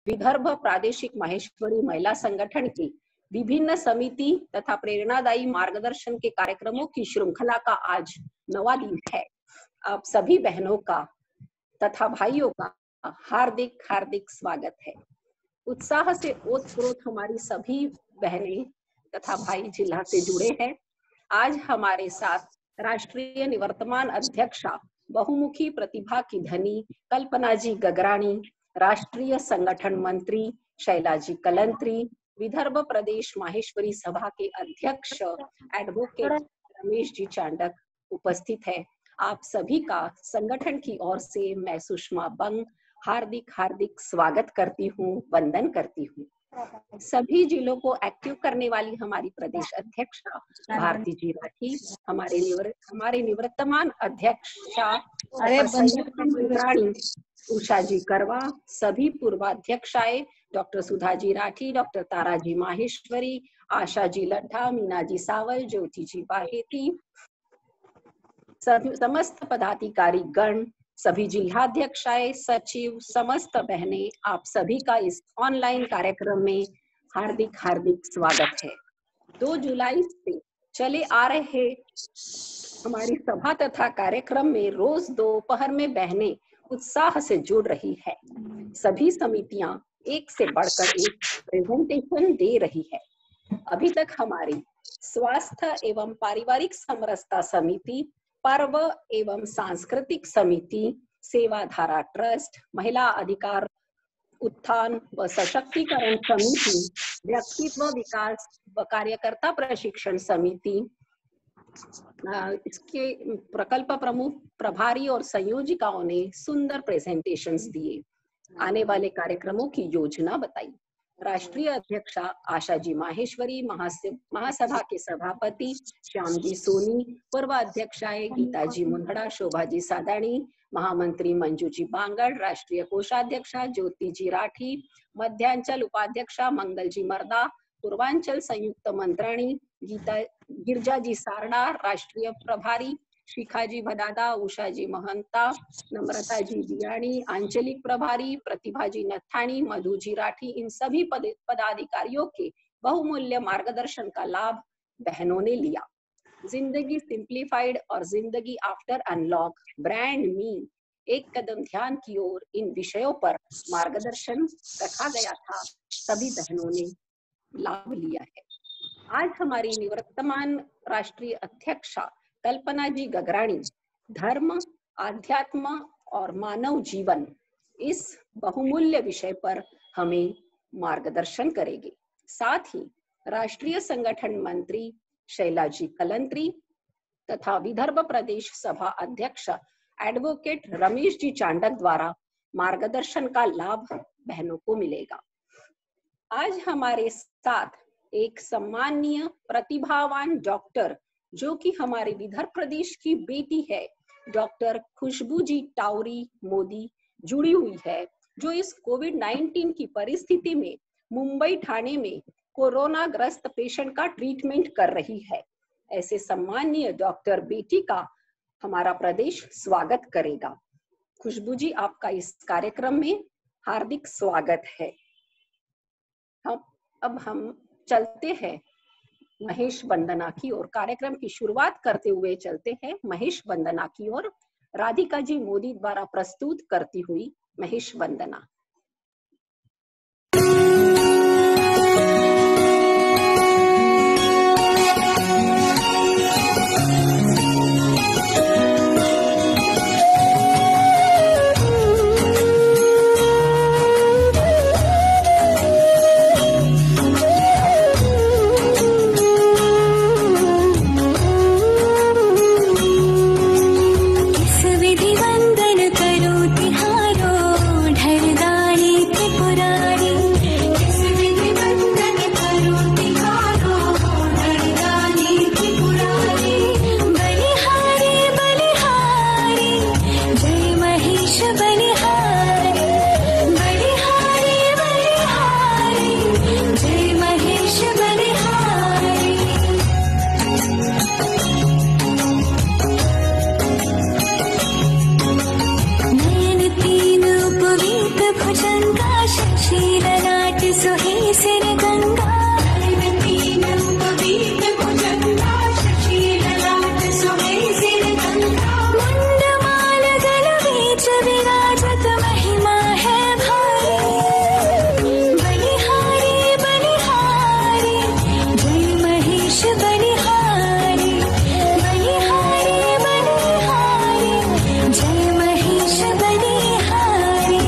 विदर्भ प्रादेशिक माहेश्वरी महिला संगठन की विभिन्न समिति तथा प्रेरणादायी मार्गदर्शन के कार्यक्रमों की श्रृंखला का आज 9वां दिन है। आप सभी बहनों का तथा भाइयों का हार्दिक हार्दिक स्वागत है। उत्साह से ओतप्रोत हमारी सभी बहनें तथा भाई जिला से जुड़े हैं। आज हमारे साथ राष्ट्रीय निवर्तमान अध्यक्षा, बहुमुखी प्रतिभा की धनी कल्पना जी गगराणी, राष्ट्रीय संगठन मंत्री शैला जी कलंत्री, विदर्भ प्रदेश माहेश्वरी सभा के अध्यक्ष एडवोकेट रमेश जी चांडक उपस्थित है। आप सभी का संगठन की ओर से मैं सुषमा बंग हार्दिक हार्दिक स्वागत करती हूँ, वंदन करती हूँ। सभी जिलों को एक्टिव करने वाली हमारी प्रदेश अध्यक्षा भारती जी राठी, हमारे निवर्तमान अध्यक्षा उषा जी करवा, सभी पूर्वाध्यक्षाएं डॉक्टर सुधा जी राठी, डॉक्टर तारा जी माहेश्वरी, आशा जी लड्ढा, मीना जी सावल, ज्योति जी बाहेती, समस्त पदाधिकारी गण, सभी जिलाध्यक्षाएं, सचिव, समस्त बहनें, आप सभी का इस ऑनलाइन कार्यक्रम में हार्दिक हार्दिक स्वागत है। 2 जुलाई से चले आ रहे हमारी सभा तथा कार्यक्रम में रोज दोपहर में बहनें उत्साह से जुड़ रही है। सभी समितियां एक से बढ़कर एक प्रेजेंटेशन दे रही है। अभी तक हमारी स्वास्थ्य एवं पारिवारिक समरसता समिति, पर्व एवं सांस्कृतिक समिति, सेवाधारा ट्रस्ट, महिला अधिकार उत्थान व सशक्तिकरण समिति, व्यक्तित्व विकास व कार्यकर्ता प्रशिक्षण समिति, इसके प्रकल्प प्रमुख, प्रभारी और संयोजिकाओं ने सुंदर प्रेजेंटेशंस दिए, आने वाले कार्यक्रमों की योजना बताई। राष्ट्रीय अध्यक्षा आशा जी माहेश्वरी, महासभा के सभापति श्याम जी सोनी, पूर्व अध्यक्षाएं गीता जी मुंदड़ा, शोभा जी सादानी, महामंत्री मंजू जी बांगड़, राष्ट्रीय कोषाध्यक्षा ज्योति जी राठी, मध्यांचल उपाध्यक्षा मंगल जी मर्दा, पूर्वांचल संयुक्त मंत्राणी गिरजा जी सारड़ा, राष्ट्रीय प्रभारी शिखा जी भदादा, उषा जी महंता, नम्रता जी बियाणी, आंचलिक प्रभारी प्रतिभा जी नथानी, मधु जी राठी, इन सभी पदाधिकारियों के बहुमूल्य मार्गदर्शन का लाभ बहनों ने लिया। जिंदगी सिंप्लीफाइड और जिंदगी आफ्टर अनलॉक, ब्रांड मी, एक कदम ध्यान की ओर, इन विषयों पर मार्गदर्शन रखा गया था। सभी बहनों ने लाभ लिया है। आज हमारी निवर्तमान राष्ट्रीय अध्यक्षा कल्पना जी गगराणी धर्म, आध्यात्म और मानव जीवन, इस बहुमूल्य विषय पर हमें मार्गदर्शन करेंगे। साथ ही राष्ट्रीय संगठन मंत्री शैला जी कलंत्री तथा विदर्भ प्रदेश सभा अध्यक्ष एडवोकेट रमेश जी चांडक द्वारा मार्गदर्शन का लाभ बहनों को मिलेगा। आज हमारे साथ एक सम्माननीय प्रतिभावान डॉक्टर, जो कि हमारे विदर्भ प्रदेश की बेटी है, डॉक्टर खुशबू जी टाउरी मोदी जुड़ी हुई है, जो इस कोविड-19 की परिस्थिति में मुंबई ठाणे में कोरोना ग्रस्त पेशेंट का ट्रीटमेंट कर रही है। ऐसे सम्माननीय डॉक्टर बेटी का हमारा प्रदेश स्वागत करेगा। खुशबू जी, आपका इस कार्यक्रम में हार्दिक स्वागत है। अब हम चलते हैं महेश वंदना की ओर। कार्यक्रम की शुरुआत करते हुए चलते हैं महेश वंदना की ओर। राधिका जी मोदी द्वारा प्रस्तुत करती हुई महेश वंदना। विधि वंदन करो तिहारो ढरदा सुहे सिर गंगा तीन पवित्र भुजंगा शशि ललाट सुहे सिर गंगा मुंड माल गल बीच विराजत महिमा है भारी बलिहारी बलिहारी जय महेश बलिहारी बलिहारी बलिहारी जय महेश बलिहारी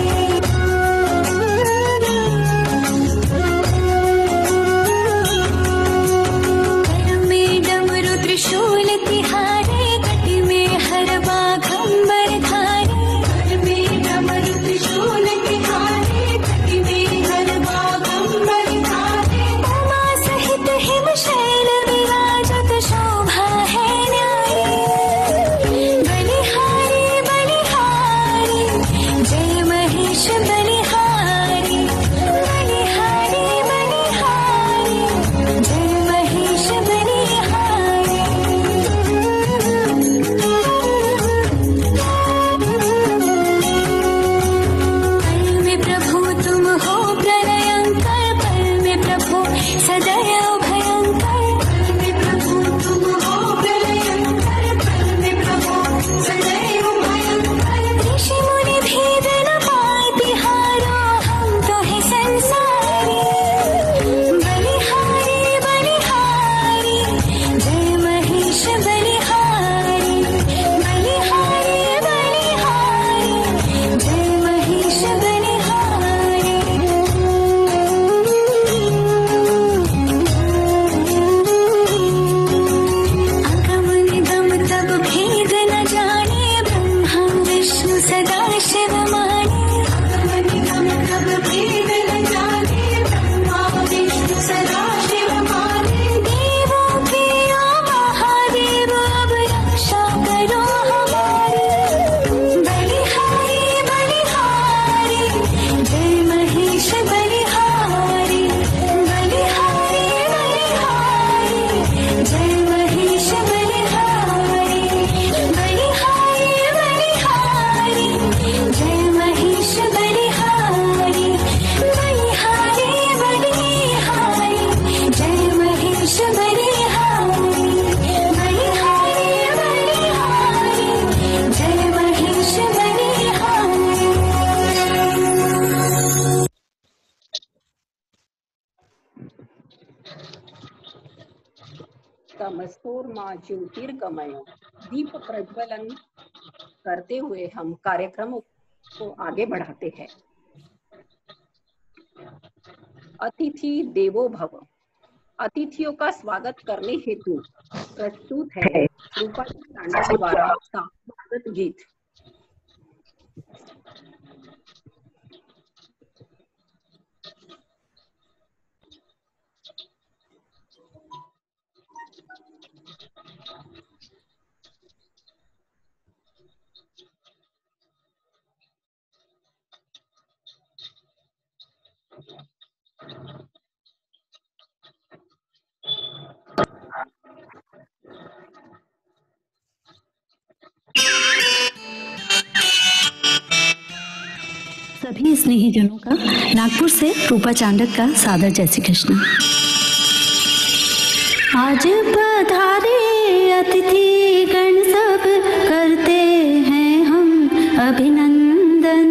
कर में डमरू त्रिशूल तिहारे कटी में हर बाघंबर धारे कर में डमरू त्रिशूल तिहारे कटी में हर बाघंबर धारे उमा सहित हिम शैल विराजत शोभा है न्यारी बलिहारी बलिहारी जय महेश बलिहारी बलिहारी बलिहारी जय महेश बलिहारी पल में प्रभु तुम हो प्रलयंकर पल में प्रभु सदैव भयंकर पल में प्रभु तुम हो प्रलयंकर पल में प्रभु सदैव भयंकर ऋषि मुनि भेद न पाए तिहारो हम तो है संसारी बलिहारी बलिहारी जय महेश बलिहारी बलिहारी बलिहारी जय महेश बलिहारी अगम निगम तब भेद न जाने ब्रह्मा विष्णु सदा शिव माने अगम निगम तब भेद न जाने ब्रह्मा विष्णु सदा शिव माने देवों प्रियो महादेव अब रक्षा करो हमारी बलिहारी बलिहारी जय महेश बलिहारी बलिहारी बलिहारी जय महेश बलिहारी बलिहारी बलिहारी जय महेश बलिहारी बलिहारी बलिहारी जय महेश बलिहारी बलिहारी बलिहारी जय महेश बलिहारी तमसोर्मा ज्योतिर्गमय दीप प्रज्वलन करते हुए हम कार्यक्रम को आगे बढ़ाते हैं। अतिथि देवो भव। अतिथियों का स्वागत करने हेतु प्रस्तुत है रूपा चांडक द्वारा स्वागत गीत। सभी स्नेहीजनों का नागपुर से रूपा चांडक का सादर जय श्री कृष्ण। आज पधारे अतिथि गण सब करते हैं हम अभिनंदन।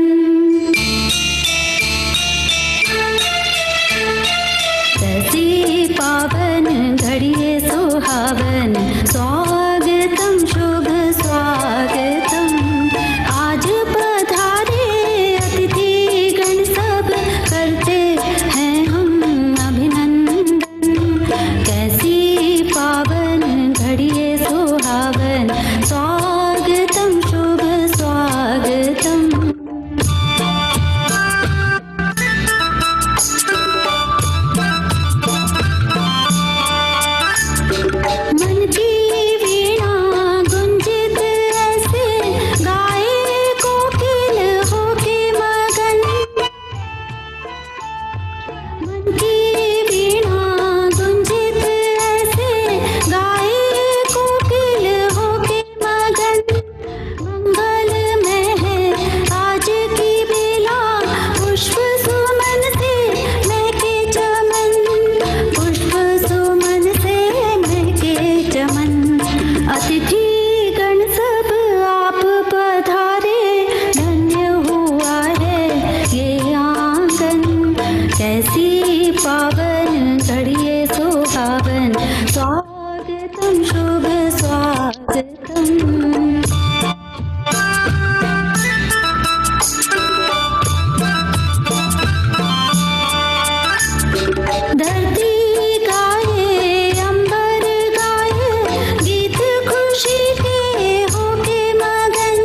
ऐसी पावन घड़िए सुहावन स्वागतम शुभ स्वागतम। आज पधारे अतिथि गण सब करते हैं हम अभिनंदन। कैसी पावन घड़िए सुहावन स्वागतम शुभ स्वागतम। मन की वीणा गुंजित ऐसे गाए कोकिल होके मगन। मन की वीणा गुंजित ऐसे गाए कोकिल होके मगन। मंगल में है आज की बेला पुष्प सुमन से महके कैसी पावन घड़िए सुहावन, स्वागतम शुभ स्वागतम। धरती गाए अंबर गाए, गीत खुशी के होके मगन।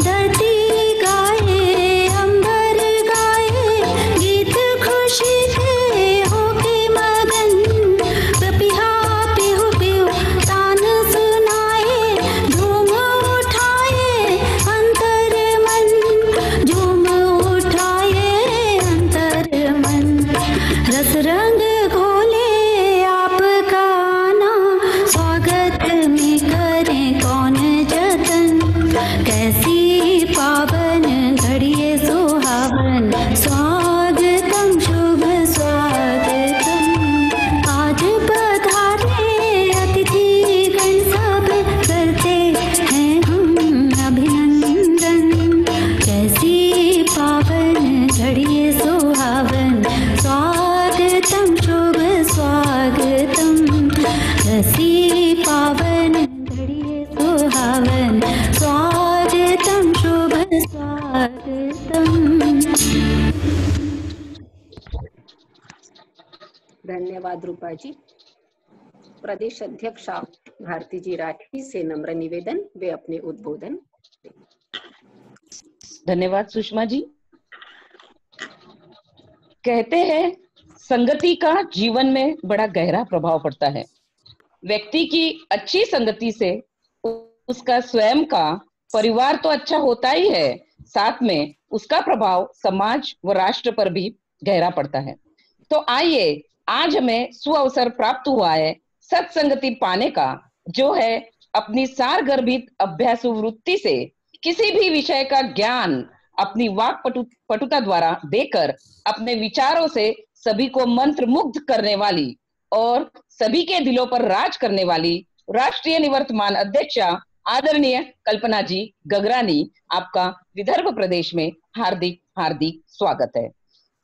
धरती गाए अंबर गाए, गीत खुशी के होके मगन। पपिहा पिहु पिहु तान सुनाए, झूम उठाए अंतर मन, झूम उठाए अंतर मन। रस रंग घोले आपका आना, स्वागत में करें कौन जतन। कैसी पावन घड़िए सुहावन, स्वागतम शुभ स्वागतम। आज पधारे अतिथि गण सब, करते हैं हम अभिनंदन। कैसी पावन घड़िए सुहावन, स्वागतम शुभ स्वागतम। कैसी पावन घड़िए सुहावन, स्वागतम शुभ स्वागतम। धन्यवाद रूपा जी। प्रदेश अध्यक्षा भारती जी राठी से नम्र निवेदन, वे अपने उद्बोधन। धन्यवाद सुषमा जी। कहते हैं संगति का जीवन में बड़ा गहरा प्रभाव पड़ता है। व्यक्ति की अच्छी संगति से उसका स्वयं का परिवार तो अच्छा होता ही है, साथ में उसका प्रभाव समाज व राष्ट्र पर भी गहरा पड़ता है। तो आइए, आज हमें सुअवसर प्राप्त हुआ है सत्संगति पाने का, जो है अपनी सारगर्भित अभ्यासु वृत्ति से किसी भी विषय का ज्ञान अपनी वाक पटुता द्वारा देकर अपने विचारों से सभी को मंत्र मुग्ध करने वाली और सभी के दिलों पर राज करने वाली राष्ट्रीय निवर्तमान अध्यक्षा आदरणीय कल्पना जी गगरानी, आपका विदर्भ प्रदेश में हार्दिक हार्दिक स्वागत है।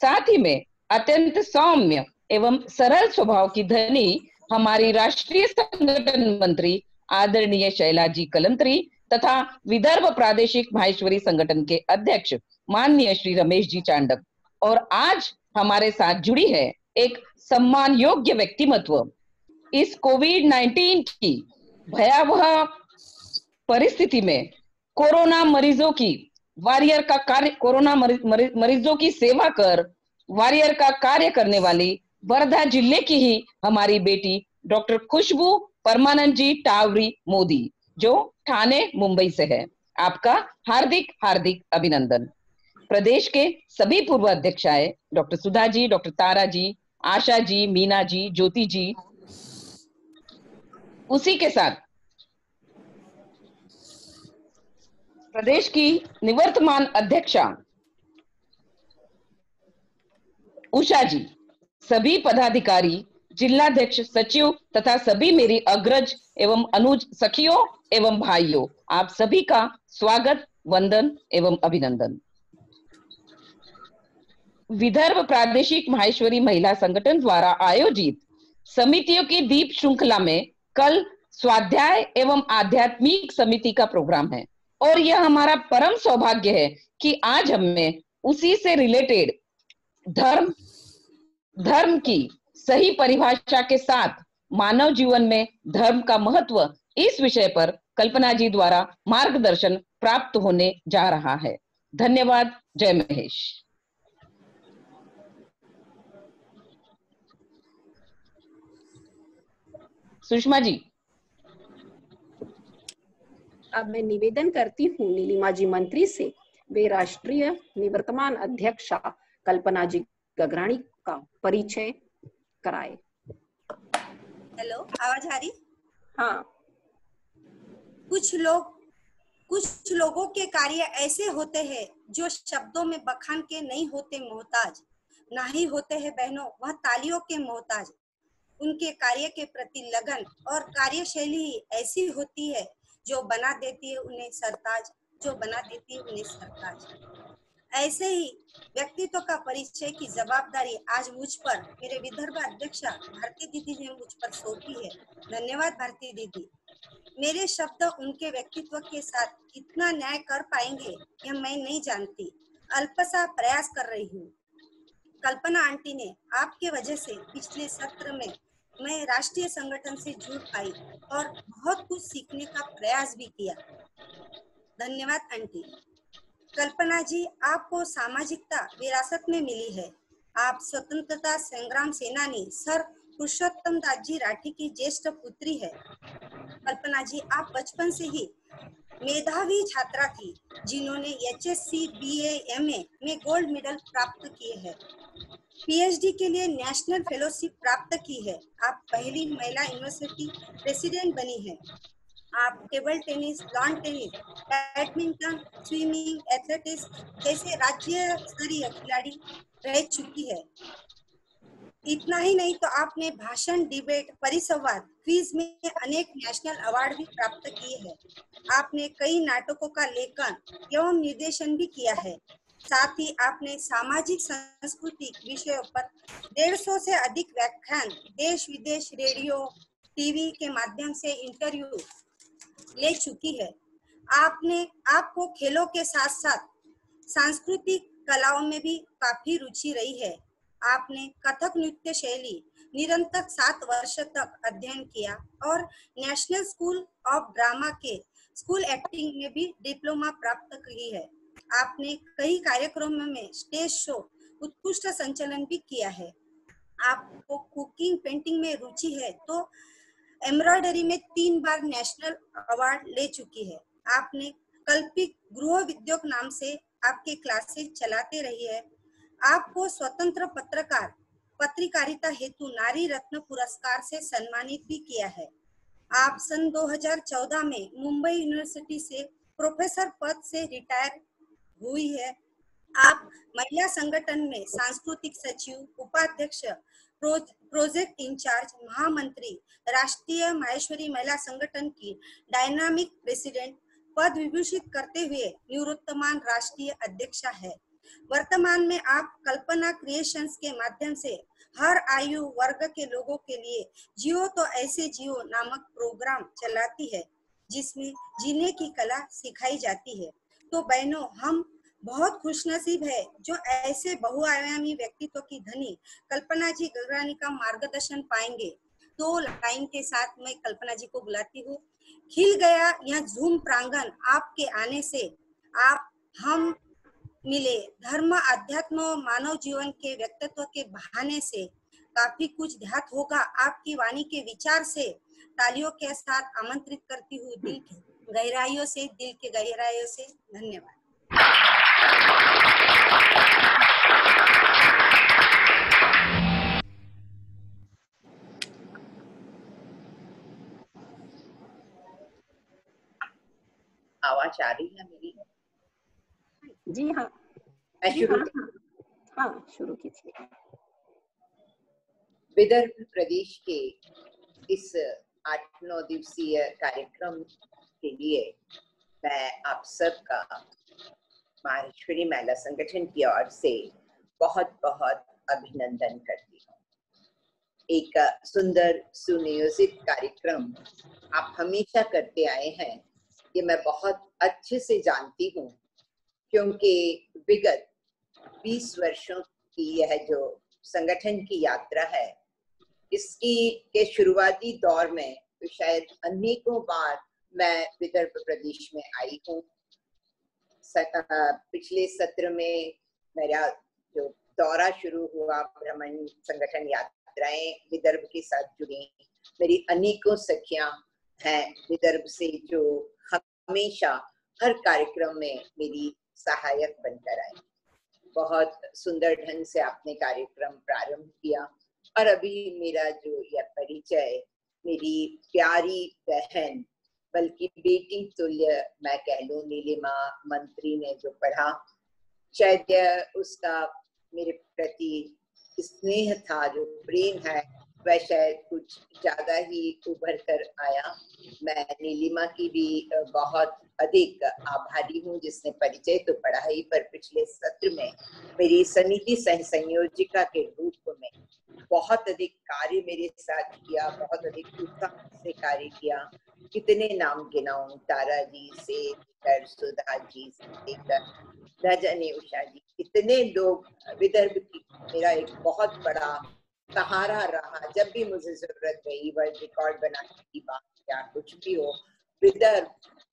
साथ ही में अत्यंत सौम्य एवं सरल स्वभाव की धनी हमारी राष्ट्रीय संगठन मंत्री आदरणीय शैला जी कलंत्री तथा विदर्भ प्रादेशिक माहेश्वरी संगठन के अध्यक्ष माननीय श्री रमेश जी चांडक, और आज हमारे साथ जुड़ी है एक सम्मान योग्य व्यक्तिमत्व। इस कोविड-19 की भयावह परिस्थिति में कोरोना मरीजों की वॉरियर का कार्य, कोरोना मरीजों की सेवा कर वॉरियर का कार्य करने वाली वर्धा जिले की ही हमारी बेटी डॉक्टर खुशबू परमानंद जी टावरी मोदी, जो ठाणे मुंबई से है। आपका हार्दिक हार्दिक अभिनंदन। प्रदेश के सभी पूर्व अध्यक्षाएं डॉक्टर सुधा जी, डॉक्टर तारा जी, आशा जी, मीना जी, ज्योति जी, उसी के साथ प्रदेश की निवर्तमान अध्यक्षा उषा जी, सभी पदाधिकारी, जिलाध्यक्ष, सचिव तथा सभी मेरी अग्रज एवं अनुज सखियों एवं भाइयों, आप सभी का स्वागत, वंदन एवं अभिनंदन। विदर्भ प्रादेशिक माहेश्वरी महिला संगठन द्वारा आयोजित समितियों की दीप श्रृंखला में कल स्वाध्याय एवं आध्यात्मिक समिति का प्रोग्राम है, और यह हमारा परम सौभाग्य है कि आज हमें उसी से रिलेटेड धर्म की सही परिभाषा के साथ मानव जीवन में धर्म का महत्व, इस विषय पर कल्पना जी द्वारा मार्गदर्शन प्राप्त होने जा रहा है। धन्यवाद। जय महेश। सुषमा जी। अब मैं निवेदन करती हूँ नीलिमा जी मंत्री से, वे राष्ट्रीय निवर्तमान अध्यक्षा कल्पना जी गगरानी का परिचय कराए। हेलो, आवाज आ रही? हाँ। कुछ लोगों के कार्य ऐसे होते हैं जो शब्दों में बखान के नहीं होते मोहताज, ना ही होते हैं बहनों वह तालियों के मोहताज। उनके कार्य के प्रति लगन और कार्यशैली ऐसी होती है जो बना देती है उन्हें सरताज, ऐसे ही व्यक्तित्व का परिचय की जवाबदारी आज मुझ पर मेरे विदर्भ अध्यक्षा भारती दीदी ने मुझ पर सौंपी है। धन्यवाद भारती दीदी। मेरे शब्द उनके व्यक्तित्व के साथ कितना न्याय कर पाएंगे यह मैं नहीं जानती, अल्पसा प्रयास कर रही हूँ। कल्पना आंटी ने आपके वजह से पिछले सत्र में मैं राष्ट्रीय संगठन से जुड़ पाई और बहुत कुछ सीखने का प्रयास भी किया। धन्यवाद आंटी। कल्पना जी, आपको सामाजिकता विरासत में मिली है। आप स्वतंत्रता संग्राम सेनानी सर पुरुषोत्तम दास जी राठी की ज्येष्ठ पुत्री है। कल्पना जी, आप बचपन से ही मेधावी छात्रा थी जिन्होंने HSC BA MA में गोल्ड मेडल प्राप्त किए हैं। PhD के लिए नेशनल फेलोशिप प्राप्त की है। आप पहली महिला यूनिवर्सिटी प्रेसिडेंट बनी है। आप table tennis, lawn tennis, badminton, swimming, athletics जैसे राज्य स्तरीय खिलाड़ी रह चुकी है। इतना ही नहीं तो आपने भाषण, डिबेट, परिसंवाद, क्विज में अनेक नेशनल अवार्ड भी प्राप्त किए हैं। आपने कई नाटकों का लेखन एवं निर्देशन भी किया है। साथ ही आपने सामाजिक सांस्कृतिक विषयों पर 150 से अधिक व्याख्यान देश विदेश रेडियो टीवी के माध्यम से इंटरव्यू ले चुकी है। आपको खेलों के साथ साथ सांस्कृतिक कलाओं में भी काफी रुचि रही है। आपने कथक नृत्य शैली निरंतर 7 वर्ष तक अध्ययन किया और नेशनल स्कूल ऑफ ड्रामा के स्कूल एक्टिंग में भी डिप्लोमा प्राप्त की है। आपने कई कार्यक्रमों में स्टेज शो उत्कृष्ट संचालन भी किया है। आपको कुकिंग, पेंटिंग में रुचि है तो एम्ब्रॉयडरी में 3 बार नेशनल अवार्ड ले चुकी है। आपने कल्पित गृह उद्योग नाम से आपके क्लासेस चलाते रही है। आपको स्वतंत्र पत्रकारिता हेतु नारी रत्न पुरस्कार से सम्मानित भी किया है। आप सन 2014 में मुंबई यूनिवर्सिटी से प्रोफेसर पद से रिटायर हुई है। आप महिला संगठन में सांस्कृतिक सचिव, उपाध्यक्ष, प्रोजेक्ट इंचार्ज, महामंत्री, राष्ट्रीय माहेश्वरी महिला संगठन की डायनामिक प्रेसिडेंट पद विभूषित करते हुए निवृत्तमान राष्ट्रीय अध्यक्षा है। वर्तमान में आप कल्पना क्रिएशंस के माध्यम से हर आयु वर्ग के लोगों के लिए जियो तो ऐसे जियो नामक प्रोग्राम चलाती है जिसमें जीने की कला सिखाई जाती है। तो बहनों, हम बहुत खुशनसीब है जो ऐसे बहुआयामी व्यक्तित्व की धनी कल्पना जी गगरानी का मार्गदर्शन पाएंगे। 2 लाइन के साथ मैं कल्पना जी को बुलाती हूँ। खिल गया यह झूम प्रांगण आपके आने से, आप हम मिले धर्म, अध्यात्म, मानव जीवन के व्यक्तित्व के बहाने से काफी कुछ ध्यात होगा आपकी वाणी के विचार से। तालियों के साथ आमंत्रित करती हूँ दिल के गहराइयों से। धन्यवाद। आवाज आ रही है मेरी? जी हाँ, मैं शुरू हाँ, शुरू कीजिए। विदर्भ प्रदेश के इस 8-9 दिवसीय कार्यक्रम के लिए मैं आप सबका माहेश्वरी महिला संगठन की ओर से बहुत बहुत अभिनंदन करती हूँ। एक सुंदर सुनियोजित कार्यक्रम आप हमेशा करते आए हैं, ये मैं बहुत अच्छे से जानती हूँ, क्योंकि विगत 20 वर्षों की यह जो संगठन की यात्रा है, इसकी के शुरुआती दौर में तो शायद अनेकों बार मैं विदर्भ प्रदेश में आई हूँ। पिछले सत्र में मेरा जो दौरा शुरू हुआ, भ्रमण संगठन यात्राएं विदर्भ के साथ जुड़ी, मेरी अनेकों सखियां हैं विदर्भ से जो हमेशा हर कार्यक्रम में मेरी सहायक बनकर आई। बहुत सुंदर ढंग से आपने कार्यक्रम प्रारंभ किया और अभी मेरा जो यह परिचय मेरी प्यारी बहन, बल्कि बेटी तुल्य मैं कह लूं, नीलिमा मंत्री ने जो पढ़ा, शायद उसका मेरे प्रति स्नेह था, जो प्रेम है वह शायद कुछ ज्यादा ही उभर कर आया। मैं नीलिमा की भी बहुत अधिक आभारी हूँ, जिसने परिचय तो पढ़ा ही, पर पिछले सत्र में मेरी समिति सह संयोजिका के रूप में बहुत अधिक कार्य मेरे साथ किया, बहुत अधिक उत्साह से कार्य किया। कितने नाम गिनाऊं, तारा जी से लेकर सुधा जी से लेकर रजनी उषा जी, कितने लोग विदर्भ की मेरा एक बहुत बड़ा सहारा रहा। जब भी मुझे जरूरत रही, वर्ल्ड रिकॉर्ड बनाने की बात या कुछ भी हो, विदर्भ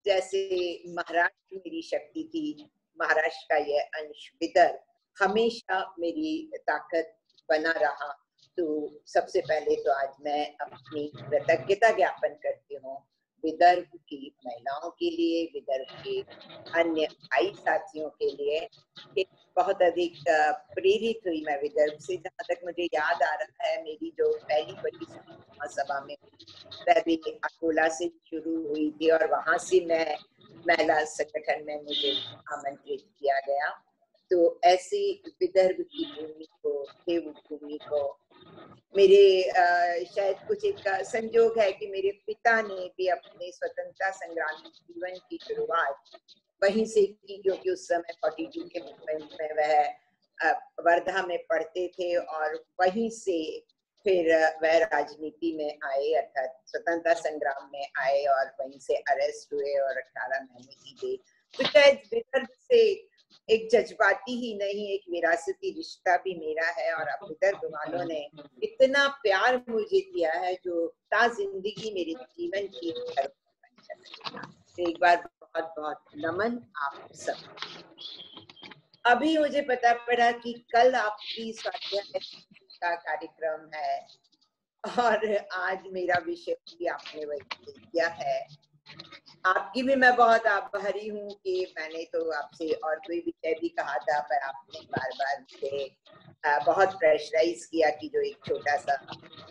जैसे महाराष्ट्र मेरी शक्ति थी, महाराष्ट्र का यह अंश विदर्भ हमेशा मेरी ताकत बना रहा। तो सबसे पहले तो आज मैं अपनी कृतज्ञता ज्ञापन करती हूँ विदर्भ की महिलाओं के लिए, विदर्भ के अन्य भाई साथियों के लिए। बहुत अधिक प्रेरित हुई मैं विदर्भ से। जहाँ तक मुझे याद आ रहा है, मेरी जो पहली बड़ी सभा में वह भी अकोला से शुरू हुई थी, और वहां से मैं महिला संगठन में मुझे आमंत्रित किया गया। तो ऐसी विदर्भ की भूमि को, देवभूमि को, मेरे शायद कुछ एक संयोग है कि मेरे पिता ने भी अपने स्वतंत्रता संग्राम जीवन की शुरुआत वहीं से की, क्योंकि उस समय 42 के मूवमेंट में वह वर्धा में पढ़ते थे, और वहीं से फिर वह राजनीति में आए, अर्थात स्वतंत्रता संग्राम में आए, और वहीं से अरेस्ट हुए और 18 महीने की जेल। तो शायद विदर्भ से एक जज्बाती ही नहीं, एक विरासती रिश्ता भी मेरा है। और अब विदर्भ वालों ने इतना प्यार मुझे दिया है जो ता जिंदगी मेरे जीवन की तो एक बार बहुत बहुत नमन आप सब। अभी मुझे पता पड़ा कि कल आपकी स्वाध्याय का कार्यक्रम है, और आज मेरा विषय भी आपने वही दिया है। आपकी भी मैं बहुत आभारी हूँ कि मैंने तो आपसे और कोई विषय भी कहा था, पर आपने बार बार मुझे बहुत प्रेशराइज किया कि जो एक छोटा सा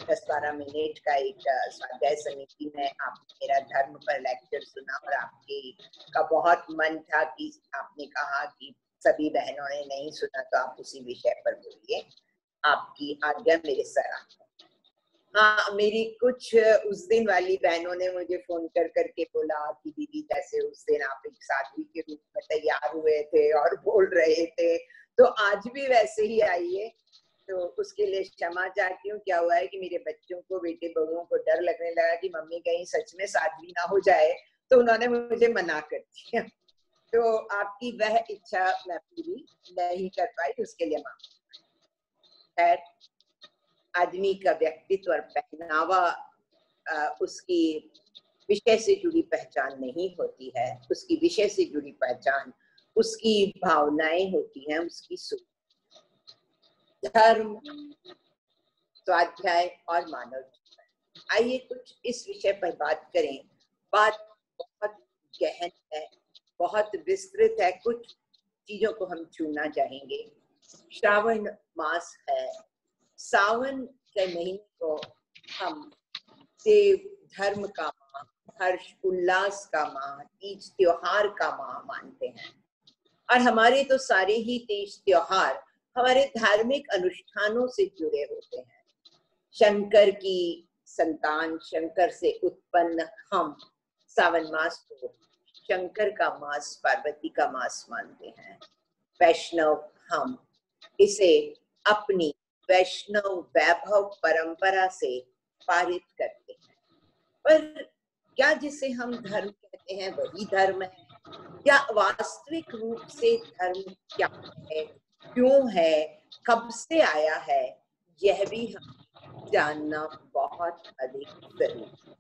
10-12 मिनट का एक स्वाध्याय समिति में आपने मेरा धर्म पर लेक्चर सुना, और आपके का बहुत मन था कि आपने कहा कि सभी बहनों ने नहीं सुना तो आप उसी विषय पर बोलिए। आपकी आज्ञा मेरे सर। हाँ, मेरी कुछ उस दिन वाली बहनों ने मुझे फोन कर करके बोला कि दीदी जैसे उस दिन आप एक साथी के रूप में तैयार हुए थे और बोल रहे थे, तो आज भी वैसे ही आइए। तो उसके लिए क्षमा चाहती हूँ। क्या हुआ है कि मेरे बच्चों को, बेटे बहुओं को डर लगने लगा कि मम्मी कहीं सच में साध्वी ना हो जाए, तो उन्होंने मुझे मना कर दिया। तो आपकी वह इच्छा मैं पूरी नहीं कर पाई, उसके लिए माफ। खैर, आदमी का व्यक्तित्व और पहनावा उसकी विषय से जुड़ी पहचान नहीं होती है, उसकी विषय से जुड़ी पहचान उसकी भावनाएं होती हैं, उसकी सोच। धर्म, स्वाध्याय और मानव जीवन, आइए कुछ इस विषय पर बात करें। बात बहुत गहन है, बहुत विस्तृत है, कुछ चीजों को हम छूना चाहेंगे। श्रावण मास है, सावन के महीने को हम देव धर्म का माह, हर्ष उल्लास का माह, तीज त्योहार का माह मानते हैं। और हमारे तो सारे ही तीज त्योहार हमारे धार्मिक अनुष्ठानों से जुड़े होते हैं। शंकर की संतान, शंकर से उत्पन्न हम सावन मास को शंकर का मास, पार्वती का मास मानते हैं। वैष्णव हम इसे अपनी वैष्णव वैभव परंपरा से पारित करते हैं। पर क्या जिसे हम धर्म कहते हैं वही धर्म है, या वास्तविक रूप से धर्म क्या है, क्यों है, कब से आया है, यह भी हम जानना बहुत अधिक जरूरी है।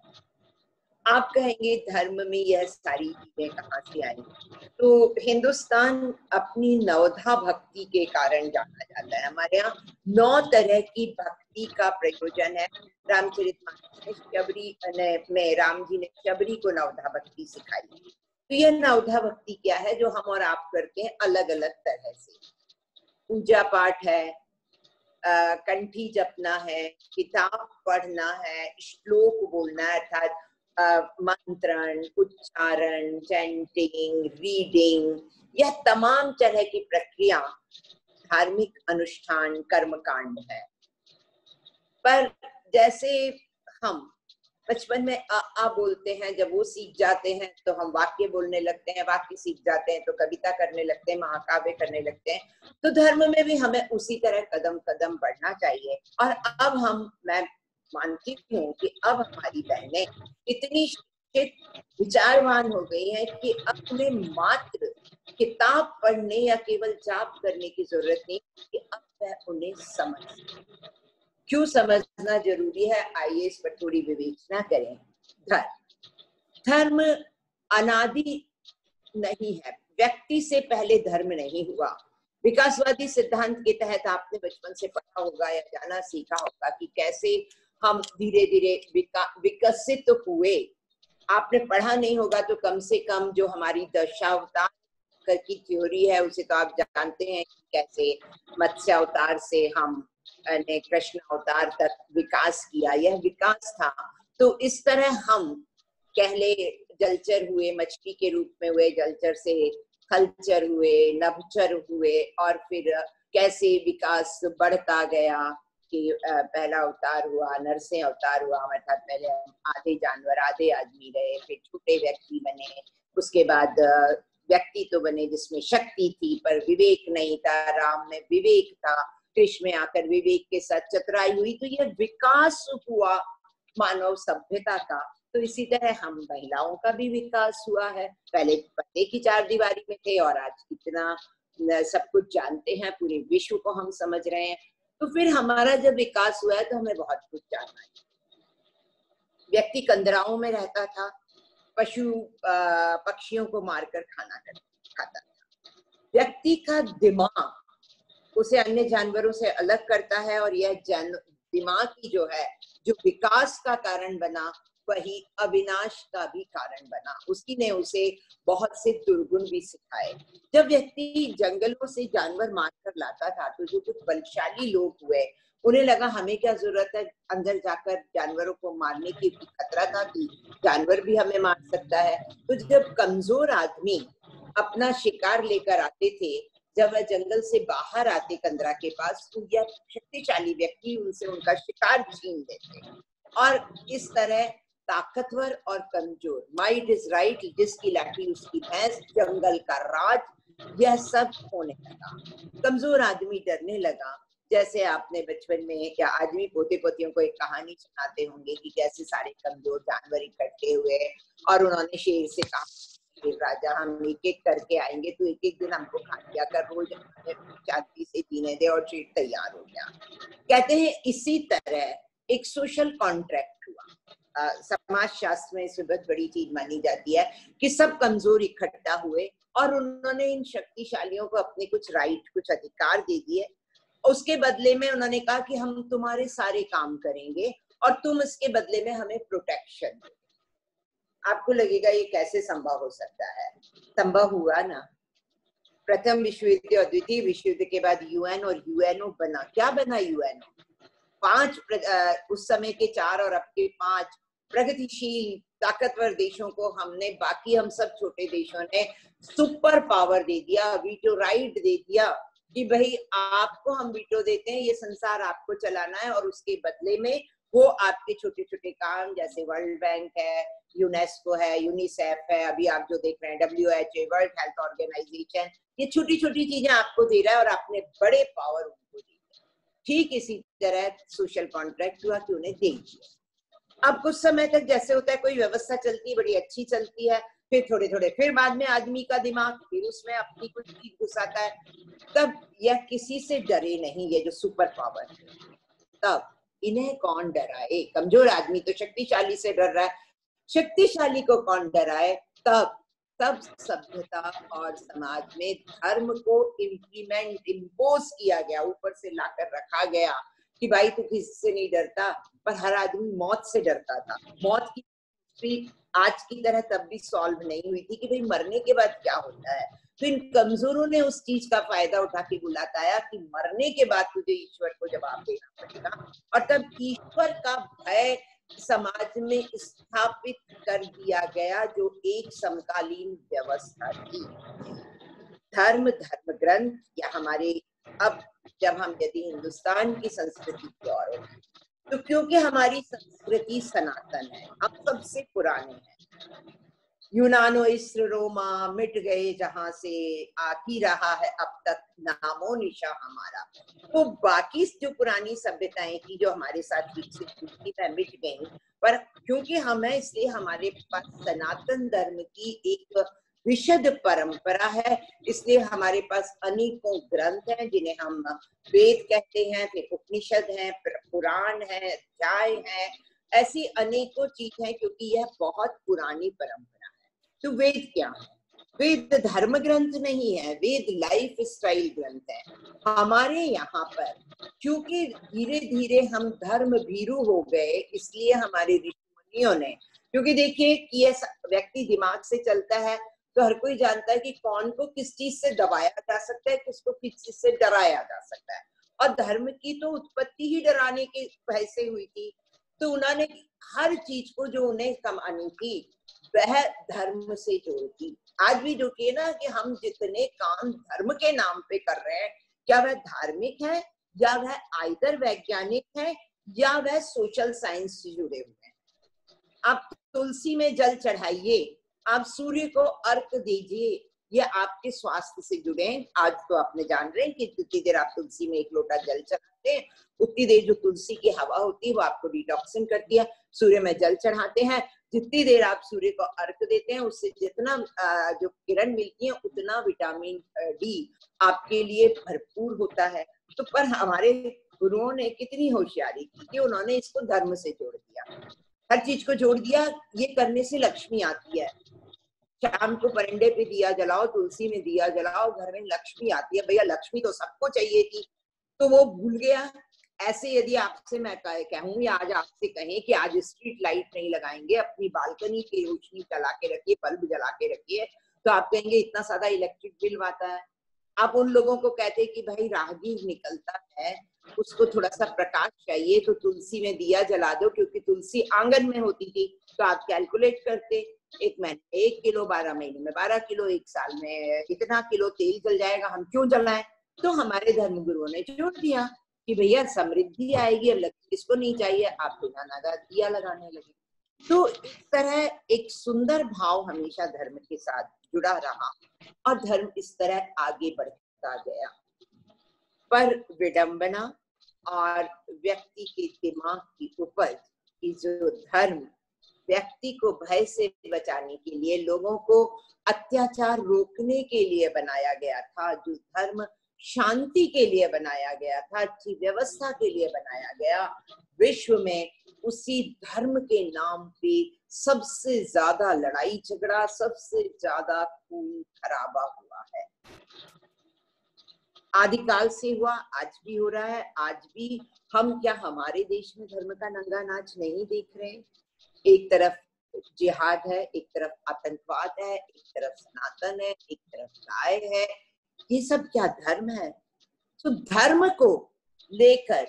आप कहेंगे धर्म में यह सारी चीजें कहाँ से आई? तो हिंदुस्तान अपनी नवधा भक्ति के कारण जाना जाता है। हमारे यहाँ 9 तरह की भक्ति का प्रयोजन है। रामचरितमानस में शबरी में राम जी ने शबरी को नवधा भक्ति सिखाई। तो यह नवधा भक्ति क्या है जो हम और आप करते हैं अलग अलग तरह से? पूजा पाठ है, कंठी जपना है, किताब पढ़ना है, श्लोक बोलना है, अर्थात मंत्रण, उच्चारण, चैंटिंग, रीडिंग, यह तमाम तरह की प्रक्रिया धार्मिक अनुष्ठान कर्मकांड है। पर जैसे हम बचपन में आ बोलते हैं, जब वो सीख जाते हैं तो हम वाक्य बोलने लगते हैं, वाक्य सीख जाते हैं तो कविता करने लगते हैं, महाकाव्य करने लगते हैं। तो धर्म में भी हमें उसी तरह कदम कदम बढ़ना चाहिए। और अब मैं मानती हूँ कि अब हमारी बहनें इतनी शिक्षित विचारवान हो गई हैं कि अब उन्हें मात्र किताब पढ़ने या केवल जाप करने की जरूरत नहीं, कि अब वह उन्हें समझ। क्यों समझना जरूरी है, आइए इस पर थोड़ी विवेचना करें। धर्म अनादि नहीं है, व्यक्ति से पहले धर्म नहीं हुआ। विकासवादी सिद्धांत के तहत आपने बचपन से पढ़ा होगा या जाना सीखा होगा कि कैसे हम धीरे धीरे विकसित हुए। आपने पढ़ा नहीं होगा तो कम से कम जो हमारी दशावतार की थ्योरी है उसे तो आप जानते हैं, कैसे मत्स्य अवतार से हम ने कृष्ण अवतार तक विकास किया, यह विकास था। तो इस तरह हम पहले जलचर हुए, मछली के रूप में हुए, जलचर से खलचर हुए, नभचर हुए, और फिर कैसे विकास बढ़ता गया कि पहला अवतार हुआ, नरसिंह अवतार हुआ, अर्थात पहले आधे जानवर आधे आदमी रहे, फिर छोटे व्यक्ति बने, उसके बाद व्यक्ति तो बने जिसमें शक्ति थी पर विवेक नहीं था, राम में विवेक था, कृष्ण में आकर विवेक के साथ चतुराई हुई। तो यह विकास हुआ मानव सभ्यता का। तो इसी तरह हम महिलाओं का भी विकास हुआ है। पहले पर्दे की चार दीवारी में थे और आज इतना सब कुछ जानते हैं, पूरे विश्व को हम समझ रहे हैं। तो फिर हमारा जब विकास हुआ है तो हमें बहुत कुछ जानना है। व्यक्ति कंदराओं में रहता था, पशु पक्षियों को मारकर खाना खाता था। व्यक्ति का दिमाग उसे अन्य जानवरों से अलग करता है, और यह दिमाग की जो है, जो विकास का कारण बना, वही अविनाश का भी कारण बना। उसी ने उसे बहुत से दुर्गुण भी सिखाए। जब व्यक्ति जंगलों से जानवर मारकर लाता था तो जो कुछ बलशाली लोग हुए, उन्हें लगा हमें क्या जरूरत है अंदर जाकर जानवरों को मारने की, खतरा था कि जानवर भी हमें मार सकता है। तो जब कमजोर आदमी अपना शिकार लेकर आते थे, जब वह जंगल से बाहर आते कंदरा के पास, तो यह शक्तिशाली व्यक्ति उनसे उनका शिकार छीन लेते। और इस तरह ताकतवर और कमजोर, माइट इज राइट, जिसकी लाठी उसकी भैंस, जंगल का राज, यह सब होने लगा। कमजोर आदमी डरने लगा। जैसे आपने बचपन में या आदमी पोते पोतियों को एक कहानी सुनाते होंगे कि कैसे सारे कमजोर जानवर इकट्ठे हुए और उन्होंने शेर से कहा, राजा हम एक एक करके आएंगे, तो एक एक दिन हमको खा लिया कर, रोज शांति से जीने दे। और शेर तैयार हो गया। कहते हैं इसी तरह एक सोशल कॉन्ट्रैक्ट हुआ। समाज शास्त्र में इसे बहुत बड़ी चीज मानी जाती है कि सब कमजोर इकट्ठा हुए और उन्होंने इन शक्तिशालियों को अपने कुछ राइट, कुछ अधिकार दे दिए। उसके बदले में उन्होंने कहा कि हम तुम्हारे सारे काम करेंगे और तुम इसके बदले में हमें प्रोटेक्शन दो। आपको लगेगा ये कैसे संभव हो सकता है? संभव हुआ ना। प्रथम विश्व युद्ध और द्वितीय विश्व युद्ध के बाद यूएन और यूएनओ बना। क्या बना यूएनओ? 5 उस समय के 4 और अब के 5 प्रगतिशील ताकतवर देशों को हमने, बाकी हम सब छोटे देशों ने सुपर पावर दे दिया, वीटो राइट दे दिया कि भाई आपको हम वीटो देते हैं, ये संसार आपको चलाना है, और उसके बदले में वो आपके छोटे छोटे काम, जैसे वर्ल्ड बैंक है, यूनेस्को है, यूनिसेफ है, अभी आप जो देख रहे हैं WHO, वर्ल्ड हेल्थ ऑर्गेनाइजेशन, ये छोटी छोटी चीजें आपको दे रहा है और आपने बड़े पावर उनको दी। ठीक इसी तरह सोशल कॉन्ट्रैक्ट हुआ कि उन्हें दे दिया। अब कुछ समय तक जैसे होता है कोई व्यवस्था चलती है, बड़ी अच्छी चलती है, फिर थोड़े थोड़े फिर बाद में आदमी का दिमाग फिर उसमें अपनी कुछ चीज घुसाता है। तब यह किसी से डरे नहीं, ये जो सुपर पावर है। तब इन्हें कौन डराए? कमजोर आदमी तो शक्तिशाली से डर रहा है, शक्तिशाली को कौन डराए? तब सभ्यता और समाज में धर्म को इम्पोज किया गया, ऊपर से लाकर रखा गया कि भाई तू किसी से नहीं डरता, पर हर आदमी मौत से डरता था। मौत की आज की तरह तब भी सॉल्व नहीं हुई थी कि भाई मरने के बाद क्या होता है। तो इन कमजोरों ने उस चीज का फायदा उठा के बुलाया कि मरने के बाद तुझे ईश्वर को जवाब देना पड़ेगा, और तब ईश्वर का भय समाज में स्थापित कर दिया गया, जो एक समकालीन व्यवस्था थी। धर्म ग्रंथ या हमारे, अब जब हम यदि हिंदुस्तान की संस्कृति की ओर, तो क्योंकि हमारी संस्कृति सनातन है, हम सबसे पुराने हैं। यूनानो इस्र रोमा मिट गए जहां से, आती रहा है अब तक नामो निशा हमारा। तो बाकी जो पुरानी सभ्यताएं थी जो हमारे साथ विकसित हुई थी वह मिट गई, पर क्योंकि हम हैं इसलिए हमारे पास सनातन धर्म की एक विशुद्ध परंपरा है। इसलिए हमारे पास अनेकों ग्रंथ हैं जिन्हें हम वेद कहते हैं, फिर उपनिषद हैं, पुराण है, अध्याय है, ऐसी अनेकों चीज हैं क्योंकि यह बहुत पुरानी परंपरा है। तो वेद क्या है? वेद धर्म ग्रंथ नहीं है, वेद लाइफ स्टाइल ग्रंथ है। हमारे यहाँ पर क्योंकि धीरे धीरे हम धर्म भीरू हो गए, इसलिए हमारे ऋषि मुनियों ने, क्योंकि देखिए कि ये व्यक्ति दिमाग से चलता है तो हर कोई जानता है कि कौन को किस चीज से दबाया जा सकता है, किसको किस चीज से डराया जा सकता है। और धर्म की तो उत्पत्ति ही डराने के भय से हुई थी, तो उन्होंने हर चीज को जो उन्हें कमानी थी वह धर्म से जोड़ दी। आज भी जो कि ना कि हम जितने काम धर्म के नाम पे कर रहे हैं, क्या वह धार्मिक है या वह आइदर वैज्ञानिक है या वह सोशल साइंस से जुड़े हुए हैं। आप तुलसी में जल चढ़ाइए, आप सूर्य को अर्घ दीजिए, ये आपके स्वास्थ्य से जुड़े हैं। आज तो आपने जान रहे हैं कि जितनी देर आप तुलसी में एक लोटा जल चढ़ाते हैं उतनी देर जो तुलसी की हवा होती है वो आपको डिटॉक्सिन करती है। सूर्य में जल चढ़ाते हैं, जितनी देर आप सूर्य को अर्घ देते हैं उससे जितना जो किरण मिलती है उतना विटामिन डी आपके लिए भरपूर होता है। तो पर हमारे गुरुओं ने कितनी होशियारी की कि उन्होंने इसको धर्म से जोड़ दिया, हर चीज को जोड़ दिया। ये करने से लक्ष्मी आती है, शाम को परंडे पे दिया जलाओ, तुलसी में दिया जलाओ, घर में लक्ष्मी आती है। भैया लक्ष्मी तो सबको चाहिए थी, तो वो भूल गया। ऐसे यदि आपसे मैं कहूँ या आज आपसे कहें कि आज स्ट्रीट लाइट नहीं लगाएंगे, अपनी बालकनी की रोशनी जला के रखिए, बल्ब जला के रखिए, तो आप कहेंगे इतना ज्यादा इलेक्ट्रिक बिल आता है। आप उन लोगों को कहते कि भाई राहगीर निकलता है, उसको थोड़ा सा प्रकाश चाहिए, तो तुलसी में दिया जला दो, क्योंकि तुलसी आंगन में होती थी। तो आप कैलकुलेट करते, एक महीने 1 किलो, 12 महीने में 12 किलो, 1 साल में इतना किलो तेल जल जाएगा, हम क्यों जलाएं। तो हमारे धर्मगुरुओं ने जोड़ दिया कि भैया समृद्धि आएगी, अब लक्ष्मी किसको नहीं चाहिए, आप बिना नागा दिया लगाने लगे। तो इस तरह एक सुंदर भाव हमेशा धर्म के साथ जुड़ा रहा और धर्म इस तरह आगे बढ़ता गया। पर विडंबना और व्यक्ति के दिमाग की उपज की जो धर्म व्यक्ति को भय से बचाने के लिए, लोगों को अत्याचार रोकने के लिए बनाया गया था, जो धर्म शांति के लिए बनाया गया था, अच्छी व्यवस्था के लिए बनाया गया, विश्व में उसी धर्म के नाम पे सबसे ज्यादा लड़ाई झगड़ा, सबसे ज्यादा खून खराबा हुआ है। आदिकाल से हुआ, आज भी हो रहा है। आज भी हम क्या हमारे देश में धर्म का नंगा नाच नहीं देख रहे? एक तरफ जिहाद है, एक तरफ आतंकवाद है, एक तरफ सनातन है, एक तरफ गाय है। ये सब क्या धर्म है? तो धर्म को लेकर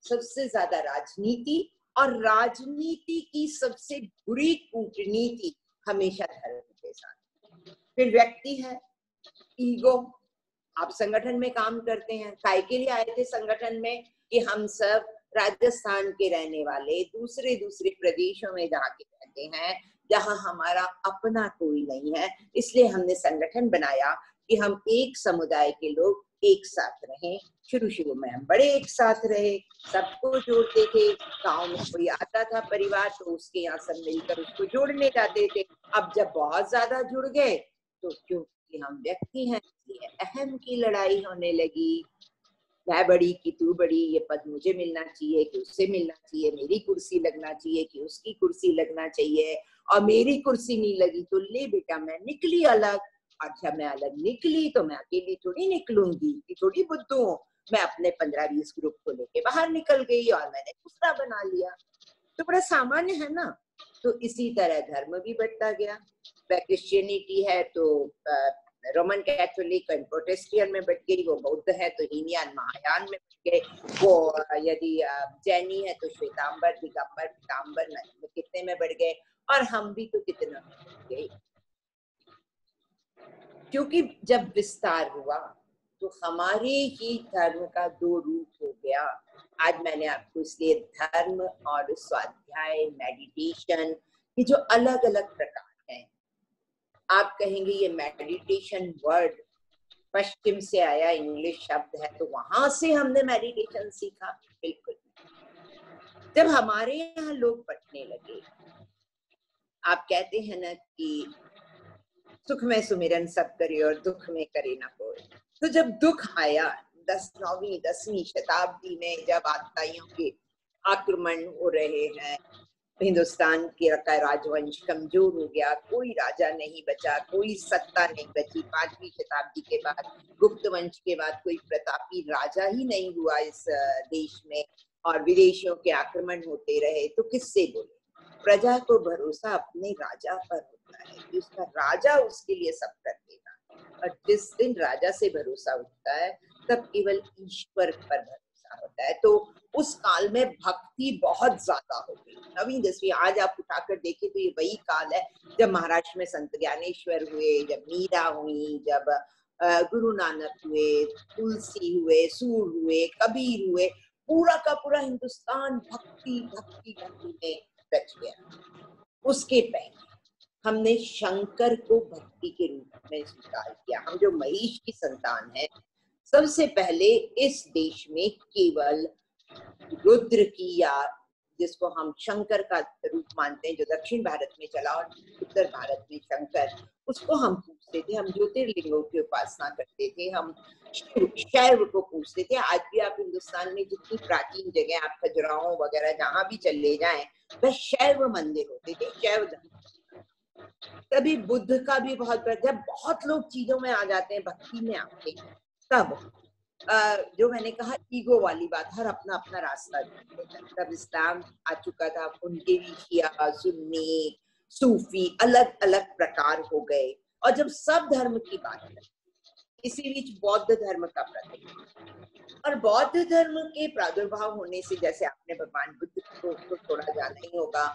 सबसे ज्यादा राजनीति, और राजनीति की सबसे बुरी कूटनीति हमेशा धर्म के साथ। फिर व्यक्ति है, ईगो। आप संगठन में काम करते हैं, काय के लिए आए थे संगठन में? कि हम सब राजस्थान के रहने वाले दूसरे प्रदेशों में जाके रहते हैं जहां हमारा अपना कोई नहीं है, इसलिए हमने संगठन बनाया कि हम एक समुदाय के लोग एक साथ रहें। शुरू में हम बड़े एक साथ रहे, सबको जोड़ते थे। गांव में कोई आता था परिवार तो उसके यहाँ सब मिलकर उसको जोड़ने जाते थे। अब जब बहुत ज्यादा जुड़ गए तो क्योंकि हम व्यक्ति हैं इसलिए अहम की लड़ाई होने लगी। मैं बड़ी कि तू बड़ी, ये पद मुझे मिलना चाहिए कि उससे मिलना चाहिए, मेरी कुर्सी लगना चाहिए कि उसकी कुर्सी लगना चाहिए, और मेरी कुर्सी नहीं लगी तो ले बेटा मैं निकली अलग। अच्छा मैं अलग निकली तो मैं अकेली थोड़ी निकलूंगी, कि थोड़ी बुद्धू हूँ। मैं अपने 15-20 ग्रुप को लेके बाहर निकल गई और मैंने दूसरा बना लिया। तो बड़ा सामान्य है ना। तो इसी तरह धर्म भी बढ़ता गया। क्रिश्चियनिटी है तो रोमन कैथोलिक एंड प्रोटेस्टियन में बढ़ गई, वो बौद्ध है तो हीनयान महायान में बढ़ गए, वो यदि जैनी है तो श्वेतांबर, दिगंबर, पीतांबर कितने में बढ़ गए, और हम भी तो कितना बढ़ गए। क्योंकि जब विस्तार हुआ तो हमारे ही धर्म का 2 रूप हो गया। आज मैंने आपको इसलिए धर्म और स्वाध्याय, मेडिटेशन, ये जो अलग अलग प्रकार हैं, आप कहेंगे ये मेडिटेशन वर्ड पश्चिम से आया, इंग्लिश शब्द है, तो वहां से हमने मेडिटेशन सीखा? बिल्कुल। जब हमारे यहाँ लोग पढ़ने लगे, आप कहते हैं ना कि सुख में सुमिरन सब करे और दुख में करे ना कोई, तो जब दुख आया 9वीं 10वीं शताब्दी में, जब आताइयों के आक्रमण हो रहे हैं, हिंदुस्तान के राजवंश कमजोर हो गया, कोई राजा नहीं बचा, कोई सत्ता नहीं बची, 5वीं शताब्दी के बाद, गुप्त वंश के बाद कोई प्रतापी राजा ही नहीं हुआ इस देश में, और विदेशियों के आक्रमण होते रहे, तो किससे बोले? प्रजा को भरोसा अपने राजा पर होता है कि उसका राजा उसके लिए सब कर देगा, और जिस दिन राजा से भरोसा उठता है तब केवल ईश्वर पर भरोसा होता है। तो उस काल में भक्ति बहुत ज्यादा हो गई। 9वीं 10वीं आज आप उठाकर देखें तो ये वही काल है जब महाराष्ट्र में संत ज्ञानेश्वर हुए, जब मीरा हुई, जब गुरु नानक हुए, तुलसी हुए, सूर हुए, कबीर हुए, पूरा का पूरा हिंदुस्तान भक्ति भक्ति भक्ति में रच गया। उसके पहले हमने शंकर को भक्ति के रूप में स्वीकार किया। हम जो महिष की संतान है, सबसे पहले इस देश में केवल रुद्र की, या जिसको हम शंकर का रूप मानते हैं, जो दक्षिण भारत में चला और उत्तर भारत में शंकर, उसको हम पूछते थे। हम ज्योतिर्लिंगों की उपासना करते थे, हम शैव को पूछते थे। आज भी आप हिंदुस्तान में जितनी प्राचीन जगह, आप खजुराहो वगैरह जहां भी चले जाएं, वह शैव मंदिर होते थे, शैव धर्म। तभी बुद्ध का भी जब बहुत लोग चीजों में आ जाते हैं, भक्ति में आते हैं, तब जो मैंने कहा ईगो वाली बात, हर अपना अपना रास्ता ढूंढते हैं। तब इस्लाम आ चुका था, उनके भी शिया, सुन्नी, सूफी अलग अलग प्रकार हो गए। और जब सब धर्म की बात करें, इसी बीच बौद्ध धर्म का प्रतीक, और बौद्ध धर्म के प्रादुर्भाव होने से, जैसे आपने भगवान बुद्ध को तो थोड़ा जाना ही होगा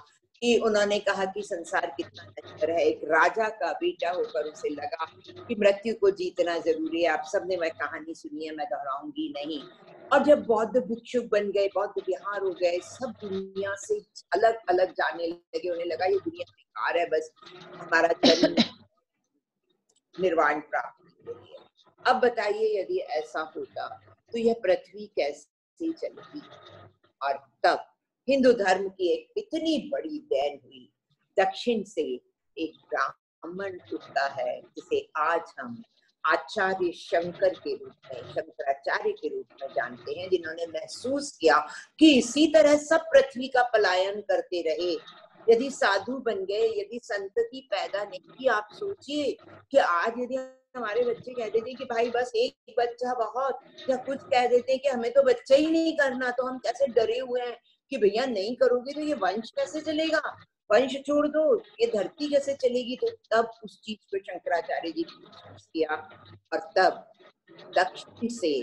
कि उन्होंने कहा कि संसार कितना नश्वर है। एक राजा का बेटा होकर उसे लगा कि मृत्यु को जीतना जरूरी है। आप सबने वह कहानी सुनी है, मैं दोहराऊंगी नहीं। और जब बौद्ध भिक्षुक बन गए, बौद्ध विहार हो गए, सब दुनिया से अलग अलग जाने लगे, उन्हें लगा ये दुनिया बेकार है, बस हमारा जन्म निर्वाण प्राप्त हो गया। अब बताइए, यदि ऐसा होता तो यह पृथ्वी कैसे चलेगी? और तब हिंदू धर्म की एक इतनी बड़ी देन हुई, दक्षिण से एक ब्राह्मण उठता है जिसे आज हम आचार्य शंकर के रूप में, शंकराचार्य के रूप में जानते हैं, जिन्होंने महसूस किया कि इसी तरह सब पृथ्वी का पलायन करते रहे, यदि साधु बन गए, यदि संतति पैदा नहीं की। आप सोचिए कि आज यदि हमारे बच्चे कह देते कि भाई बस एक बच्चा बहुत, या कुछ कह देते कि हमें तो बच्चा ही नहीं करना, तो हम कैसे डरे हुए हैं कि भैया नहीं करोगे तो ये वंश कैसे चलेगा, वंश छोड़ दो, ये धरती कैसे चलेगी। तो तब उस चीज को शंकराचार्य जी ने महसूस किया, और तब दक्षिण से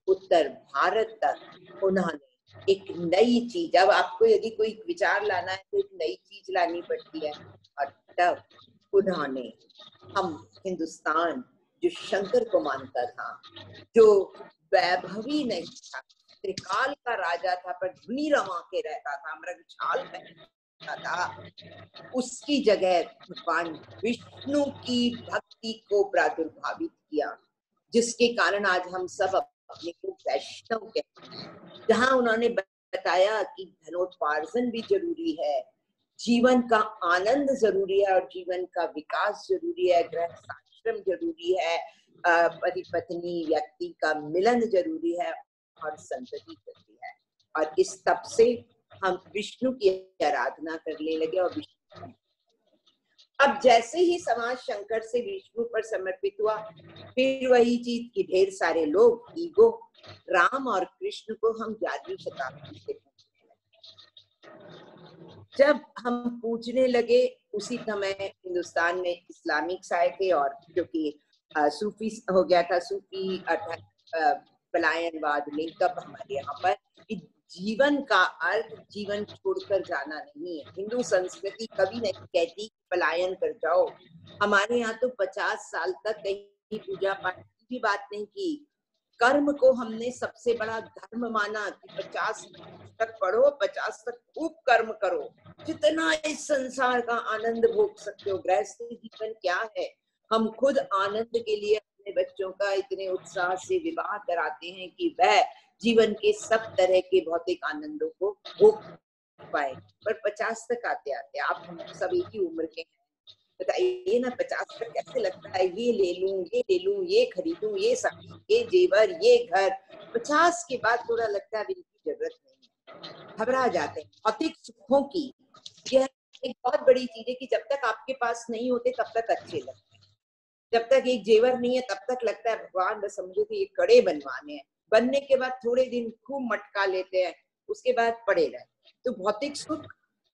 उत्तर भारत तक उन्होंने एक नई चीज, अब आपको यदि कोई विचार लाना है तो एक नई चीज लानी पड़ती है, और तब उन्होंने, हम हिंदुस्तान जो शंकर को मानता था, जो वैभवी नहीं था, त्रिकाल का राजा था पर धुनी रमा के रहता था, मृगछाल पहनता था, उसकी जगह भगवान विष्णु की भक्ति को प्रादुर्भावित किया, जिसके कारण आज हम सब अपने को वैष्णव कहते हैं। जहां उन्होंने बताया कि धनोपार्जन भी जरूरी है, जीवन का आनंद जरूरी है, और जीवन का विकास जरूरी है, गृहस्थाश्रम जरूरी है, पति पत्नी व्यक्ति का मिलन जरूरी है, और संतति जरूरी है। और इस तप से हम विष्णु की आराधना करने लगे। और विष्णु, अब जैसे ही समाज शंकर से विष्णु पर समर्पित हुआ, फिर वही चीज की ढेर सारे लोग, ईगो, राम और कृष्ण को हम 11वीं शताब्दी से पूछने लगे। जब हम पूछने लगे, उसी समय हिंदुस्तान में इस्लामिक आए थे, और क्योंकि सूफी हो गया था, सूफी अर्थात पलायनवाद ने, तब हमारे यहाँ पर जीवन का अर्थ जीवन छोड़कर जाना नहीं है। हिंदू संस्कृति कभी नहीं कहती पलायन कर जाओ। हमारे यहाँ तो 50 साल तक कहीं पूजा पाठ की भी बात नहीं की, कर्म को हमने सबसे बड़ा धर्म माना कि 50 तक पढ़ो, 50 तक खूब कर्म करो, जितना इस संसार का आनंद भोग सकते हो। गृहस्थ जीवन क्या है? हम खुद आनंद के लिए अपने बच्चों का इतने उत्साह से विवाह कराते हैं कि वह जीवन के सब तरह के भौतिक आनंदों को भोग पाए। पर 50 तक आते आते आप हम सब एक ही उम्र के हैं, बताइए ना, 50 तक कैसे लगता है ये ले लूं, ये ले लूं, ये खरीदूं, ये साड़ी, ये जेवर, ये घर। 50 के बाद थोड़ा लगता है इनकी जरूरत नहीं है, घबरा जाते हैं भौतिक सुखों की। यह एक बहुत बड़ी चीज है कि जब तक आपके पास नहीं होते तब तक अच्छे लगते हैं, जब तक एक जेवर नहीं है तब तक लगता है भगवान बस समझो कि ये कड़े बनवाने हैं। बनने के बाद थोड़े दिन खूब मटका लेते हैं, उसके बाद पड़े रहते हैं। तो भौतिक सुख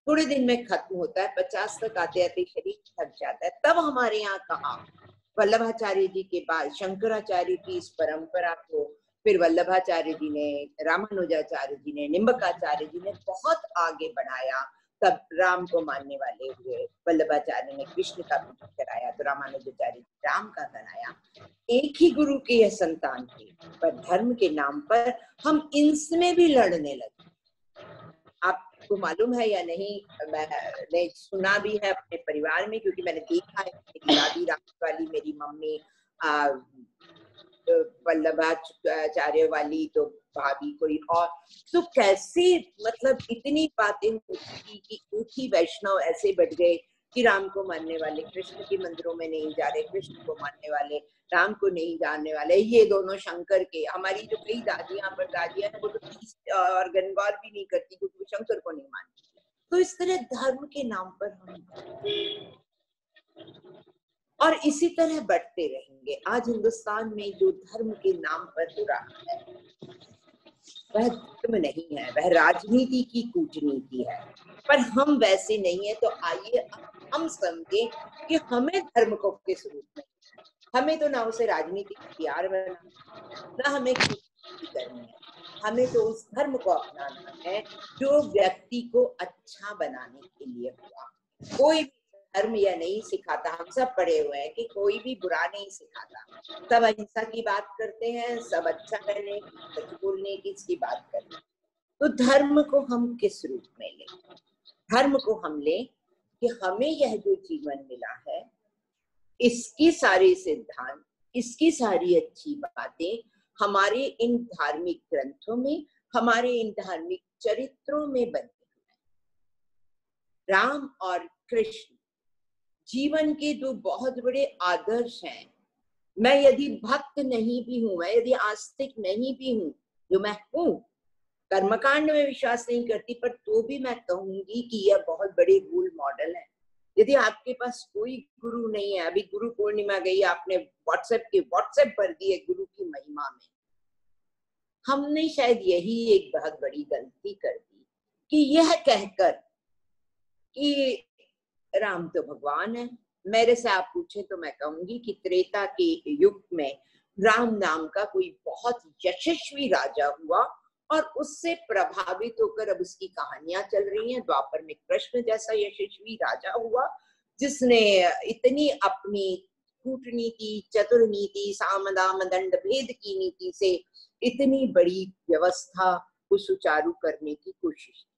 थोड़े दिन में खत्म होता है, 50 तक आते आते शरीर थक जाता है। तब हमारे यहाँ कहा वल्लभाचार्य जी के बाद शंकराचार्य की इस परंपरा को फिर वल्लभाचार्य जी ने, रामानुजाचार्य जी ने, निम्बकाचार्य जी ने बहुत आगे बढ़ाया। तब राम को मानने वाले हुए, वल्लभाचार्य ने कृष्ण का पूजन कराया, तो रामानुजाचार्य जी राम का कराया। एक ही गुरु के यह संतान थे, पर धर्म के नाम पर हम इनमें भी लड़ने लगे। आपको मालूम है या नहीं, मैंने सुना भी है अपने परिवार में, क्योंकि मैंने देखा है मेरी दादी राम वाली, मेरी मम्मी वल्लभाचार्य वाली, तो भाभी कोई और, तो कैसे मतलब इतनी बातें होती कि ऊठी वैष्णव ऐसे बढ़ गए कि राम को मानने वाले कृष्ण के मंदिरों में नहीं जा रहे, कृष्ण को मानने वाले राम को नहीं जानने वाले, ये दोनों शंकर के। हमारी जो कई दादियां परदादियां हैं वो तो और गणगौर भी नहीं करती क्योंकि वो शंकर को नहीं मानती। तो इस तरह धर्म के नाम पर हम और इसी तरह बढ़ते रहेंगे। आज हिंदुस्तान में जो धर्म के नाम पर हो रहा है वह धर्म नहीं है, वह राजनीति की कूटनीति है। पर हम वैसे नहीं है, तो आइए हम समझे कि हमें धर्म को किस रूप में, हमें तो ना उसे राजनीति का हथियार बनाना, ना हमें कूटनीति करनी है, हमें तो उस धर्म को अपनाना है जो व्यक्ति को अच्छा बनाने के लिए हुआ। कोई भी धर्म यह नहीं सिखाता, हम सब पढ़े हुए हैं कि कोई भी बुरा नहीं सिखाता, सब अहिंसा की बात करते हैं, सब अच्छा करने की, सच बोलने की इसकी बात करते हैं। तो धर्म को हम किस रूप में लें? धर्म को हम लें कि हमें यह जो जीवन मिला है, इसकी सारे सिद्धांत, इसकी सारी अच्छी बातें हमारे इन धार्मिक ग्रंथों में, हमारे इन धार्मिक चरित्रों में बनी है। राम और कृष्ण जीवन के दो बहुत बड़े आदर्श हैं। मैं यदि भक्त नहीं भी हूं, मैं यदि आस्तिक नहीं भी हूं, जो मैं हूं, कर्मकांड में विश्वास नहीं करती, पर तो भी मैं कहूंगी कि यह बहुत बड़े रोल मॉडल है। यदि आपके पास कोई गुरु नहीं है, अभी गुरु पूर्णिमा गई, आपने व्हाट्सएप भर दिए गुरु की महिमा में, हमने शायद यही एक बहुत बड़ी गलती कर दी कि यह कहकर कि राम तो भगवान है। मेरे से आप पूछे तो मैं कहूंगी कि त्रेता के युग में राम नाम का कोई बहुत यशस्वी राजा हुआ और उससे प्रभावित होकर अब उसकी कहानियां चल रही हैं। द्वापर में कृष्ण जैसा यशस्वी राजा हुआ जिसने इतनी अपनी कूटनीति, चतुर नीति, साम दाम दंड भेद की नीति से इतनी बड़ी व्यवस्था को सुचारू करने की कोशिश की।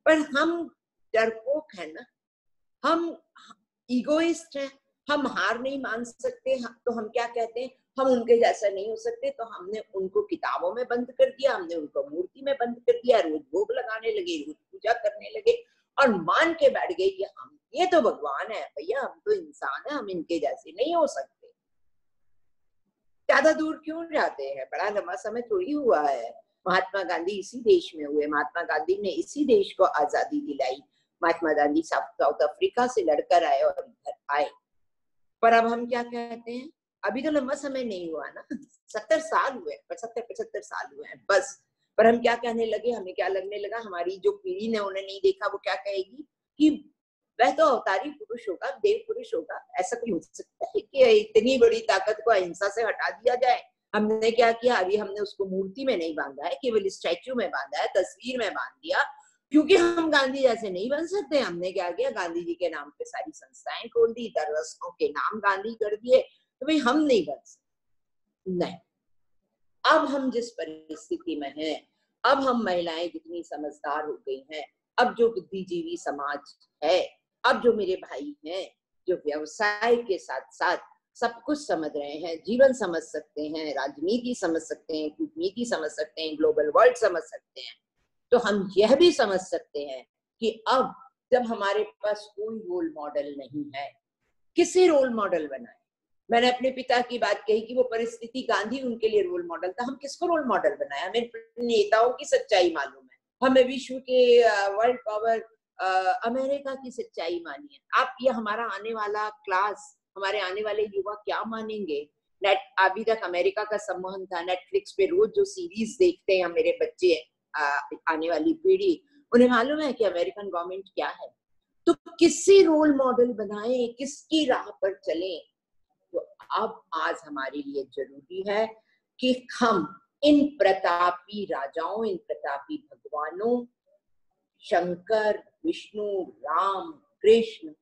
पर हम डरपोक है ना, हम ईगोइस्ट हैं, हम हार नहीं मान सकते, तो हम क्या कहते हैं, हम उनके जैसा नहीं हो सकते, तो हमने उनको किताबों में बंद कर दिया, हमने उनको मूर्ति में बंद कर दिया, रोज भोग लगाने लगे, रोज पूजा करने लगे और मान के बैठ गए कि हम ये तो भगवान है। भैया हम तो इंसान है, हम इनके जैसे नहीं हो सकते। ज्यादा दूर क्यों जाते हैं, बड़ा लंबा समय थोड़ी हुआ है। महात्मा गांधी इसी देश में हुए, महात्मा गांधी ने इसी देश को आजादी दिलाई। महात्मा गांधी साउथ अफ्रीका से लड़कर आए और इधर आए। पर अब हम क्या कहते हैं, अभी तो लंबा समय नहीं हुआ ना, 70 साल हुए, 75 साल हुए हैं बस। पर हम क्या कहने लगे, हमें क्या लगने लगा, हमारी जो पीढ़ी ने उन्हें नहीं देखा वो क्या कहेगी कि वह तो अवतारी पुरुष होगा, देव पुरुष होगा। ऐसा कोई हो सकता है कि इतनी बड़ी ताकत को अहिंसा से हटा दिया जाए? हमने क्या किया, अभी हमने उसको मूर्ति में नहीं बांधा है, केवल स्टैचू में बांधा है, तस्वीर में बांध दिया, क्योंकि हम गांधी जैसे नहीं बन सकते। हमने क्या किया, गांधी जी के नाम पे सारी संस्थाएं खोल दी, दरअसल के नाम गांधी कर दिए, तो भाई हम नहीं बन सकते। नहीं, अब हम जिस परिस्थिति में हैं, अब हम महिलाएं जितनी समझदार हो गई हैं, अब जो बुद्धिजीवी समाज है, अब जो मेरे भाई हैं जो व्यवसाय के साथ साथ सब कुछ समझ रहे हैं, जीवन समझ सकते हैं, राजनीति समझ सकते हैं, कूटनीति समझ सकते हैं, ग्लोबल वर्ल्ड समझ सकते हैं, तो हम यह भी समझ सकते हैं कि अब जब हमारे पास कोई रोल मॉडल नहीं है, किसे रोल मॉडल बनाए। मैंने अपने पिता की बात कही कि वो परिस्थिति गांधी उनके लिए रोल मॉडल था, हम किसको रोल मॉडल बनाए? हमें नेताओं की सच्चाई मालूम है, हमें विश्व के वर्ल्ड पावर अमेरिका की सच्चाई मानी है। आप ये हमारा आने वाला क्लास, हमारे आने वाले युवा क्या मानेंगे? अभी तक अमेरिका का सम्मान था, नेटफ्लिक्स पे रोज जो सीरीज देखते हैं मेरे बच्चे, आने वाली पीढ़ी, उन्हें मालूम है कि अमेरिकन गवर्नमेंट क्या है। तो किससे रोल मॉडल बनाए, किसकी राह पर चलें? तो अब आज हमारे लिए जरूरी है कि हम इन प्रतापी राजाओं, इन प्रतापी भगवानों, शंकर, विष्णु, राम, कृष्ण,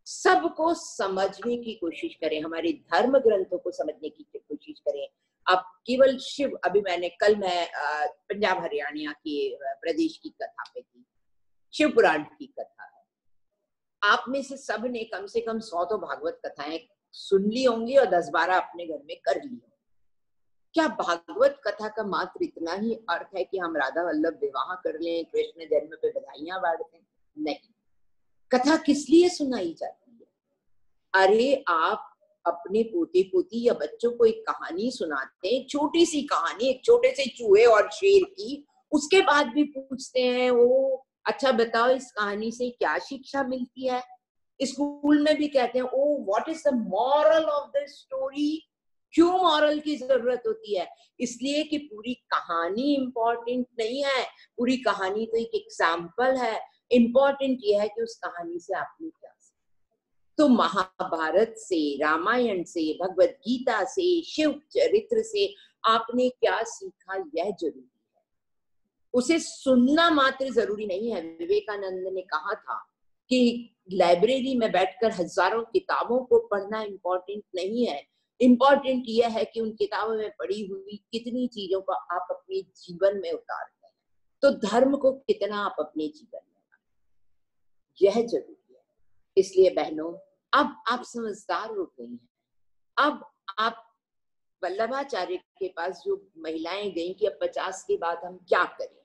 सबको समझने की कोशिश करें, हमारे धर्म ग्रंथों को समझने की कोशिश करें। अब केवल शिव, अभी कल मैं पंजाब हरियाणा के प्रदेश की कथा पे थी, शिव पुराण की कथा है। आप में से सब ने कम से कम 100 तो भागवत कथाएं सुन ली होंगी और 10-12 अपने घर में कर ली। क्या भागवत कथा का मात्र इतना ही अर्थ है कि हम राधा वल्लभ विवाह कर लें, कृष्ण जन्म पे बधाइयां बांटते हैं? नहीं। कथा किस लिए सुनाई जाती है? अरे आप अपने पोते पोती या बच्चों को एक कहानी सुनाते हैं, छोटी सी कहानी, एक छोटे से चूहे और शेर की, उसके बाद भी पूछते हैं वो अच्छा बताओ इस कहानी से क्या शिक्षा मिलती है? स्कूल में भी कहते हैं oh what is the moral of the story. क्यों मॉरल की जरूरत होती है? इसलिए कि पूरी कहानी इंपॉर्टेंट नहीं है, पूरी कहानी तो एक एग्जाम्पल है। इंपॉर्टेंट यह है कि उस कहानी से आपने क्या सीखा। तो महाभारत से, रामायण से, भगवत गीता से, शिव चरित्र से आपने क्या सीखा, यह जरूरी है। उसे सुनना मात्र जरूरी नहीं है। विवेकानंद ने कहा था कि लाइब्रेरी में बैठकर हजारों किताबों को पढ़ना इंपॉर्टेंट नहीं है, इंपॉर्टेंट यह है कि उन किताबों में पढ़ी हुई कितनी चीजों को आप अपने जीवन में उतारते हैं। तो धर्म को कितना आप अपने जीवन में उतारते हैं, यह जरूरी है। इसलिए बहनों, अब आप समझदार हो गई हैं। अब आप वल्लभाचार्य के पास जो महिलाएं गई कि अब 50 के बाद हम क्या करें,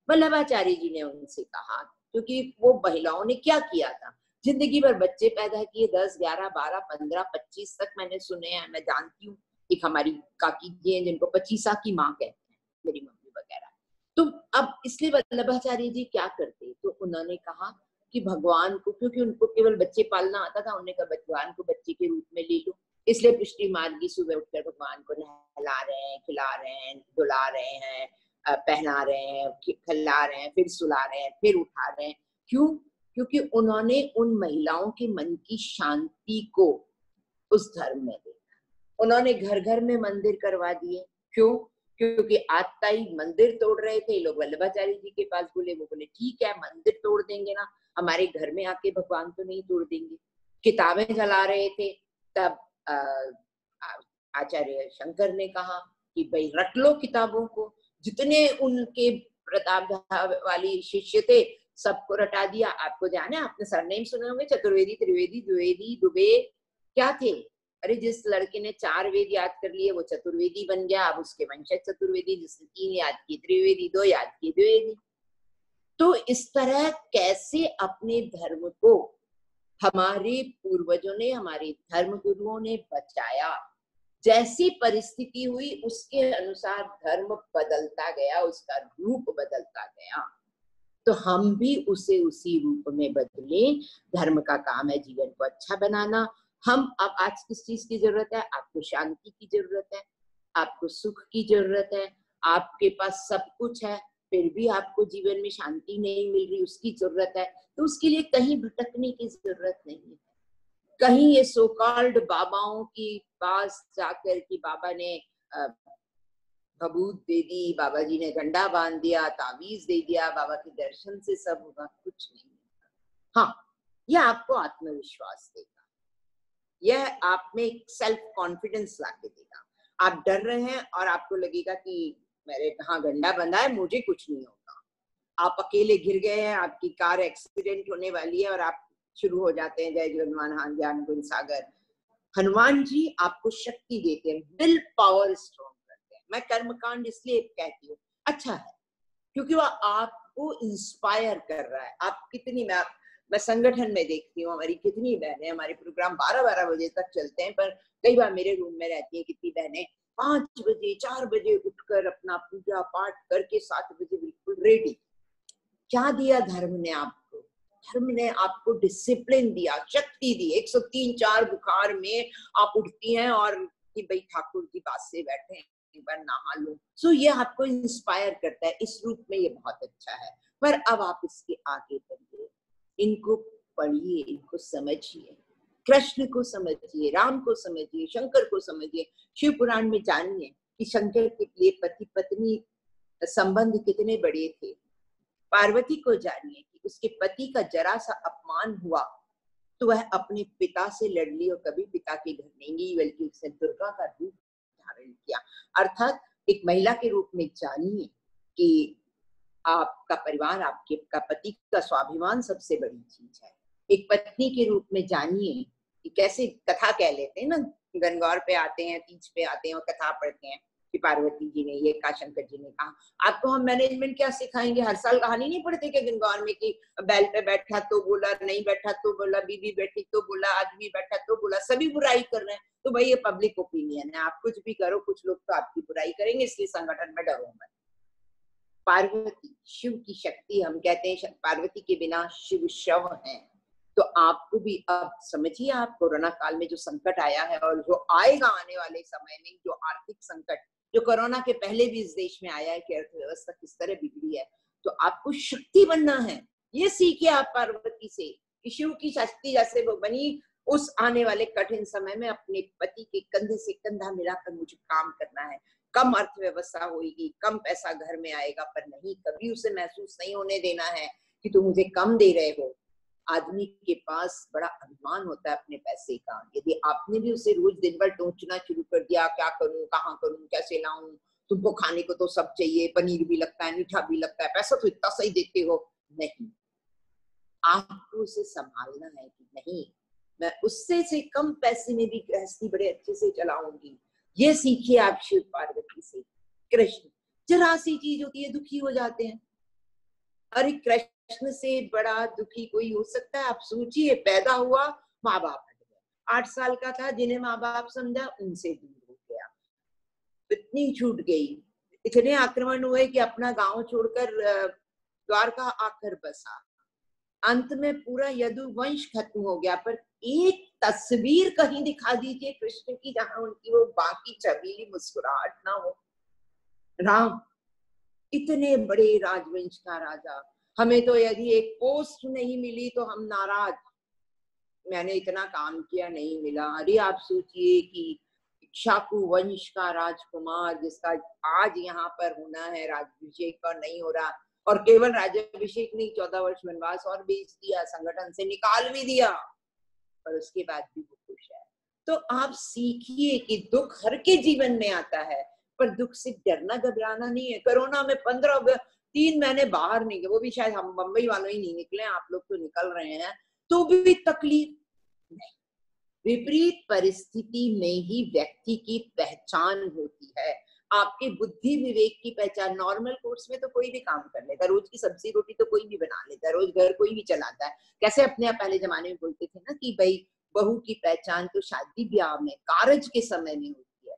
वल्लभाचार्य जी ने उनसे कहा, क्योंकि वो महिलाओं ने क्या किया था, जिंदगी भर बच्चे पैदा किए, 10, 11, 12, 15, 25 तक मैंने सुने हैं। मैं जानती हूँ एक हमारी काकी जी हैं जिनको 25 की माँ कहते हैं, मेरी मम्मी वगैरह। तो अब इसलिए वल्लभाचार्य जी क्या करते, तो उन्होंने कहा कि भगवान को, क्योंकि उनको केवल बच्चे पालना आता था, उन्होंने कहा भगवान को बच्चे के रूप में ले लो। इसलिए पुष्टि मार्गी सुबह उठकर भगवान को नहला रहे हैं, खिला रहे हैं, धुला रहे हैं, पहना रहे हैं, खिला रहे हैं, फिर सुला रहे हैं, फिर उठा रहे हैं। क्यों? क्योंकि उन्होंने उन महिलाओं के मन की शांति को उस धर्म में देखा। उन्होंने घर घर में मंदिर करवा दिए। क्यों? क्योंकि आताई मंदिर तोड़ रहे थे, लोग वल्लभाचार्य जी के पास बोले, वो बोले ठीक है मंदिर तोड़ देंगे ना, हमारे घर में आके भगवान तो नहीं तोड़ देंगे। किताबें जला रहे थे, तब आचार्य शंकर ने कहा कि भाई रट लो किताबों को। जितने उनके प्रताप वाली शिष्य थे सबको रटा दिया। आपको जाना है, आपने सरनेम सुने होंगे, चतुर्वेदी, त्रिवेदी, द्विवेदी, दुबे, क्या थे? अरे जिस लड़के ने 4 वेद याद कर लिए वो चतुर्वेदी बन गया। अब उसके वंशज चतुर्वेदी, जिसने 3 याद किए त्रिवेदी, 2 याद किए द्विवेदी। तो इस तरह कैसे अपने धर्म को हमारे पूर्वजों ने, हमारे धर्म गुरुओं ने बचाया। जैसी परिस्थिति हुई उसके अनुसार धर्म बदलता गया, उसका रूप बदलता गया। तो हम भी उसे उसी रूप में बदलें। धर्म का काम है जीवन को अच्छा बनाना। हम अब आज किस चीज की जरूरत है? आपको शांति की जरूरत है, आपको सुख की जरूरत है। आपके पास सब कुछ है फिर भी आपको जीवन में शांति नहीं मिल रही, उसकी जरूरत है। तो उसके लिए कहीं भटकने की जरूरत नहीं है। कहीं ये सो कॉल्ड बाबाओं की पास जाकर कि बाबा ने भभूत दे दी, बाबा जी ने गंडा बांध दिया, तावीज दे दिया, बाबा के दर्शन से सब होगा, कुछ नहीं। हाँ, यह आपको आत्मविश्वास देगा, यह आप में सेल्फ कॉन्फिडेंस लाके देगा। आप डर रहे हैं और आपको लगेगा कि मेरे कहाँ गंडा बंधा है, मुझे कुछ नहीं होगा। आप अकेले गिर गए हैं, आपकी कार एक्सीडेंट होने वाली है और आप शुरू हो जाते हैं जय जगन्नाथ ज्ञान गुण सागर। हनुमान जी आपको शक्ति देते हैं, विल पावर स्ट्रॉन्ग करते हैं। मैं कर्मकांड इसलिए कहती हूँ अच्छा है क्योंकि वह आपको इंस्पायर कर रहा है। आप कितनी, मैं संगठन में देखती हूँ हमारी कितनी बहनें, हमारे प्रोग्राम 12-12 बजे तक चलते हैं, पर कई बार मेरे रूम में रहती हैं कितनी बहनें 5 बजे 4 बजे उठकर अपना पूजा पाठ करके 7 बजे बिल्कुल रेडी। क्या दिया धर्म ने आपको? धर्म ने आपको डिसिप्लिन दिया, शक्ति दी। 103-4 बुखार में आप उठती हैं और कि भाई ठाकुर जी पास से बैठे हैं, एक बार नहा लो। सो ये आपको इंस्पायर करता है, इस रूप में ये बहुत अच्छा है। पर अब आप इसके आगे बढ़िए, इनको पढ़िए, इनको समझिए, कृष्ण को समझिए, राम को समझिए, शंकर को समझिए। शिव पुराण में जानिए कि शंकर के लिए पति पत्नी संबंध कितने बड़े थे। पार्वती को जानिए कि उसके पति का जरा सा अपमान हुआ तो वह अपने पिता से लड़ ली और कभी पिता के घर नहीं गई, बल्कि उसने दुर्गा का रूप धारण किया। अर्थात एक महिला के रूप में जानिए कि आपका परिवार, आपका पति का स्वाभिमान सबसे बड़ी चीज है। एक पत्नी के रूप में जानिए कि कैसे कथा कह लेते हैं ना, गणगौर पे आते हैं, तीज पे आते हैं और कथा पढ़ते हैं कि पार्वती जी ने ये कहा, शंकर जी ने कहा। आपको हम मैनेजमेंट क्या सिखाएंगे? हर साल कहानी नहीं पढ़ते क्या गणगौर में कि बैल पे बैठा तो बोला, नहीं बैठा तो बोला, बीबी बैठी तो बोला, आदमी बैठा तो बोला, सभी बुराई कर रहे हैं। तो भाई ये पब्लिक ओपिनियन है, आप कुछ भी करो, कुछ लोग तो आपकी बुराई करेंगे, इसलिए संगठन में डरो मत। पार्वती शिव की शक्ति, हम कहते हैं पार्वती के बिना शिव शव है। तो आपको भी अब समझिए, आप कोरोना काल में जो संकट आया है और जो आएगा आने वाले समय में, जो आर्थिक संकट जो कोरोना के पहले भी इस देश में आया है कि अर्थव्यवस्था किस तरह बिगड़ी है, तो आपको शक्ति बनना है। ये सीखिए आप पार्वती से कि शिव की शक्ति जैसे वो बनी, उस आने वाले कठिन समय में अपने पति के कंधे से कंधा मिलाकर मुझे काम करना है। कम अर्थव्यवस्था होगी, कम पैसा घर में आएगा, पर नहीं, कभी उसे महसूस नहीं होने देना है कि तुम मुझे कम दे रहे हो। आदमी के पास बड़ा अभिमान होता है अपने पैसे का। यदि आपने भी उसे रोज दिन भर टोंचना शुरू कर दिया, क्या करूं, कहाँ करूं, कैसे लाऊं, तुमको खाने को तो सब चाहिए, पनीर भी लगता है, मीठा भी लगता है, पैसा तो इतना सही देते हो, नहीं, आपको उसे संभालना है कि नहीं, मैं उससे से कम पैसे में भी गृहस्थी बड़े अच्छे से चलाऊंगी। ये सीखिए आप शिव पार्वती से। कृष्ण जरा सी चीज होती है, दुखी हो जाते हैं। अरे कृष्ण से बड़ा दुखी कोई हो सकता है? आप सोचिए, पैदा हुआ, माँ बाप हट गए, 8 साल का था, जिन्हें माँ बाप समझा उनसे दूर हो गया, इतनी छूट गई, इतने आक्रमण हुए कि अपना गांव छोड़कर द्वारका आकर बसा। अंत में पूरा यदु वंश खत्म हो गया। पर एक तस्वीर कहीं दिखा दीजिए कृष्ण की जहां उनकी वो बाकी छबीली मुस्कुराहट ना हो। राम इतने बड़े राजवंश का राजा, हमें तो यदि एक पोस्ट नहीं मिली तो हम नाराज, मैंने इतना काम किया नहीं मिला। अरे आप सोचिए कि इक्ष्वाकु वंश का राजकुमार जिसका आज यहाँ पर होना है राज्याभिषेक और नहीं हो रहा, और केवल राज्याभिषेक नहीं, 14 वर्ष वनवास और भेज दिया, संगठन से निकाल भी दिया, पर उसके बाद भी वो खुश है। तो आप सीखिए कि दुख हर के जीवन में आता है, पर दुख से डरना घबराना नहीं है। कोरोना में 3 महीने बाहर नहीं गए, वो भी शायद हम बंबई वालों ही नहीं निकले, आप लोग तो निकल रहे हैं, तो भी तकलीफ नहीं। विपरीत परिस्थिति में ही व्यक्ति की पहचान होती है, आपके बुद्धि विवेक की पहचान। नॉर्मल कोर्स में तो कोई भी काम कर लेता, रोज की सब्जी रोटी तो कोई भी बना लेता है, रोज घर कोई भी चलाता है। कैसे अपने आप पहले जमाने में बोलते थे ना कि भाई बहू की पहचान तो शादी ब्याह में, कारज के समय में होती है।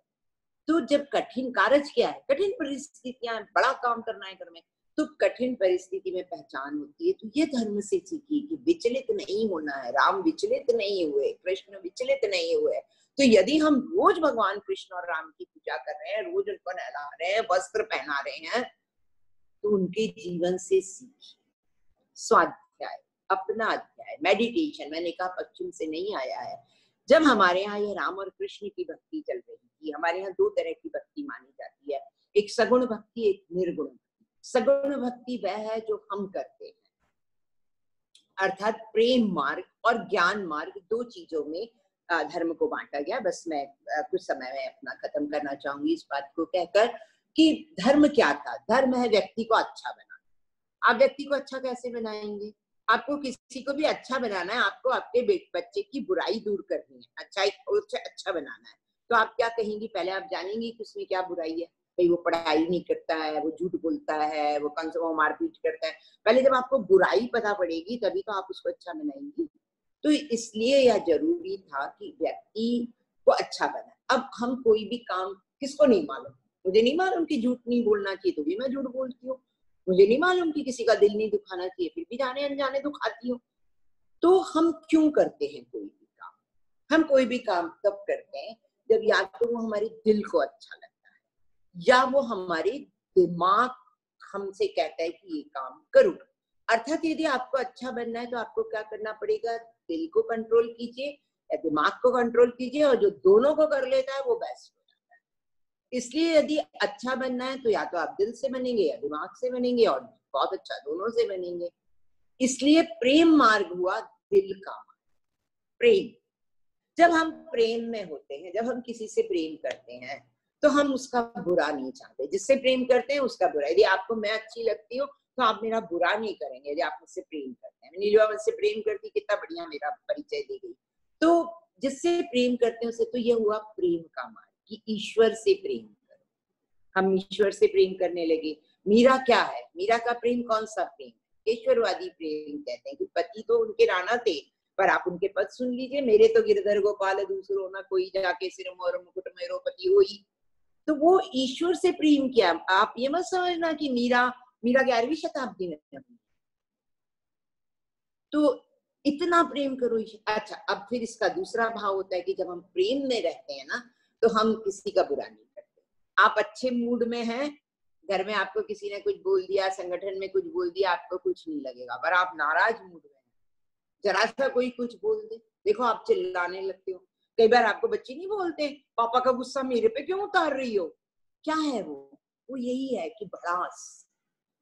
तो जब कठिन कारज क्या है, कठिन परिस्थितियां, बड़ा काम करना है घर में, तो कठिन परिस्थिति में पहचान होती है। तो ये धर्म से सीखिए कि विचलित नहीं होना है। राम विचलित नहीं हुए, कृष्ण विचलित नहीं हुए। तो यदि हम रोज भगवान कृष्ण और राम की पूजा कर रहे हैं, रोज उनको नहला रहे हैं, वस्त्र पहना रहे हैं, तो उनके जीवन से सीखिए। स्वाध्याय, अपना अध्याय, मेडिटेशन, मैंने कहा पश्चिम से नहीं आया है। जब हमारे यहाँ ये राम और कृष्ण की भक्ति चल रही थी, हमारे यहाँ 2 तरह की भक्ति मानी जाती है, एक सगुण भक्ति, एक निर्गुण भक्ति। सगुण भक्ति वह है जो हम करते हैं, अर्थात प्रेम मार्ग और ज्ञान मार्ग, 2 चीजों में धर्म को बांटा गया। बस मैं कुछ समय में अपना खत्म करना चाहूंगी इस बात को कहकर कि धर्म क्या था। धर्म है व्यक्ति को अच्छा बनाना। आप व्यक्ति को अच्छा कैसे बनाएंगे? आपको किसी को भी अच्छा बनाना है, आपको आपके बच्चे की बुराई दूर करनी है, अच्छा बनाना है। तो आप क्या कहेंगी? पहले आप जानेंगी कि उसमें क्या बुराई है। भाई वो पढ़ाई नहीं करता है, वो झूठ बोलता है, वो मारपीट करता है। पहले जब आपको बुराई पता पड़ेगी तभी तो आप उसको अच्छा बनाएंगी। तो इसलिए यह जरूरी था कि व्यक्ति को अच्छा बनाए। अब हम कोई भी काम, किसको नहीं मालूम, मुझे नहीं मालूम कि झूठ नहीं बोलना चाहिए तो भी मैं झूठ बोलती हूँ। मुझे नहीं मालूम कि किसी का दिल नहीं दुखाना चाहिए फिर भी जाने अनजाने दुखाती हूँ। तो हम क्यों करते हैं कोई भी काम? हम कोई भी काम तब करते हैं जब या तो वो हमारे दिल को अच्छा लगता है या वो हमारे दिमाग हमसे कहता है कि ये काम करो। अर्थात यदि आपको अच्छा बनना है तो आपको क्या करना पड़ेगा? दिल को कंट्रोल कीजिए या दिमाग को कंट्रोल कीजिए, और जो दोनों को कर लेता है वो बेस्ट हो जाता है। इसलिए यदि अच्छा बनना है तो या तो आप दिल से बनेंगे या दिमाग से बनेंगे, और बहुत अच्छा दोनों से बनेंगे। इसलिए प्रेम मार्ग हुआ दिल का मार्ग। प्रेम, जब हम प्रेम में होते हैं, जब हम किसी से प्रेम करते हैं तो हम उसका बुरा नहीं चाहते। जिससे प्रेम करते हैं उसका बुरा। यदि आपको मैं अच्छी लगती हूँ तो आप मेरा बुरा नहीं करेंगे यदि आप मुझसे प्रेम करते हैं। नीलुआ मुझसे प्रेम करती, कितना बढ़िया मेरा परिचय दी गई। तो जिससे प्रेम करते हैं उसे, तो यह हुआ प्रेम का मार्ग कि ईश्वर से प्रेम करो। हम ईश्वर से प्रेम करने लगे। मीरा क्या है? मीरा का प्रेम कौन सा प्रेम? ईश्वरवादी प्रेम कहते हैं कि पति तो उनके राणा थे, पर आप उनके पद सुन लीजिए। मेरे तो गिरधर गोपाल दूसरो न कोई, जाके सिर मोर मुकुट मेरो पति होई। तो वो ईश्वर से प्रेम किया। आप ये मत समझना कि मीरा 11वीं शताब्दी में हुई। तो इतना प्रेम करो। अच्छा, अब फिर इसका दूसरा भाव होता है कि जब हम प्रेम में रहते हैं ना तो हम किसी का बुरा नहीं करते। आप अच्छे मूड में हैं, घर में आपको किसी ने कुछ बोल दिया, संगठन में कुछ बोल दिया, आपको कुछ नहीं लगेगा। पर आप नाराज मूड में हैं, जरा सा कोई कुछ बोल दे, देखो आप चिल्लाने लगते हो। कई बार आपको बच्चे नहीं बोलते, पापा का गुस्सा मेरे पे क्यों उतार रही हो? क्या है वो यही है कि बड़ास।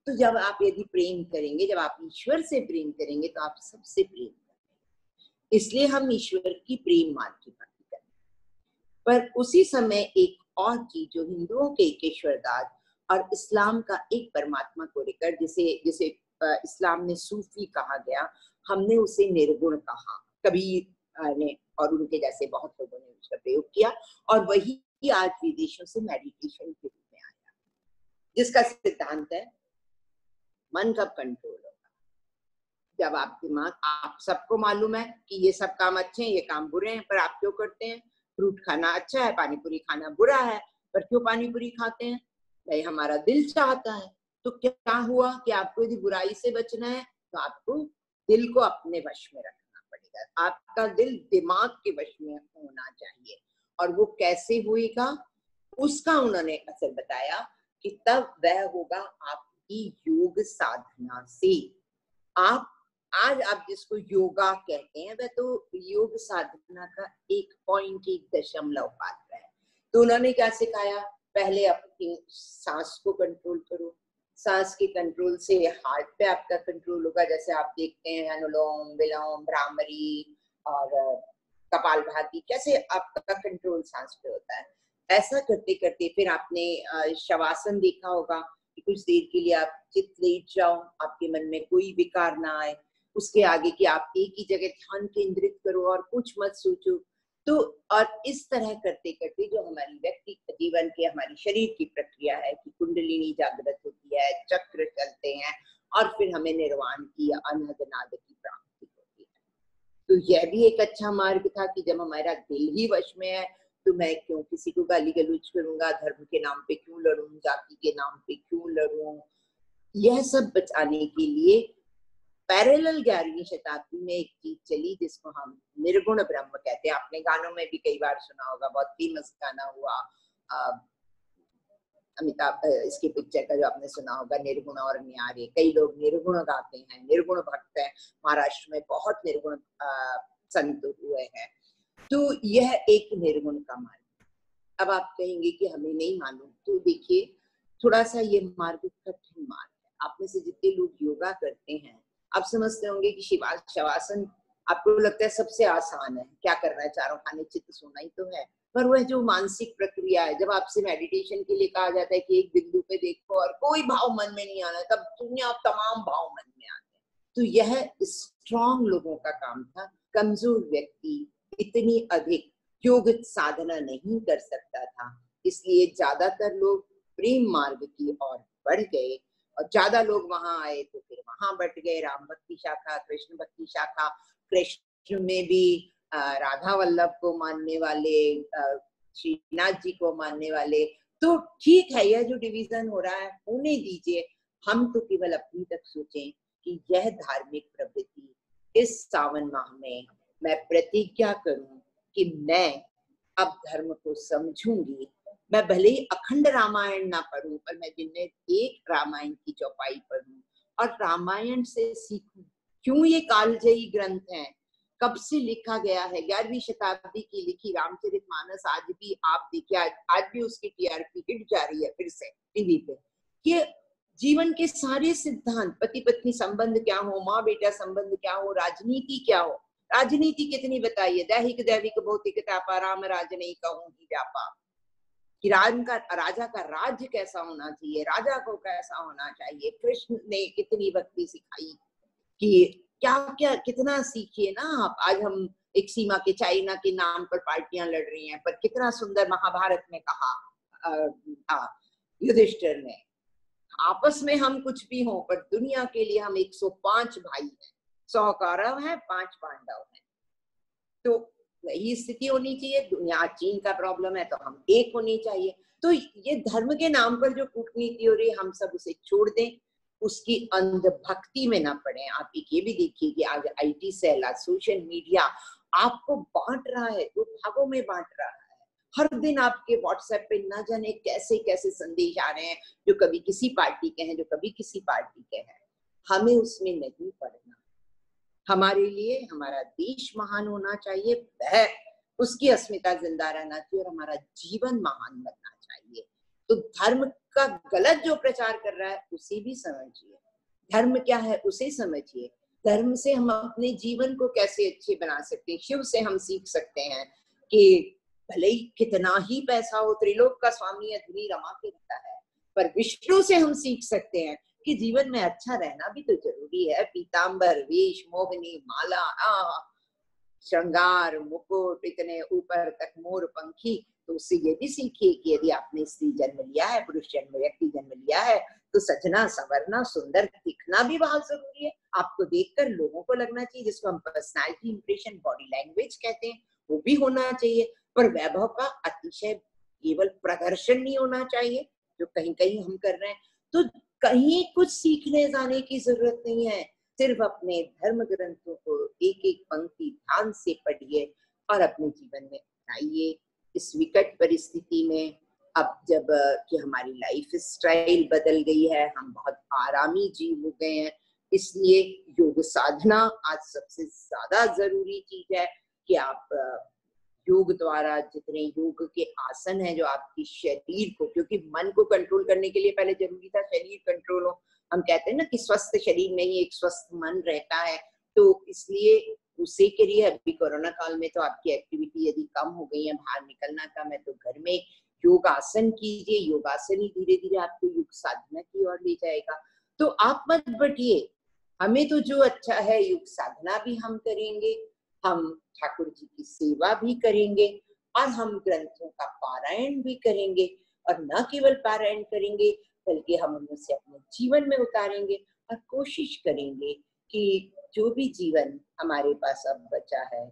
तो जब आप यदि प्रेम करेंगे, जब आप ईश्वर से प्रेम करेंगे तो आप सबसे प्रेम करेंगे। इसलिए हम ईश्वर की प्रेम मार्ग की बात करें। पर उसी समय एक और चीज जो हिंदुओं के एकेश्वरवाद और इस्लाम का एक परमात्मा को लेकर, जिसे इस्लाम में सूफी कहा गया, हमने उसे निर्गुण कहा। कबीर ने और उनके जैसे बहुत लोगों ने उसका प्रयोग किया, और वही आज विदेशों से मेडिटेशन के रूप में आया, जिसका सिद्धांत है मन कब कंट्रोल होगा? जब आप दिमाग, आप सबको मालूम है कि ये सब काम अच्छे हैं, ये काम बुरे हैं, पर आप क्यों करते हैं? फ्रूट खाना अच्छा है, पानी पूरी खाना बुरा है, पर क्यों पानी पूरी खाते हैं? भाई हमारा दिल चाहता है। तो क्या हुआ कि आपको यदि बुराई से बचना है तो आपको दिल को अपने वश में रखना पड़ेगा। आपका दिल दिमाग के वश में होना चाहिए। और वो कैसे होगा उसका उन्होंने असर बताया कि तब वह होगा आपकी योग साधना से। आज आप जिसको योगा कहते हैं वह तो योग साधना का 1.1 पात्र है। तो उन्होंने क्या सिखाया? पहले अपनी सांस को कंट्रोल करो। सांस के कंट्रोल से हार्ट पे आपका कंट्रोल होगा। जैसे आप देखते हैं अनुलोम विलोम, भ्रामरी और कपालभाति, कैसे आपका कंट्रोल सांस पे होता है। ऐसा करते करते फिर आपने शवासन देखा होगा कि कुछ देर के लिए आप चित लेट जाओ, आपके मन में कोई विकार ना आए। उसके आगे कि आप एक ही जगह ध्यान केंद्रित करो और कुछ मत सोचो। तो और इस तरह करते करते जो हमारी व्यक्तिगत जीवन की, हमारी शरीर की प्रक्रिया है कि कुंडलिनी जागृत होती है, चक्र चलते हैं, और फिर हमें निर्वाण की अनहद नाद की प्राप्ति होती है। तो यह भी एक अच्छा मार्ग था कि जब हमारा दिल ही वश में है तो मैं क्यों किसी को गाली गलौज करूंगा, धर्म के नाम पे क्यों लड़ूं, जाति के नाम पे क्यों लड़ूं। यह सब बचाने के लिए पैरेलल 11वीं शताब्दी में एक चीज चली जिसको हम निर्गुण ब्रह्म कहते हैं। आपने गानों में भी कई बार सुना होगा, बहुत फेमस गाना हुआ अमिताभ इसकी पिक्चर का जो आपने सुना होगा, निर्गुण और न्यारे। कई लोग निर्गुण गाते हैं, निर्गुण भक्त हैं। महाराष्ट्र में बहुत निर्गुण संत हुए हैं। तो यह एक निर्गुण का मार्ग। अब आप कहेंगे कि हमें नहीं मालूम, तो देखिए थोड़ा सा ये मार्ग कठिन मार्ग है। आप में से जितने लोग योगा करते हैं आप समझते होंगे कि शवासन आपको लगता है सबसे आसान है, क्या करना है, चारों खाने चित्त सोना ही तो है। पर वह जो मानसिक प्रक्रिया है, जब आपसे मेडिटेशन के लिए कहा जाता है कि एक बिंदु पे देखो और कोई भाव मन में नहीं आना, तब दुनिया तमाम भाव मन में आते हैं। तो यह स्ट्रॉन्ग लोगों का काम था। कमजोर व्यक्ति इतनी अधिक योग साधना नहीं कर सकता था, इसलिए ज्यादातर लोग प्रेम मार्ग की ओर बढ़ गए और ज्यादा लोग वहां आए तो फिर वहां बट गए। राम भक्ति शाखा, कृष्ण भक्ति शाखा, कृष्ण में भी राधा वल्लभ को मानने वाले, श्रीनाथ जी को मानने वाले। तो ठीक है, यह जो डिवीजन हो रहा है होने दीजिए। हम तो केवल अपनी तक सोचें कि यह धार्मिक प्रवृत्ति इस सावन माह में मैं प्रतिज्ञा करूं कि मैं अब धर्म को समझूंगी। मैं भले ही अखंड रामायण ना पढ़ूं, पर मैं दिन में एक रामायण की चौपाई पढ़ूं और रामायण से सीखूं। क्यों ये कालजयी ग्रंथ है, कब से लिखा गया है, 11वीं शताब्दी की लिखी रामचरितमानस आज भी आप देखिए, आज भी उसकी टीआरपी हिट जा रही है फिर से टीवी पे। ये जीवन के सारे सिद्धांत, पति पत्नी संबंध क्या हो, माँ बेटा संबंध क्या हो, राजनीति क्या हो, राजनीति कितनी बताइए, दैहिक दैविक भौतिक तापा, राम राज नहीं कहूं ही व्यापा, कि राजा का राज्य कैसा होना चाहिए, राजा को कैसा होना चाहिए। कृष्ण ने कितनी भक्ति सिखाई कि क्या क्या कितना सीखिए ना आप। आज हम एक सीमा के चाइना के नाम पर पार्टियां लड़ रही हैं, पर कितना सुंदर महाभारत में कहा युधिष्ठिर ने, आपस में हम कुछ भी हो पर दुनिया के लिए हम 105 भाई हैं, 100 कौरव हैं, 5 पांडव हैं। तो वही स्थिति होनी चाहिए। दुनिया चीन का प्रॉब्लम है तो हम एक होनी चाहिए। तो ये धर्म के नाम पर जो कूटनीति हो रही है, हम सब उसे छोड़ दें, उसकी अंधभक्ति में ना पड़े। आप ये भी देखिए कि आज IT सेल, आज सोशल मीडिया आपको बांट रहा है, 2 भागों में बांट रहा है। हर दिन आपके व्हाट्सएप पे न जाने कैसे कैसे संदेश आ रहे हैं, जो कभी किसी पार्टी के हैं, जो कभी किसी पार्टी के हैं। हमें उसमें नहीं पड़ना। हमारे लिए हमारा देश महान होना चाहिए, वह उसकी अस्मिता जिंदा रहना चाहिए और हमारा जीवन महान बनना चाहिए। तो धर्म का गलत जो प्रचार कर रहा है उसे भी समझिए, धर्म क्या है उसे समझिए। धर्म से हम अपने जीवन को कैसे अच्छे बना सकते हैं। शिव से हम सीख सकते हैं कि भले ही कितना ही पैसा हो, त्रिलोक का स्वामी है, धुनी रमा के रहता है, पर विष्णु से हम सीख सकते हैं कि जीवन में अच्छा रहना भी तो जरूरी है। पीतांबर, वेश, मोहनी, माला, श्रृंगार, मुकुट, इतने ऊपर तक मोर पंखी। तो उससे ये भी सीखिए कि यदि आपने स्त्री जन्म लिया है, पुरुष जन्म, व्यक्ति जन्म लिया है, तो सजना संवरना, सुंदर दिखना भी बहुत जरूरी है। आपको देखकर लोगों को लगना चाहिए, जिसको हम पर्सनैलिटी इंप्रेशन, बॉडी लैंग्वेज कहते हैं, वो भी होना चाहिए। पर वैभव का अतिशय केवल प्रदर्शन नहीं होना चाहिए, जो कहीं कहीं हम कर रहे हैं। तो कहीं कुछ सीखने जाने की जरूरत नहीं है, सिर्फ अपने धर्म ग्रंथों को एक एक पंक्ति ध्यान से पढ़िए और अपने जीवन में अपनाइए। इस विकट परिस्थिति में अब जब कि हमारी लाइफ स्टाइल बदल गई है, हम बहुत आरामी जीव हो गए हैं, इसलिए योग साधना आज सबसे ज्यादा जरूरी चीज है कि आप योग द्वारा जितने योग के आसन हैं जो आपकी शरीर को, क्योंकि मन को कंट्रोल करने के लिए पहले जरूरी था शरीर कंट्रोल हो। हम कहते हैं ना कि स्वस्थ शरीर में ही एक स्वस्थ मन रहता है, तो इसलिए उसी के लिए अभी कोरोना काल में तो आपकी एक्टिविटी यदि कम हो गई है, बाहर निकलना कम है, तो घर में योगासन कीजिए। योगासन ही धीरे धीरे आपको योग साधना की ओर ले जाएगा। तो आप मत बटिए, हमें तो जो अच्छा है योग साधना भी हम करेंगे, हम ठाकुर जी की सेवा भी करेंगे और हम ग्रंथों का पारायण भी करेंगे। और न केवल पारायण करेंगे बल्कि हम उनसे अपने जीवन में उतारेंगे और कोशिश करेंगे कि जो भी जीवन हमारे पास अब बचा है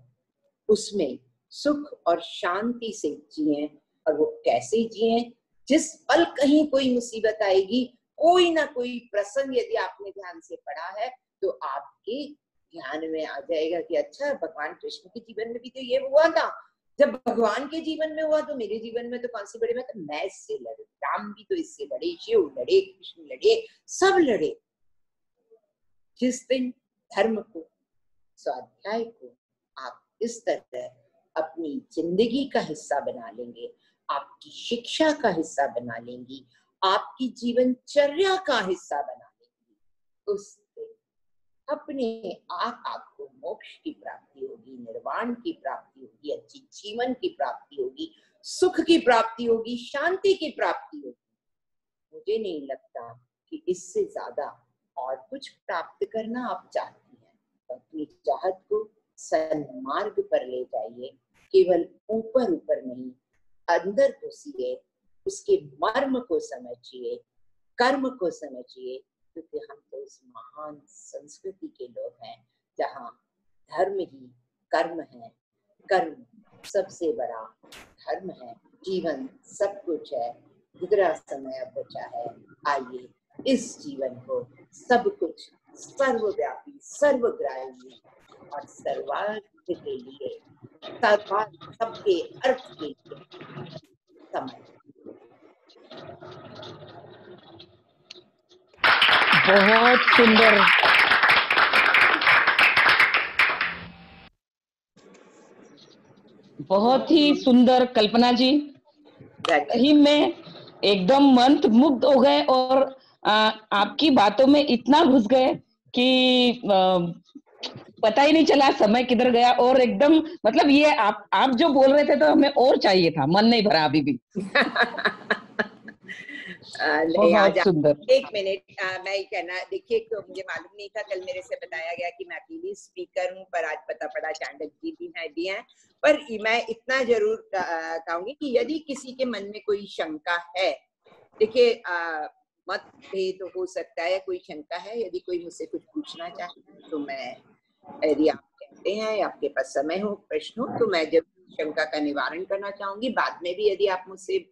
उसमें सुख और शांति से जिएं। और वो कैसे जिएं, जिस पल कहीं कोई मुसीबत आएगी, कोई ना कोई प्रसंग यदि आपने ध्यान से पढ़ा है तो आपके ध्यान में आ जाएगा कि अच्छा भगवान कृष्ण के जीवन में भी तो ये हुआ था। जब भगवान के जीवन में हुआ तो मेरे जीवन में तो कौन सी बड़ी बात है, मैं इससे लड़े, राम भी तो इससे लड़े, शिव लड़े, कृष्ण लड़े, सब लड़े। जिस दिन धर्म को, स्वाध्याय को आप इस तरह अपनी जिंदगी का हिस्सा बना लेंगे, आपकी शिक्षा का हिस्सा बना लेंगी, आपकी जीवनचर्या का हिस्सा बना लेंगी, उस दिन अपने आप आपको मोक्ष की प्राप्ति होगी, निर्वाण की प्राप्ति होगी, अच्छी जीवन की प्राप्ति होगी, सुख की प्राप्ति होगी, शांति की प्राप्ति होगी। मुझे नहीं लगता कि इससे ज्यादा और कुछ प्राप्त करना आप चाहती हैं। तो अपनी चाहत को सन्मार्ग पर ले जाइए, केवल ऊपर ऊपर नहीं, अंदर घुसिए, उसके मर्म को समझिए, कर्म को समझिए, क्योंकि हम तो उस महान संस्कृति के लोग हैं जहाँ धर्म ही कर्म है, कर्म सबसे बड़ा धर्म है, जीवन सब कुछ है, गुजरा समय बचा है। आइए इस जीवन को सब कुछ सर्वव्यापी, सर्वग्राही और सर्वार्थ के लिए, सबके अर्थ के लिए समझ। बहुत सुंदर, बहुत ही सुंदर कल्पना जी। ही में एकदम मंत्रमुग्ध हो गए और आपकी बातों में इतना घुस गए कि पता ही नहीं चला समय किधर गया। और एकदम मतलब ये आप जो बोल रहे थे तो हमें और चाहिए था, मन नहीं भरा अभी भी। बहुत सुंदर। एक मिनट, मैं कहना, देखिए तो मुझे मालूम नहीं था, कल मेरे से बताया गया कि मैं अकेली स्पीकर हूँ, पर आज पता पड़ा चांडक जी भी हैं। पर मैं इतना जरूर कहूंगी कि यदि किसी के मन में कोई शंका है, देखिए मतभेद हो सकता है, कोई शंका है, यदि कोई मुझसे कुछ पूछना चाहे तो मैं, यदि आप कहते हैं आपके पास समय हो, प्रश्न हो, तो मैं जब शंका का निवारण करना चाहूंगी। बाद में भी यदि आप मुझसे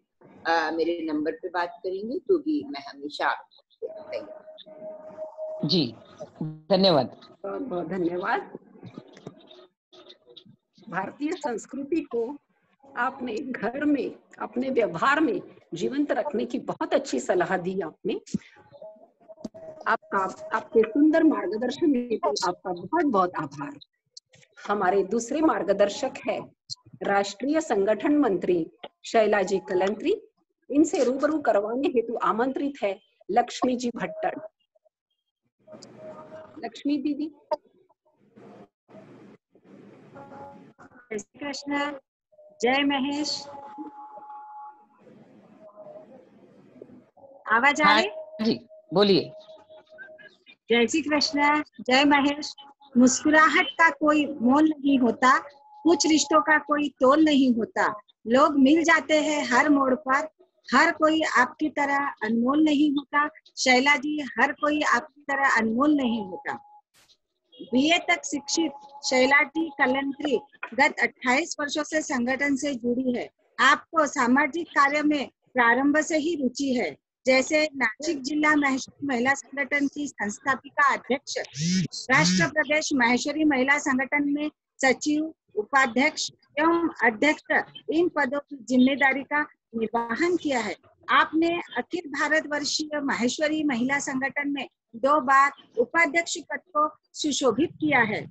मेरे नंबर पे बात करेंगे तो भी मैं हमेशा आपको तैयार। जी धन्यवाद, बहुत बहुत धन्यवाद। भारतीय संस्कृति को आपने घर में अपने व्यवहार में जीवंत रखने की बहुत अच्छी सलाह दी आपने। आपके सुंदर मार्गदर्शन के लिए आपका बहुत बहुत आभार। हमारे दूसरे मार्गदर्शक है राष्ट्रीय संगठन मंत्री शैला जी कलंत्री। इनसे रूबरू करवाने हेतु आमंत्रित है लक्ष्मी जी भट्टर। लक्ष्मी दीदी। जय श्री कृष्ण, जय महेश। आवाज आ रही? जी बोलिए। जय श्री कृष्ण, जय महेश। मुस्कुराहट का कोई मोल नहीं होता, कुछ रिश्तों का कोई तोल नहीं होता। लोग मिल जाते हैं हर मोड़ पर, हर कोई आपकी तरह अनमोल नहीं होता। शैला जी, हर कोई आपकी तरह अनमोल नहीं होता। बीए तक शिक्षित शैला जी कलंत्री गत 28 वर्षों से संगठन से जुड़ी है। आपको सामाजिक कार्य में प्रारंभ से ही रुचि है, जैसे नासिक जिला महेश्वरी महिला संगठन की संस्थापिका अध्यक्ष, राष्ट्र प्रदेश महेश्वरी महिला संगठन में सचिव, उपाध्यक्ष एवं अध्यक्ष, इन पदों की जिम्मेदारी का निर्वहन किया है। आपने अखिल भारत वर्षीय महेश्वरी महिला संगठन में 2 बार उपाध्यक्ष पद को सुशोभित किया है।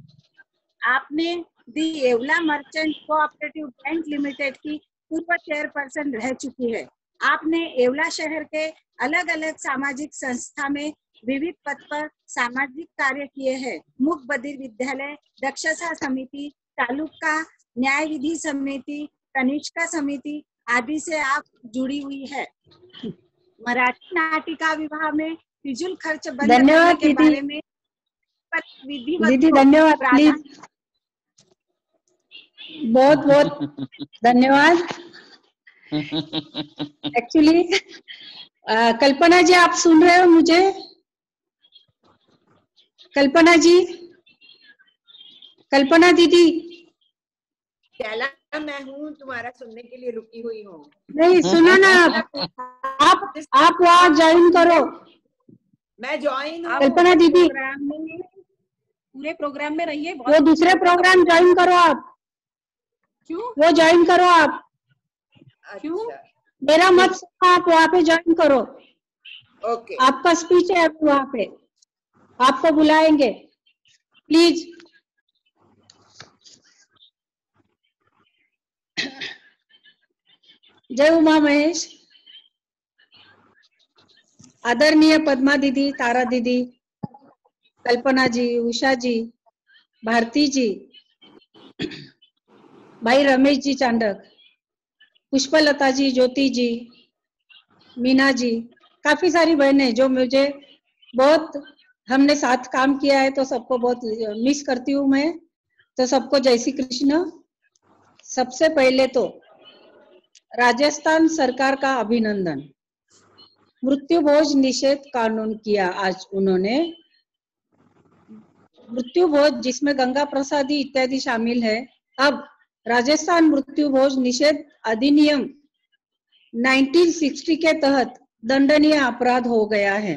आपने the Yeola merchant cooperative bank limited की पूर्व चेयरपर्सन रह चुकी है। आपने येवला शहर के अलग अलग सामाजिक संस्था में विविध पद पर सामाजिक कार्य किए हैं। मूक बधिर विद्यालय, दक्षता समिति, तालुका न्याय विधि समिति, कनिष्का समिति आदि से आप जुड़ी हुई है। मराठी नाटिका विवाह में फिजूल खर्च बंद करने के बारे में दीदी धन्यवाद, प्लीज बहुत बहुत धन्यवाद। एक्चुअली कल्पना जी, आप सुन रहे हो मुझे? कल्पना जी, कल्पना दीदी। शैला, मैं हूँ, तुम्हारा सुनने के लिए रुकी हुई हूँ। नहीं सुना ना, आप वहाँ ज्वाइन करो। मैं ज्वाइन हूँ कल्पना दीदी। पूरे प्रोग्राम में रहिए। वो दूसरे प्रोग्राम ज्वाइन करो आप। क्यों? वो ज्वाइन करो आप। क्यों? मेरा मत सुनो, आप वहाँ पे ज्वाइन करो। ओके। आपका स्पीच है वहाँ पे, आपको बुलाएंगे, प्लीज। जय उमा महेश। आदरणीय पद्मा दीदी, तारा दीदी, कल्पना जी, उषा जी, भारती जी, भाई रमेश जी चांडक, पुष्पलता जी, ज्योति जी, मीना जी, काफी सारी बहनें जो मुझे बहुत, हमने साथ काम किया है तो सबको बहुत मिस करती हूँ मैं। तो सबको जय श्री कृष्ण। सबसे पहले तो राजस्थान सरकार का अभिनंदन। मृत्यु भोज निषेध कानून किया आज उन्होंने। मृत्यु भोज जिसमें गंगा प्रसादी इत्यादि शामिल है। अब राजस्थान मृत्यु भोज निषेध अधिनियम 1960 के तहत दंडनीय अपराध हो गया है।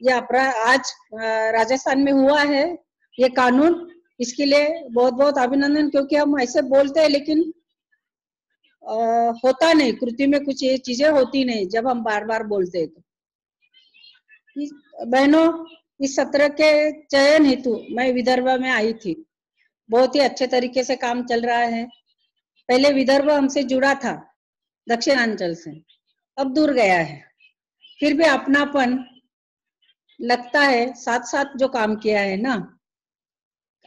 यह अपराध आज राजस्थान में हुआ है ये कानून। इसके लिए बहुत बहुत अभिनंदन, क्योंकि हम ऐसे बोलते हैं लेकिन होता नहीं, कृति में कुछ ये चीजें होती नहीं जब हम बार बार बोलते हैं। तो बहनों, इस सत्र के चयन हेतु मैं विदर्भ में आई थी। बहुत ही अच्छे तरीके से काम चल रहा है। पहले विदर्भ हमसे जुड़ा था दक्षिणांचल से, अब दूर गया है, फिर भी अपनापन लगता है। साथ साथ जो काम किया है ना,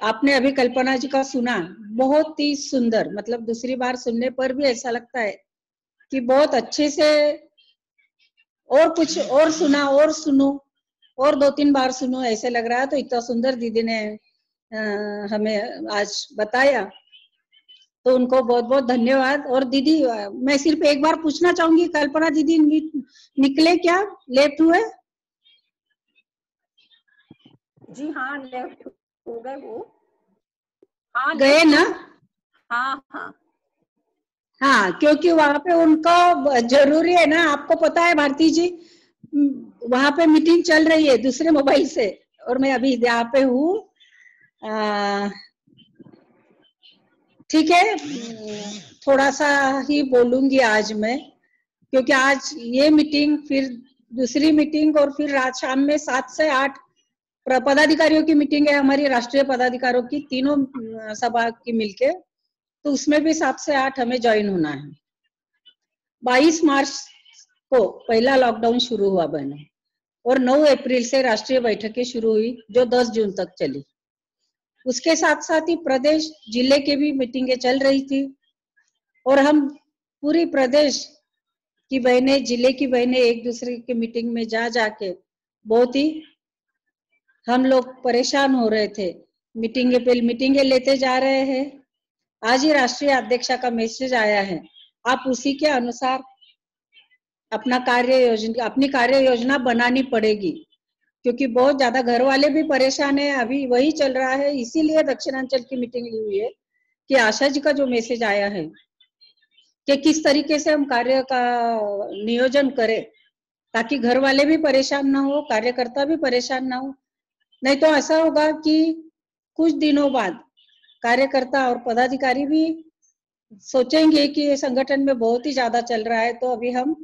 आपने अभी कल्पना जी का सुना, बहुत ही सुंदर, मतलब दूसरी बार सुनने पर भी ऐसा लगता है कि बहुत अच्छे से और कुछ और सुना और सुनो और 2-3 बार सुनो ऐसे लग रहा है। तो इतना सुंदर दीदी ने हमें आज बताया, तो उनको बहुत बहुत धन्यवाद। और दीदी, मैं सिर्फ एक बार पूछना चाहूंगी, कल्पना दीदी निकले क्या, लेफ्ट हुए? जी हाँ, लेफ्ट हो गए वो। हाँ, गए ना? हाँ हाँ हाँ, क्योंकि वहां पे उनको जरूरी है ना, आपको पता है भारती जी, वहां पे मीटिंग चल रही है दूसरे मोबाइल से, और मैं अभी यहाँ पे हूँ। ठीक है, थोड़ा सा ही बोलूंगी आज मैं, क्योंकि आज ये मीटिंग, फिर दूसरी मीटिंग, और फिर रात शाम में 7 से 8 पदाधिकारियों की मीटिंग है हमारी, राष्ट्रीय पदाधिकारियों की, तीनों सभा की मिलके। तो उसमें भी 7 से 8 हमें ज्वाइन होना है। 22 मार्च को पहला लॉकडाउन शुरू हुआ बहनों, और 9 अप्रैल से राष्ट्रीय बैठकें शुरू हुई जो 10 जून तक चली। उसके साथ साथ ही प्रदेश जिले के भी मीटिंगें चल रही थी, और हम पूरी प्रदेश की बहनें, जिले की बहनें एक दूसरे की मीटिंग में जा जाके बहुत ही हम लोग परेशान हो रहे थे। मीटिंगे पे मीटिंगे लेते जा रहे हैं। आज ही राष्ट्रीय अध्यक्षा का मैसेज आया है, आप उसी के अनुसार अपनी कार्य योजना बनानी पड़ेगी, क्योंकि बहुत ज्यादा घर वाले भी परेशान है। अभी वही चल रहा है, इसीलिए दक्षिणांचल की मीटिंग ली हुई है कि आशा जी का जो मैसेज आया है कि किस तरीके से हम कार्य का नियोजन करें, ताकि घर वाले भी परेशान ना हो, कार्यकर्ता भी परेशान ना हो। नहीं तो ऐसा होगा कि कुछ दिनों बाद कार्यकर्ता और पदाधिकारी भी सोचेंगे कि ये संगठन में बहुत ही ज्यादा चल रहा है, तो अभी हम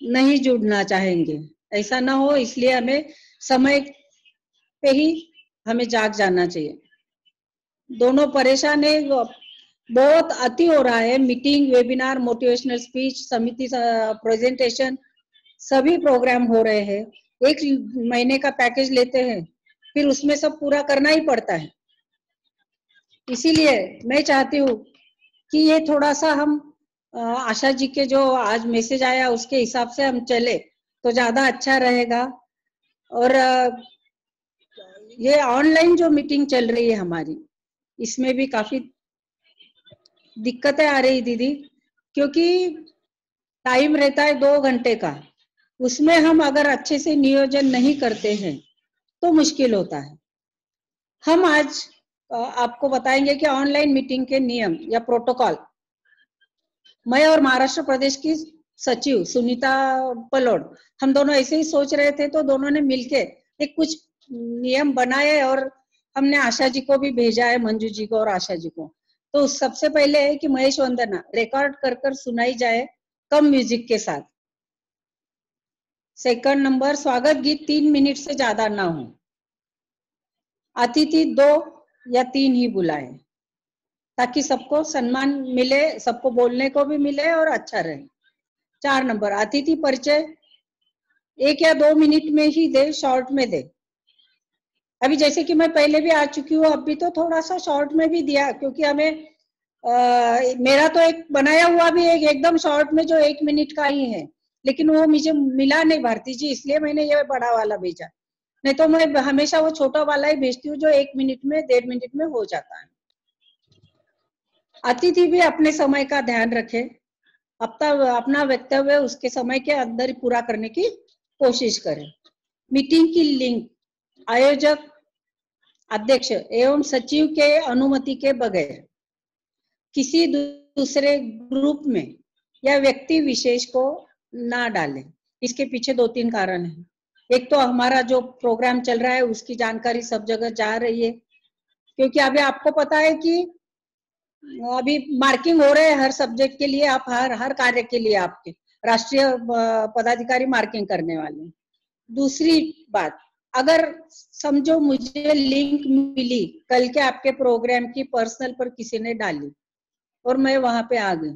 नहीं जुड़ना चाहेंगे। ऐसा ना हो, इसलिए हमें समय पे ही हमें जाग जाना चाहिए। दोनों परेशान है, बहुत अति हो रहा है। मीटिंग, वेबिनार, मोटिवेशनल स्पीच, समिति प्रेजेंटेशन, सभी प्रोग्राम हो रहे हैं। 1 महीने का पैकेज लेते हैं, फिर उसमें सब पूरा करना ही पड़ता है। इसीलिए मैं चाहती हूँ कि ये थोड़ा सा हम आशा जी के जो आज मैसेज आया उसके हिसाब से हम चले तो ज्यादा अच्छा रहेगा। और ये ऑनलाइन जो मीटिंग चल रही है हमारी, इसमें भी काफी दिक्कतें आ रही दीदी, क्योंकि टाइम रहता है 2 घंटे का, उसमें हम अगर अच्छे से नियोजन नहीं करते हैं तो मुश्किल होता है। हम आज आपको बताएंगे कि ऑनलाइन मीटिंग के नियम या प्रोटोकॉल। मैं और महाराष्ट्र प्रदेश की सचिव सुनीता पलोड, हम दोनों ऐसे ही सोच रहे थे, तो दोनों ने मिलके एक कुछ नियम बनाए और हमने आशा जी को भी भेजा है, मंजू जी को और आशा जी को। तो सबसे पहले है कि महेश वंदना रिकॉर्ड कर सुनाई जाए कम म्यूजिक के साथ। सेकंड नंबर, स्वागत गीत 3 मिनट से ज्यादा ना हो। अतिथि 2 या 3 ही बुलाए, ताकि सबको सम्मान मिले, सबको बोलने को भी मिले और अच्छा रहे। 4 नंबर, अतिथि परिचय 1 या 2 मिनट में ही दे, शॉर्ट में दे। अभी जैसे कि मैं पहले भी आ चुकी हूँ, अभी तो थोड़ा सा शॉर्ट में भी दिया, क्योंकि हमें मेरा तो एक बनाया हुआ भी एकदम शॉर्ट में जो 1 मिनट का ही है, लेकिन वो मुझे मिला नहीं भारती जी, इसलिए मैंने ये बड़ा वाला भेजा। नहीं तो मैं हमेशा वो छोटा वाला ही भेजती हूँ जो 1 मिनट में 1.5 मिनट में हो जाता है। अतिथि भी अपने समय का ध्यान रखे, अपना वक्तव्य उसके समय के अंदर ही पूरा करने की कोशिश करें। मीटिंग की लिंक आयोजक, अध्यक्ष एवं सचिव के अनुमति के बगैर किसी दूसरे ग्रुप में या व्यक्ति विशेष को ना डालें। इसके पीछे 2-3 कारण हैं। एक तो हमारा जो प्रोग्राम चल रहा है उसकी जानकारी सब जगह जा रही है, क्योंकि अभी आपको पता है कि अभी मार्किंग हो रहे हैं हर सब्जेक्ट के लिए, आप हर कार्य के लिए आपके राष्ट्रीय पदाधिकारी मार्किंग करने वाले हैं। दूसरी बात, अगर समझो मुझे लिंक मिली कल के आपके प्रोग्राम की, पर्सनल पर किसी ने डाली और मैं वहां पे आ गई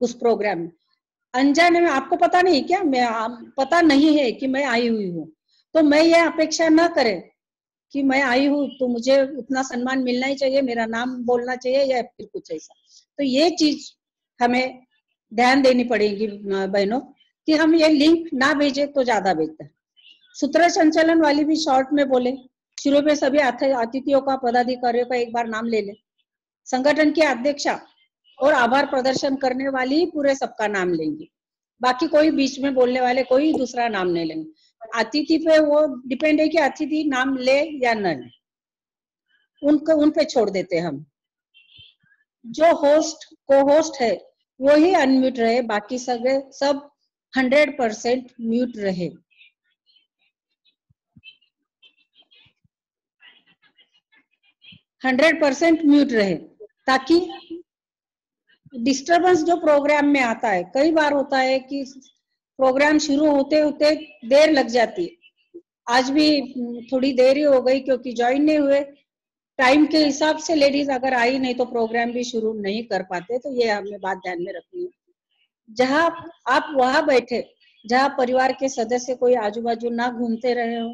उस प्रोग्राम में, अनजाने में, आपको पता नहीं क्या, पता नहीं है कि मैं आई हुई हूँ, तो मैं ये अपेक्षा ना करें कि मैं आई हूँ तो मुझे उतना सम्मान मिलना ही चाहिए, मेरा नाम बोलना चाहिए या फिर कुछ ऐसा। तो ये चीज हमें ध्यान देनी पड़ेगी बहनों, कि हम ये लिंक ना भेजे तो ज्यादा बेहतर। सूत्र संचालन वाली भी शॉर्ट में बोले, शुरू में सभी अतिथियों का, पदाधिकारियों का एक बार नाम ले ले। संगठन की अध्यक्षा और आभार प्रदर्शन करने वाली पूरे सबका नाम लेंगे, बाकी कोई बीच में बोलने वाले कोई दूसरा नाम नहीं लेंगे। अतिथि पे वो डिपेंड है कि अतिथि नाम ले या न ले, उन पे छोड़ देते हम। जो होस्ट को होस्ट है वो ही अनम्यूट रहे, बाकी सब 100% म्यूट रहे। म्यूट रहे, ताकि डिस्टरबेंस जो प्रोग्राम में आता है, कई बार होता है कि प्रोग्राम शुरू होते होते देर लग जाती है। आज भी थोड़ी देर ही हो गई क्योंकि ज्वाइन नहीं हुए, टाइम के हिसाब से लेडीज अगर आई नहीं तो प्रोग्राम भी शुरू नहीं कर पाते। तो ये हमें बात ध्यान में रखनी है। जहां आप वहां बैठे, जहां परिवार के सदस्य कोई आजू बाजू ना घूमते रहे हो,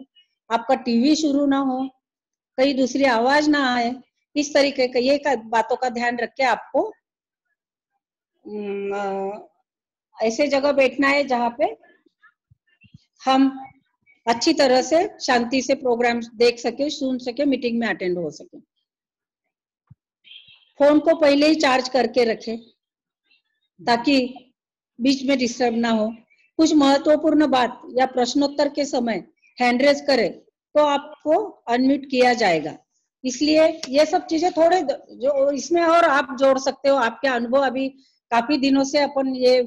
आपका टीवी शुरू ना हो, कहीं दूसरी आवाज ना आए, इस तरीके के ये बातों का ध्यान रख के आपको ऐसे जगह बैठना है जहां पे हम अच्छी तरह से शांति से प्रोग्राम देख सके, सुन सके, मीटिंग में अटेंड हो सके। फोन को पहले ही चार्ज करके रखें ताकि बीच में डिस्टर्ब ना हो। कुछ महत्वपूर्ण बात या प्रश्नोत्तर के समय हैंड रेज करे तो आपको अनम्यूट किया जाएगा। इसलिए ये सब चीजें थोड़े जो इसमें और आप जोड़ सकते हो। आपके अनुभव, अभी काफी दिनों से अपन ये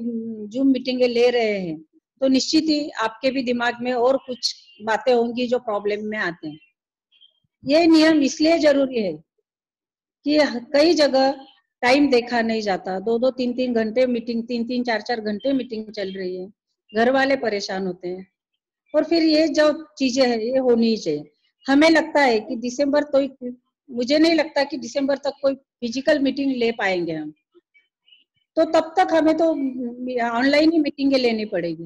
जूम मीटिंगें ले रहे हैं, तो निश्चित ही आपके भी दिमाग में और कुछ बातें होंगी जो प्रॉब्लम में आते हैं। ये नियम इसलिए जरूरी है कि कई जगह टाइम देखा नहीं जाता, 2-2, 3-3 घंटे मीटिंग, 3-3, 4-4 घंटे मीटिंग चल रही है, घर वाले परेशान होते हैं। और फिर ये जो चीजें हैं ये होनी ही चाहिए। हमें लगता है कि दिसंबर तो, मुझे नहीं लगता कि दिसंबर तक कोई फिजिकल मीटिंग ले पाएंगे हम, तो तब तक हमें तो ऑनलाइन ही मीटिंगें लेनी पड़ेगी।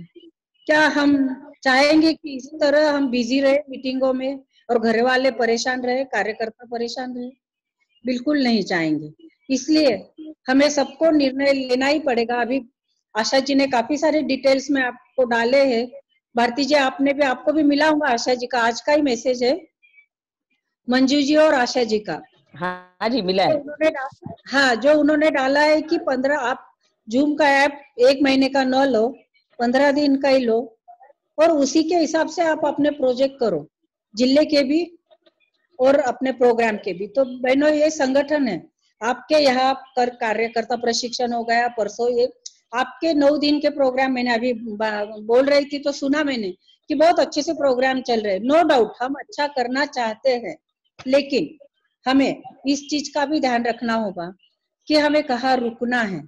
क्या हम चाहेंगे कि इस तरह हम बिजी रहे मीटिंगों में और घर वाले परेशान रहे, कार्यकर्ता परेशान रहे? बिल्कुल नहीं चाहेंगे। इसलिए हमें सबको निर्णय लेना ही पड़ेगा। अभी आशा जी ने काफी सारे डिटेल्स में आपको डाले हैं। भारती जी, आपको भी मिला होगा आशा जी का, आज का ही मैसेज है मंजू जी और आशा जी का। हाँ जी, मिला है। हाँ, जो उन्होंने डाला है कि 15 आप जूम का ऐप 1 महीने का न लो, 15 दिन का ही लो और उसी के हिसाब से आप अपने प्रोजेक्ट करो, जिले के भी और अपने प्रोग्राम के भी। तो बहनों, ये संगठन है आपके यहाँ कर कार्यकर्ता प्रशिक्षण हो गया परसों, ये आपके 9 दिन के प्रोग्राम मैंने अभी बोल रही थी तो सुना मैंने कि बहुत अच्छे से प्रोग्राम चल रहे हैं। नो डाउट हम अच्छा करना चाहते हैं, लेकिन हमें इस चीज का भी ध्यान रखना होगा कि हमें कहाँ रुकना है,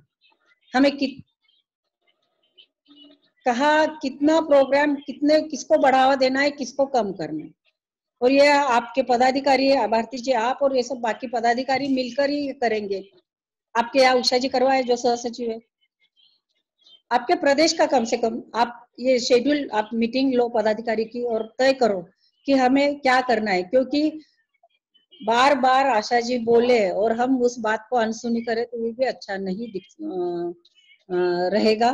हमें कहाँ कितना प्रोग्राम, किसको बढ़ावा देना है, किसको कम करना है। और ये आपके पदाधिकारी है, भारती जी आप और ये सब बाकी पदाधिकारी मिलकर ही करेंगे। आपके यहाँ उषा जी करवाए जो सह सचिव है, आपके प्रदेश का कम से कम आप ये शेड्यूल, आप मीटिंग लो पदाधिकारी की और तय करो कि हमें क्या करना है, क्योंकि बार बार आशा जी बोले और हम उस बात को अनसुनी करें तो ये भी अच्छा नहीं रहेगा,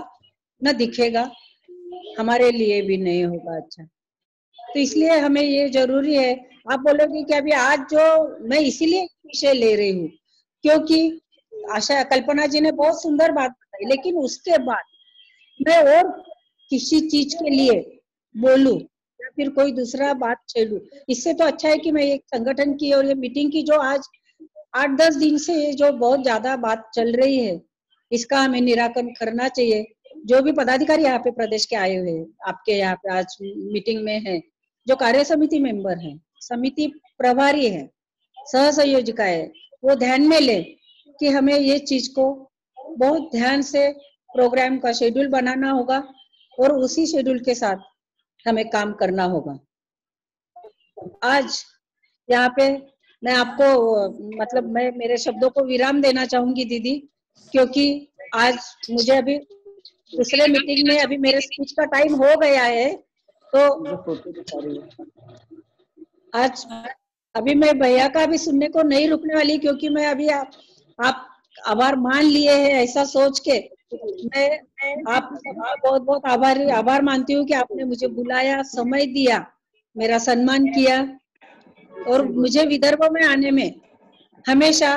न दिखेगा, हमारे लिए भी नहीं होगा अच्छा। तो इसलिए हमें ये जरूरी है। आप बोलोगे कि अभी आज जो मैं इसीलिए विषय ले रही हूँ क्योंकि आशा कल्पना जी ने बहुत सुंदर बात बताई, लेकिन उसके बाद मैं और किसी चीज के लिए बोलूं या फिर कोई दूसरा बात छेड़ू, इससे तो अच्छा है कि मैं एक संगठन की और ये मीटिंग की जो आज 8-10 दिन से ये जो बहुत ज्यादा बात चल रही है, इसका हमें निराकरण करना चाहिए। जो भी पदाधिकारी यहाँ पे प्रदेश के आए हुए हैं, आपके यहाँ पे आज मीटिंग में है, जो कार्य समिति मेंबर हैं, समिति प्रभारी है, सह संयोजिका है, वो ध्यान में ले कि हमें ये चीज को बहुत ध्यान से प्रोग्राम का शेड्यूल बनाना होगा और उसी शेड्यूल के साथ हमें काम करना होगा। आज यहाँ पे मैं आपको मतलब मैं मेरे शब्दों को विराम देना चाहूंगी दीदी, क्योंकि आज मुझे अभी दूसरे मीटिंग में अभी मेरे स्पीच का टाइम हो गया है, तो आज अभी मैं भैया का भी सुनने को नहीं रुकने वाली, क्योंकि मैं अभी आप आभार मान लिए हैं ऐसा सोच के मैं आप सबका बहुत बहुत आभार मानती हूँ कि आपने मुझे बुलाया, समय दिया, मेरा सम्मान किया और मुझे विदर्भ में आने में हमेशा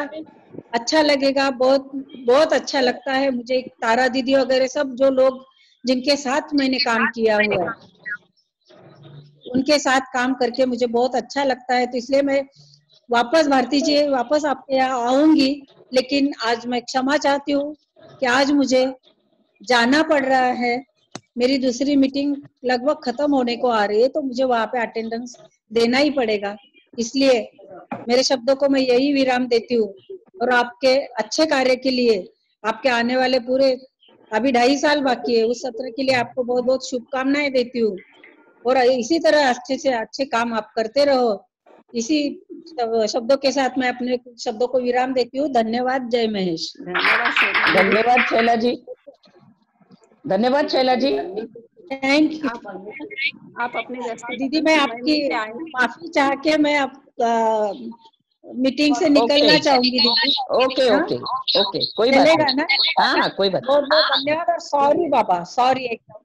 अच्छा लगेगा, बहुत बहुत अच्छा लगता है मुझे। तारा दीदी वगैरह सब जो लोग जिनके साथ मैंने काम किया हुआ है, उनके साथ काम करके मुझे बहुत अच्छा लगता है। तो इसलिए मैं वापस भारती जी वापस आपके यहाँ आऊंगी, लेकिन आज मैं क्षमा चाहती हूँ कि आज मुझे जाना पड़ रहा है। मेरी दूसरी मीटिंग लगभग खत्म होने को आ रही है, तो मुझे वहां पे अटेंडेंस देना ही पड़ेगा। इसलिए मेरे शब्दों को मैं यही विराम देती हूँ और आपके अच्छे कार्य के लिए, आपके आने वाले पूरे अभी 2.5 साल बाकी है, उस सत्र के लिए आपको बहुत बहुत शुभकामनाएं देती हूँ और इसी तरह अच्छे से अच्छे काम आप करते रहो। इसी शब्दों के साथ मैं अपने शब्दों को विराम देती हूँ। धन्यवाद। जय महेश। धन्यवाद शैला जी, धन्यवाद शैला जी। Thank you. आप अपने व्यस्त दीदी मैं आपकी माफी चाह के मैं आप मीटिंग से निकलना चाहूंगी दीदी। ओके ओके ओके, कोई बात चलेगा नहीं। ना? हाँ हाँ, कोई बात नहीं। बहुत बहुत धन्यवाद और सॉरी बाबा, सॉरी एकदम।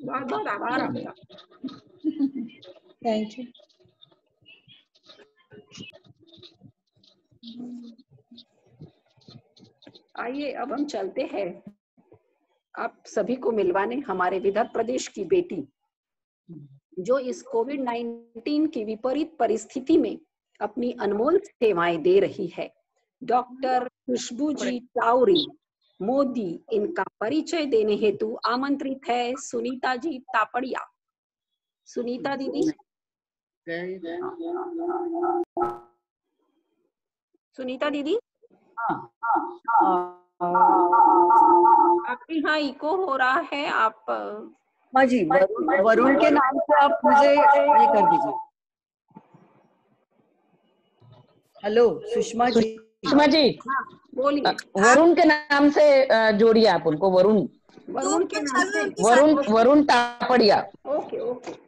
बहुत बहुत आभार आपका। Thank you. आइए अब हम चलते हैं आप सभी को मिलवाने हमारे विदर्भ प्रदेश की बेटी, जो इस कोविड-19 की विपरीत परिस्थिति में अपनी अनमोल सेवाएं दे रही है। डॉक्टर खुशबू जी टावरी मोदी, इनका परिचय देने हेतु आमंत्रित है सुनीता जी तापड़िया। सुनीता दीदी, सुनीता दीदी, आपके यहाँ इको हो रहा है। आप हाँ जी, वरुण के नाम से आप मुझे ये कर दीजिए। हेलो सुषमा जी। सुषमा जी, बोलिए। वरुण के नाम से जोड़िए आप उनको, वरुण के नाम से Varun Tapadia. Okay okay.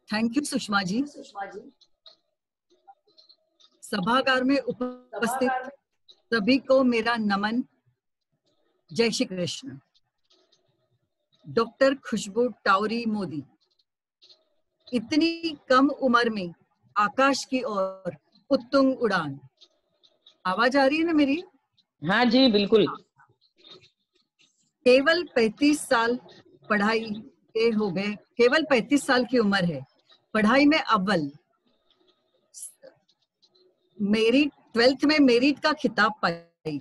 Thank you Sushma ji. सभागार में उपस्थित सभी को मेरा नमन। जय श्री कृष्ण। डॉक्टर खुशबू टावरी मोदी, इतनी कम उम्र में आकाश की ओर उत्तुंग उड़ान। आवाज आ रही है ना मेरी? हाँ जी बिल्कुल। केवल 35 साल पढ़ाई के हो गए, केवल 35 साल की उम्र है, पढ़ाई में अव्वल, मेरिट 12th में मेरिट का खिताब पाई,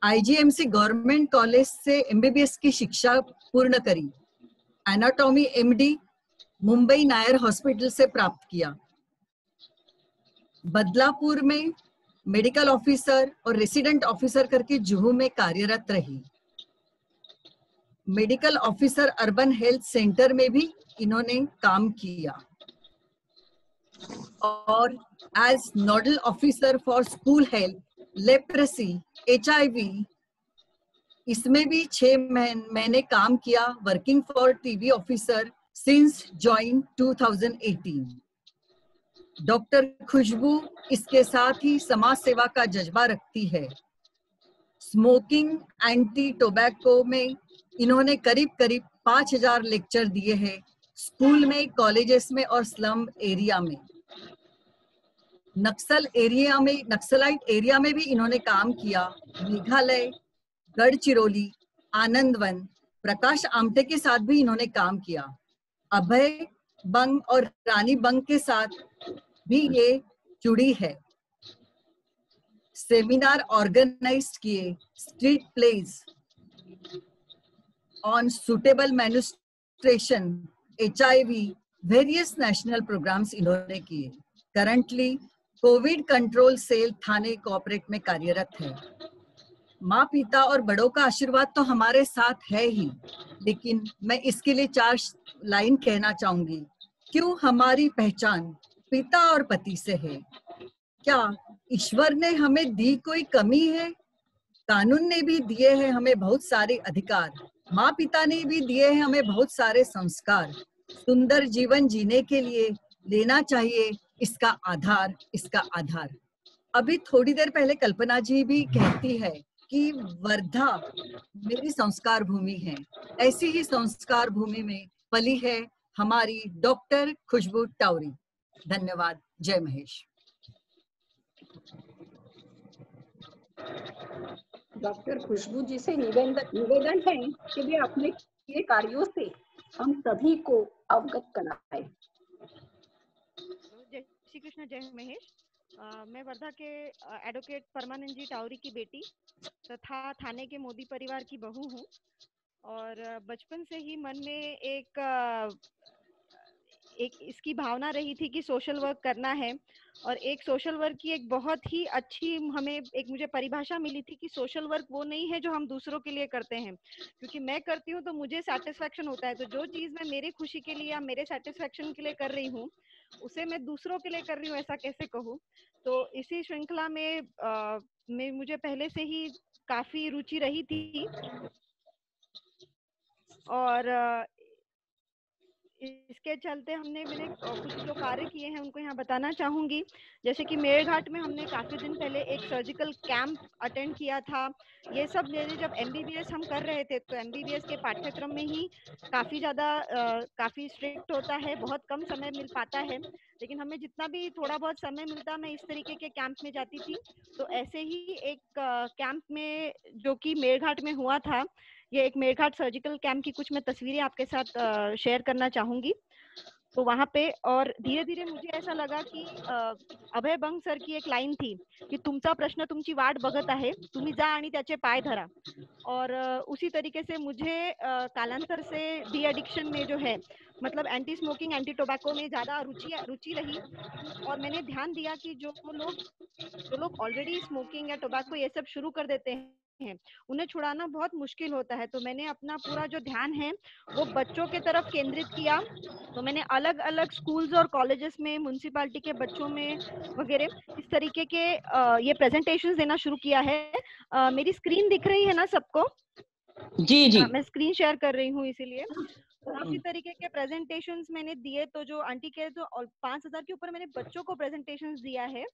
आईजीएमसी गवर्नमेंट कॉलेज से एमबीबीएस की शिक्षा पूर्ण करी, anatomy MD Mumbai Nair hospital से प्राप्त किया, बदलापुर में मेडिकल ऑफिसर और रेसिडेंट ऑफिसर करके जुहू में कार्यरत रही। Medical officer urban health centre में भी इन्होंने काम किया। और as nodal officer for school health, leprosy, HIV, इसमें भी 6 महीने काम किया, working for TB officer since join 2018। Doctor Khushboo इसके साथ ही समाज सेवा का जज्बा रखती है। स्मोकिंग एंटी टोबैको में इन्होंने करीब 5000 लेक्चर दिए हैं, स्कूल में, कॉलेजेस में और स्लम एरिया में। नक्सलाइट एरिया में भी इन्होंने काम किया। मेघालय, गढ़चिरौली, आनंदवन, प्रकाश आमटे के साथ भी इन्होंने काम किया। अभय बंग और रानी बंग के साथ भी ये जुड़ी है। सेमिनार ऑर्गेनाइज किए, street plays on suitable menstruation, HIV, various national programmes इन्होंने किए। Currently covid control cell Thane cooperate में कार्यरत है। माँ पिता और बड़ों का आशीर्वाद तो हमारे साथ है ही, लेकिन मैं इसके लिए 4 लाइन कहना चाहूंगी। क्यों हमारी पहचान पिता और पति से है? क्या ईश्वर ने हमें दी कोई कमी है? कानून ने भी दिए हैं हमें बहुत सारे अधिकार, माँ पिता ने भी दिए हैं हमें बहुत सारे संस्कार। सुंदर जीवन जीने के लिए लेना चाहिए इसका आधार। अभी थोड़ी देर पहले कल्पना जी भी कहती है कि वर्धा मेरी संस्कार भूमि है। ऐसी ही संस्कार भूमि में पली है हमारी डॉक्टर खुशबू टाउरी। धन्यवाद। जय महेश। डॉक्टर खुशबू जी से निवेदन है कि वे अपने किए कार्यों से हम सभी को अवगत कराएं। जय श्री कृष्ण, जय महेश। मैं वर्धा के एडवोकेट परमानंद जी टाउरी की बेटी तथा थाने के मोदी परिवार की बहू हूँ और बचपन से ही मन में एक इसकी भावना रही थी कि सोशल वर्क करना है। और एक सोशल वर्क की एक बहुत ही अच्छी मुझे परिभाषा मिली थी कि सोशल वर्क वो नहीं है जो हम दूसरों के लिए करते हैं, क्योंकि मैं करती हूँ तो मुझे सेटिस्फेक्शन होता है। तो जो चीज़ मैं मेरी खुशी के लिए या मेरे सेटिस्फेक्शन के लिए कर रही हूँ उसे मैं दूसरों के लिए कर रही हूँ, ऐसा कैसे कहूँ। तो इसी श्रृंखला में मुझे पहले से ही काफी रुचि रही थी और इसके चलते मैंने कुछ जो कार्य किए हैं उनको यहाँ बताना चाहूंगी। जैसे कि मेरघाट में हमने काफी दिन पहले एक सर्जिकल कैंप अटेंड किया था। ये सब मेरे जब MBBS हम कर रहे थे तो MBBS के पाठ्यक्रम में ही काफी स्ट्रिक्ट होता है, बहुत कम समय मिल पाता है, लेकिन हमें जितना भी थोड़ा बहुत समय मिलता मैं इस तरीके के कैंप में जाती थी। तो ऐसे ही एक कैंप में जो कि मेरघाट में हुआ था, ये एक मेरघाट सर्जिकल कैंप की कुछ मैं तस्वीरें आपके साथ शेयर करना चाहूंगी। तो वहां पे और धीरे धीरे मुझे ऐसा लगा कि अभय बंग सर की एक लाइन थी कि तुमचा प्रश्न तुमची वाट बघत आहे, तुम्ही जा आणि त्याचे पाय धरा। और उसी तरीके से मुझे कालांतर से डी एडिक्शन में जो है मतलब एंटी स्मोकिंग एंटी टोबैको में ज्यादा रुचि रही और मैंने ध्यान दिया कि जो लोग ऑलरेडी स्मोकिंग या टोबैको ये सब शुरू कर देते हैं उन्हें छुड़ाना बहुत मुश्किल होता है। तो मैंने अपना पूरा जो ध्यान है वो बच्चों के तरफ केंद्रित किया। तो मैंने अलग अलग स्कूल्स और कॉलेजेस में म्युनिसिपैलिटी के बच्चों में वगैरह इस तरीके के ये प्रेजेंटेशंस देना शुरू किया है। मेरी स्क्रीन दिख रही है ना सबको? जी जी। मैं स्क्रीन शेयर कर रही हूँ इसीलिए। काफी तरीके के प्रेजेंटेशंस मैंने दिए। तो जो आंटी के तो 5000 के ऊपर मैंने बच्चों को प्रेजेंटेशंस दिया है।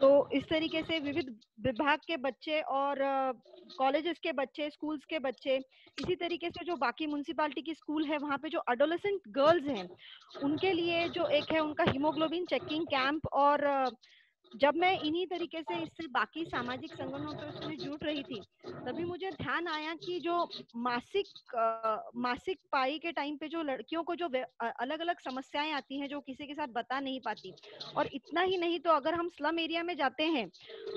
तो इस तरीके से विविध विभाग के बच्चे और कॉलेजेस के बच्चे, स्कूल्स के बच्चे, इसी तरीके से जो बाकी म्युनिसिपैलिटी की स्कूल है वहाँ पे जो एडोलेसेंट गर्ल्स हैं उनके लिए जो एक है उनका हीमोग्लोबिन चेकिंग कैंप। और जब मैं इन्हीं तरीके से इससे बाकी सामाजिक संगठनों से जुड़ रही थी तभी मुझे ध्यान आया कि जो मासिक पाई के टाइम पे जो लड़कियों को जो अलग अलग समस्याएं आती हैं जो किसी के साथ बता नहीं पाती। और इतना ही नहीं तो अगर हम स्लम एरिया में जाते हैं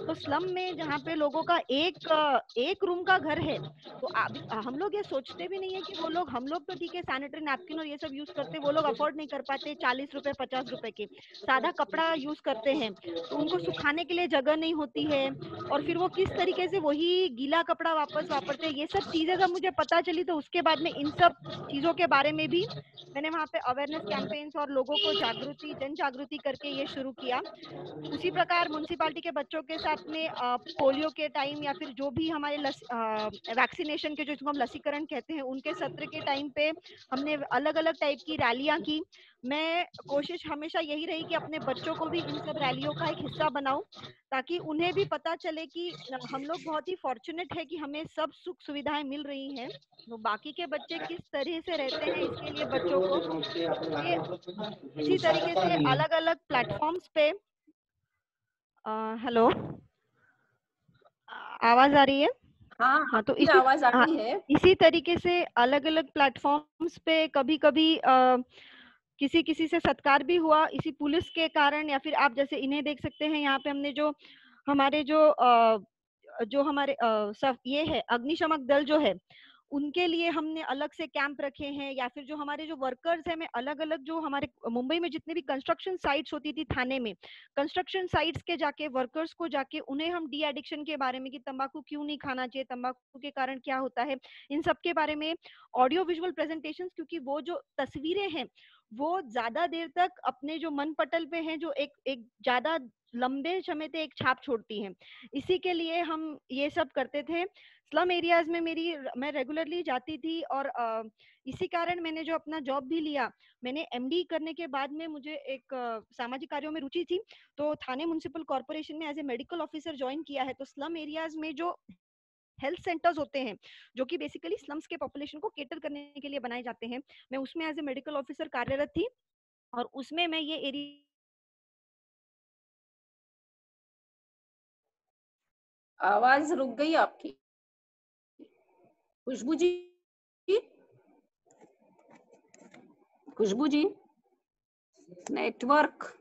तो स्लम में जहाँ पे लोगों का एक रूम का घर है तो हम लोग ये सोचते भी नहीं है कि वो लोग, हम लोग तो ठीक है सैनिटरी नैपकिन और ये सब यूज करते, वो लोग अफोर्ड नहीं कर पाते 40 रुपए 50 रुपए के सादा कपड़ा यूज करते हैं तो उनको सुखाने के लिए जगह नहीं होती है। और फिर वो किस तरीके से वही गीला कपड़ा वापस वापरते हैं, ये सब चीजें जब मुझे पता चली तो उसके बाद में इन सब चीजों के बारे में भी मैंने वहाँ पे अवेयरनेस कैंपेन्स और लोगों को जन जागृति करके ये शुरू किया। उसी प्रकार म्युनिसिपालिटी के बच्चों के साथ में पोलियो के टाइम या फिर जो भी हमारे वैक्सीनेशन के, जो जिसको हम लसीकरण कहते हैं, उनके सत्र के टाइम पे हमने अलग अलग टाइप की रैलियां की। मैं कोशिश हमेशा यही रही कि अपने बच्चों को भी इन सब रैलियों का एक हिस्सा बनाऊं, ताकि उन्हें भी पता चले कि हम लोग बहुत ही फॉर्चुनेट है कि हमें सब सुख सुविधाएं मिल रही हैं, तो बाकी के बच्चे किस तरह से रहते हैं, इसके लिए बच्चों को ये इसी तरीके से अलग अलग प्लेटफॉर्म्स पे हेलो, आवाज आ रही है? हाँ, तो आपकी आवाज आ रही है। इसी तरीके से अलग अलग प्लेटफॉर्म्स पे कभी कभी किसी किसी से सत्कार भी हुआ इसी पुलिस के कारण, या फिर आप जैसे इन्हें देख सकते हैं यहाँ पे हमने जो हमारे सब ये है अग्निशमक दल जो है, उनके लिए हमने अलग से कैंप रखे हैं, या फिर जो हमारे जो वर्कर्स हैं, मैं अलग अलग जो हमारे मुंबई में जितने भी कंस्ट्रक्शन साइट्स होती थी थाने में, कंस्ट्रक्शन साइट्स के जाके वर्कर्स को जाके उन्हें हम डी एडिक्शन के बारे में कि तंबाकू क्यों नहीं खाना चाहिए, तंबाकू के कारण क्या होता है, इन सब के बारे में ऑडियो विजुअल प्रेजेंटेशंस, क्योंकि वो जो तस्वीरें हैं वो ज्यादा देर तक अपने जो मन पटल पे हैं, जो एक ज्यादा लंबे समय तक एक छाप छोड़ती हैं, इसी के लिए हम ये सब करते थे। स्लम एरियाज में मैं रेगुलरली जाती थी, और इसी कारण मैंने जो अपना जॉब भी लिया, मैंने एमडी करने के बाद में मुझे एक सामाजिक कार्यों में रुचि थी, तो थाने म्युनिसिपल कॉर्पोरेशन में as a medical officer join किया है। तो स्लम एरियाज में जो हेल्थ सेंटर्स होते हैं, जो कि बेसिकली स्लम्स के पॉपुलेशन को केटर करने के लिए बनाए जाते हैं, मैं उसमें एज ए मेडिकल ऑफिसर कार्यरत थी, और उसमें मैं ये एरिया आवाज रुक गई आपकी खुशबू जी। खुशबू जी, नेटवर्क।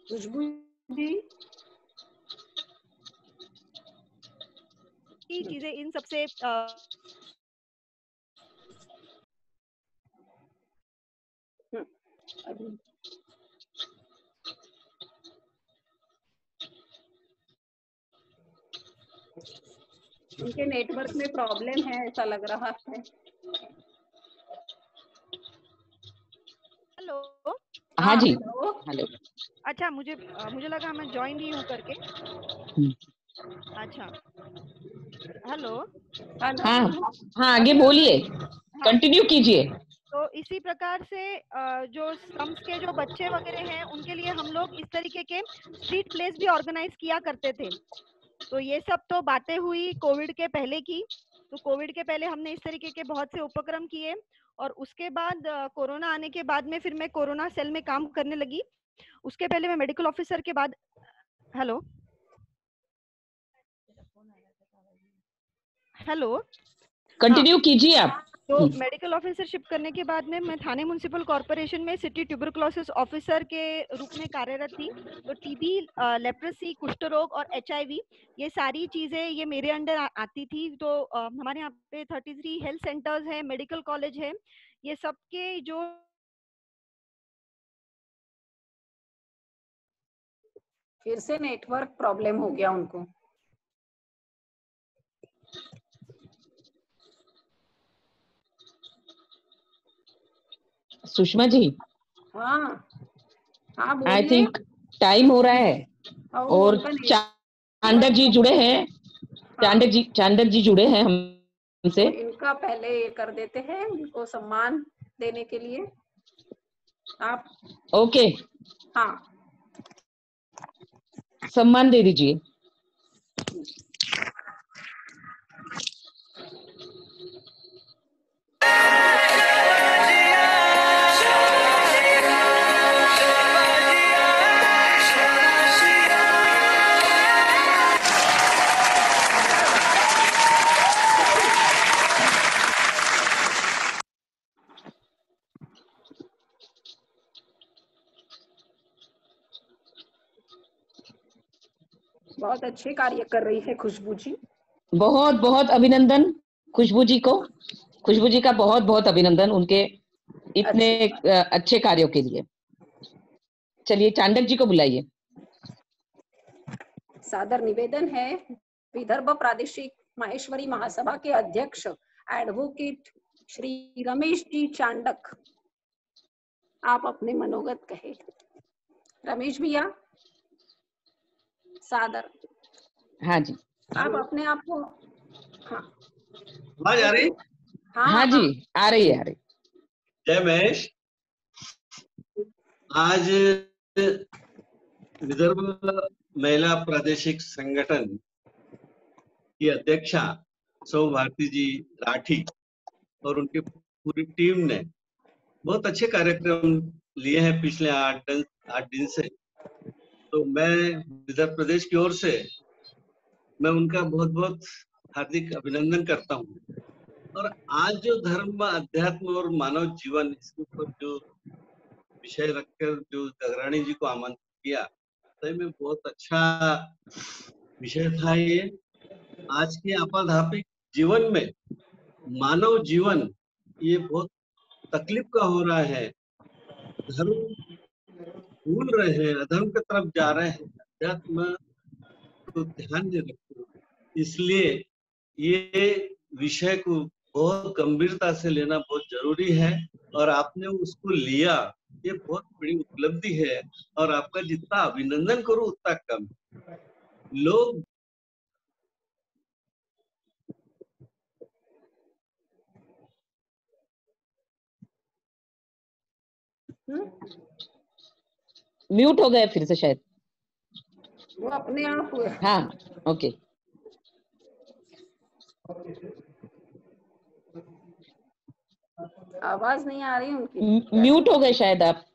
खुशबू जी, चीजें इन सबसे उनके नेटवर्क में प्रॉब्लम है ऐसा लग रहा है। हेलो। हाँ जी, हेलो। अच्छा, मुझे लगा मैं ज्वाइन ही हूँ करके। अच्छा, हेलो। हाँ आगे बोलिए, कंटिन्यू कीजिए। तो इसी प्रकार से जो स्लम्स के जो बच्चे वगैरह हैं, उनके लिए हम लोग इस तरीके के स्ट्रीट प्लेस भी ऑर्गेनाइज किया करते थे। तो ये सब तो बातें हुई कोविड के पहले की। तो कोविड के पहले हमने इस तरीके के बहुत से उपक्रम किए, और उसके बाद कोरोना आने के बाद में फिर मैं कोरोना सेल में काम करने लगी। उसके पहले मैं मेडिकल ऑफिसर के बाद हेलो कंटिन्यू कीजिए आप। तो मेडिकल ऑफिसरशिप करने के बाद में मैं थाने म्युनिसिपल कॉर्पोरेशन में सिटी ट्यूबरकुलोसिस ऑफिसर के रूप में कार्यरत थी। तो टीबी, लेप्रेसी, कुष्ठ रोग और एचआईवी, ये सारी चीजें ये मेरे अंडर आती थी। तो हमारे यहाँ पे 33 हेल्थ सेंटर्स है, मेडिकल कॉलेज है, ये सबके जो फिर से नेटवर्क प्रॉब्लम हो गया उनको। सुषमा जी, हाँ बोलिए। आई थिंक टाइम हो रहा है, और चांडक जी जुड़े हैं। चांडक जी जुड़े हैं हमसे। तो इनका पहले ये कर देते हैं, इनको सम्मान देने के लिए आप। ओके, हाँ, सम्मान दे दीजिए। बहुत अच्छे कार्य कर रही है खुशबू जी। बहुत बहुत अभिनंदन खुशबू जी को। खुशबू जी का बहुत बहुत अभिनंदन उनके इतने अच्छे कार्यों के लिए। चलिए चांडक जी को बुलाइए। सादर निवेदन है विदर्भ प्रादेशिक माहेश्वरी महासभा के अध्यक्ष एडवोकेट श्री रमेश जी चांडक, आप अपने मनोगत कहे। रमेश भैया सादर। हाँ जी, आप अपने आप को, हाँ आवाज आ रही? हाँ जी आ रही है, आ रही। जय महेश। आज विदर्भ महिला प्रादेशिक संगठन की अध्यक्षा सौ भारती जी राठी और उनकी पूरी टीम ने बहुत अच्छे कार्यक्रम लिए हैं पिछले 8 दिन से। तो मैं विदर्भ प्रदेश की ओर से मैं उनका बहुत बहुत हार्दिक अभिनंदन करता हूँ। और आज जो धर्म, अध्यात्म और मानव जीवन, इसके ऊपर जो विषय रखकर जो जगरानी जी को आमंत्रित किया, सही में बहुत अच्छा विषय था। ये आज के आपाधापिक जीवन में मानव जीवन ये बहुत तकलीफ का हो रहा है। धर्म भूल रहे हैं, अधर्म की तरफ जा रहे हैं, अध्यात्म को ध्यान नहीं रखते। इसलिए ये विषय को बहुत गंभीरता से लेना बहुत जरूरी है और आपने उसको लिया, ये बहुत बड़ी उपलब्धि है। और आपका जितना अभिनंदन करूं उतना कम। लोग म्यूट हो गए फिर से शायद, वो अपने आप हुए। हाँ ओके। आवाज नहीं आ रही उनकी, म्यूट हो गए शायद आप।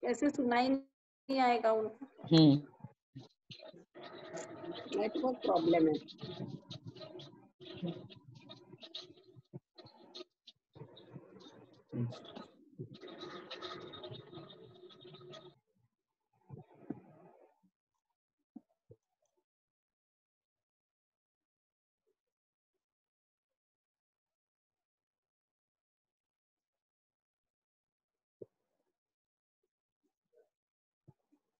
कैसे सुनाई नहीं आएगा उनको? नेटवर्क प्रॉब्लम है।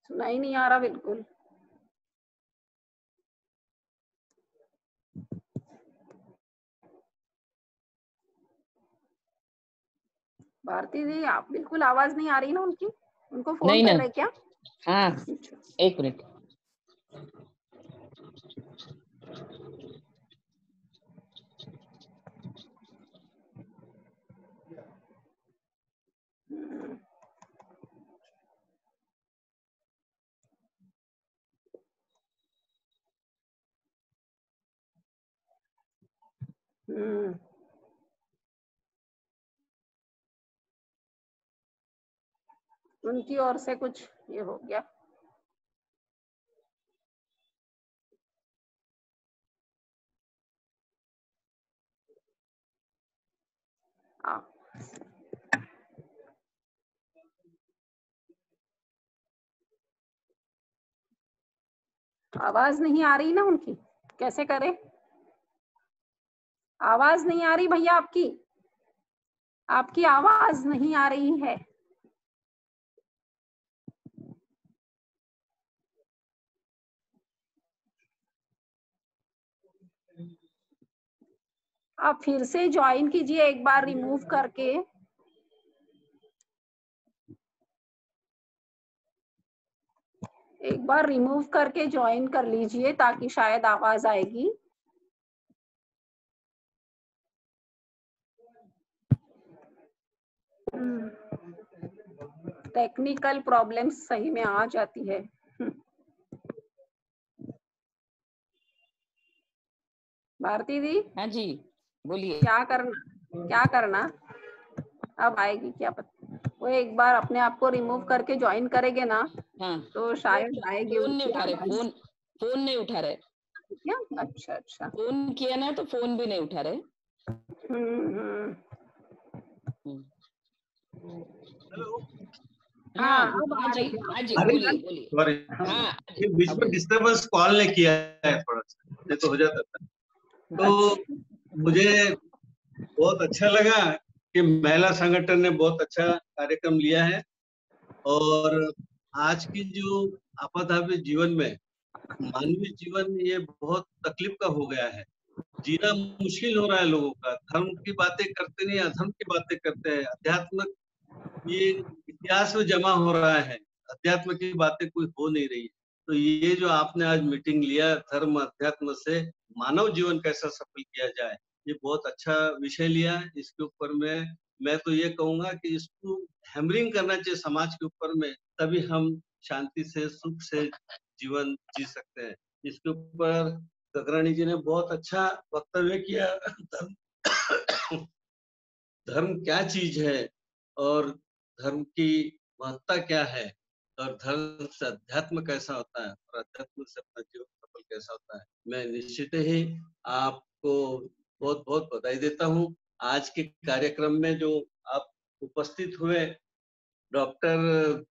सुनाई नहीं आ रहा बिल्कुल। भारती जी आप बिल्कुल आवाज नहीं आ रही ना उनकी, उनको फोन नहीं कर ना। रहे क्या? हाँ एक मिनट। उनकी ओर से कुछ ये हो गया। आवाज नहीं आ रही ना उनकी, कैसे करें? आवाज नहीं आ रही भैया आपकी, आपकी आवाज नहीं आ रही है। आप फिर से ज्वाइन कीजिए एक बार रिमूव करके। एक बार रिमूव करके ज्वाइन कर लीजिए ताकि शायद आवाज आएगी। टेक्निकल प्रॉब्लम्स सही में आ जाती है। भारती जी। हाँ जी बोलिए। क्या करना अब आएगी क्या पता। वो एक बार अपने आप को रिमूव करके ज्वाइन करेंगे ना, हाँ तो शायद आएगी। फोन नहीं उठा रहे, फोन नहीं उठा रहे क्या? अच्छा फोन किया ना तो फोन भी नहीं उठा रहे। बोलिए। हाँ ये बीच में डिस्टर्बेंस कॉल ने किया है थोड़ा सा, नहीं तो हो जाता था। तो मुझे बहुत अच्छा लगा कि महिला संगठन ने बहुत अच्छा कार्यक्रम लिया है। और आज की जो आपाधापी जीवन में मानवीय जीवन ये बहुत तकलीफ का हो गया है, जीना मुश्किल हो रहा है लोगों का। धर्म की बातें करते नहीं, अधर्म की बातें करते हैं। अध्यात्म ये इतिहास में जमा हो रहा है, अध्यात्म की बातें कोई हो नहीं रही है। तो ये जो आपने आज मीटिंग लिया, धर्म अध्यात्म से मानव जीवन कैसा सफल किया जाए, ये बहुत अच्छा विषय लिया है। इसके ऊपर मैं तो ये कहूंगा कि इसको हैमरिंग करना चाहिए समाज के ऊपर में, तभी हम शांति से सुख से जीवन जी सकते हैं। इसके ऊपर गगरानी जी ने बहुत अच्छा वक्तव्य किया। धर्म क्या चीज है और धर्म की महत्ता क्या है, और धर्म से अध्यात्म कैसा होता है और अध्यात्म से अपना जीवन सफल कैसा होता है। मैं निश्चित ही आपको बहुत बहुत बधाई देता हूँ। आज के कार्यक्रम में जो आप उपस्थित हुए, डॉक्टर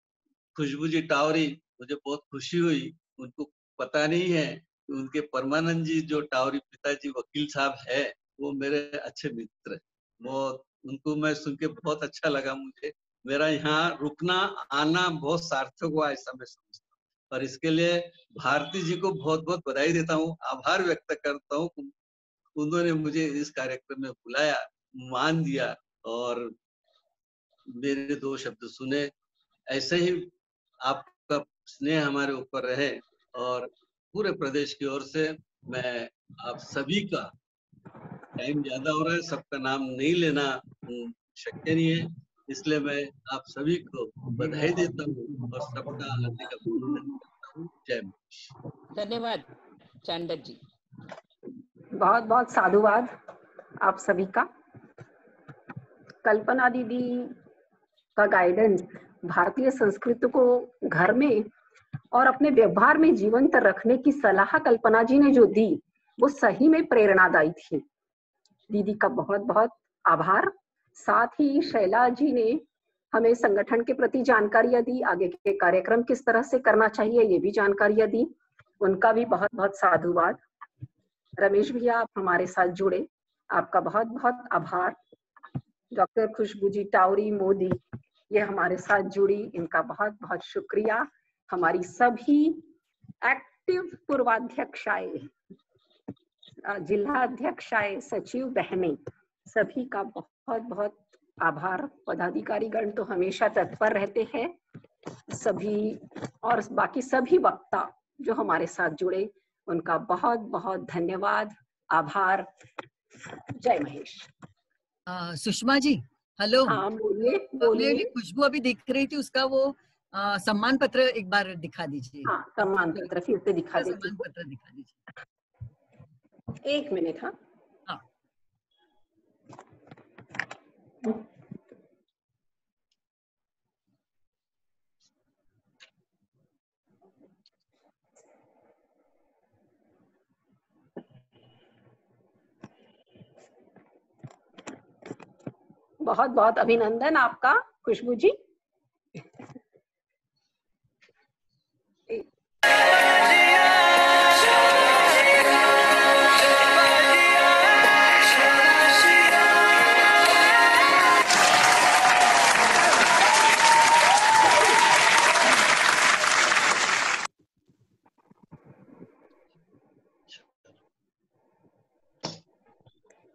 खुशबू जी टावरी, मुझे बहुत खुशी हुई। उनको पता नहीं है कि उनके परमानंद जी जो टावरी पिताजी वकील साहब है, वो मेरे अच्छे मित्र। वो उनको मैं सुन के बहुत अच्छा लगा। मुझे मेरा यहाँ रुकना आना बहुत सार्थक हुआ, ऐसा मैं समझता हूँ। और इसके लिए भारती जी को बहुत बहुत बधाई देता हूँ, आभार व्यक्त करता हूँ। उन्होंने मुझे इस कार्यक्रम में बुलाया, मान दिया और मेरे दो शब्द सुने। ऐसे ही आपका स्नेह हमारे ऊपर रहे। और पूरे प्रदेश की ओर से मैं आप सभी का, टाइम ज्यादा हो रहा है, सबका नाम नहीं लेना शक्य नहीं है, इसलिए मैं आप सभी को बधाई देता हूँ और सबका हार्दिक अभिनंदन करता हूँ। जय महेश। धन्यवाद चांडक जी। बहुत बहुत साधुवाद आप सभी का। कल्पना दीदी का गाइडेंस भारतीय संस्कृति को घर में और अपने व्यवहार में जीवंत रखने की सलाह कल्पना जी ने जो दी, वो सही में प्रेरणादायी थी। दीदी का बहुत बहुत आभार। साथ ही शैला जी ने हमें संगठन के प्रति जानकारियां दी, आगे के कार्यक्रम किस तरह से करना चाहिए ये भी जानकारियां दी, उनका भी बहुत बहुत साधुवाद। रमेश भैया, आप हमारे साथ जुड़े, आपका बहुत बहुत आभार। डॉक्टर खुशबू जी टावरी मोदी, ये हमारे साथ जुड़ी, इनका बहुत बहुत शुक्रिया। हमारी सभी एक्टिव पूर्वाध्यक्षाएं, जिला अध्यक्षाएं, सचिव बहनें, सभी का बहुत बहुत आभार। पदाधिकारीगण तो हमेशा तत्पर रहते हैं, सभी और बाकी सभी वक्ता जो हमारे साथ जुड़े, उनका बहुत बहुत धन्यवाद, आभार। जय महेश। सुषमा जी, हेलो। हाँ बोलिए बोलिए। खुशबू अभी दिख रही थी, उसका वो सम्मान पत्र एक बार दिखा दीजिए। हाँ, सम्मान पत्र फिर से दिखा देती सम्मान पत्र दिखा दीजिए। एक मिनट। हाँ हाँ। बहुत बहुत अभिनंदन आपका खुशबू जी।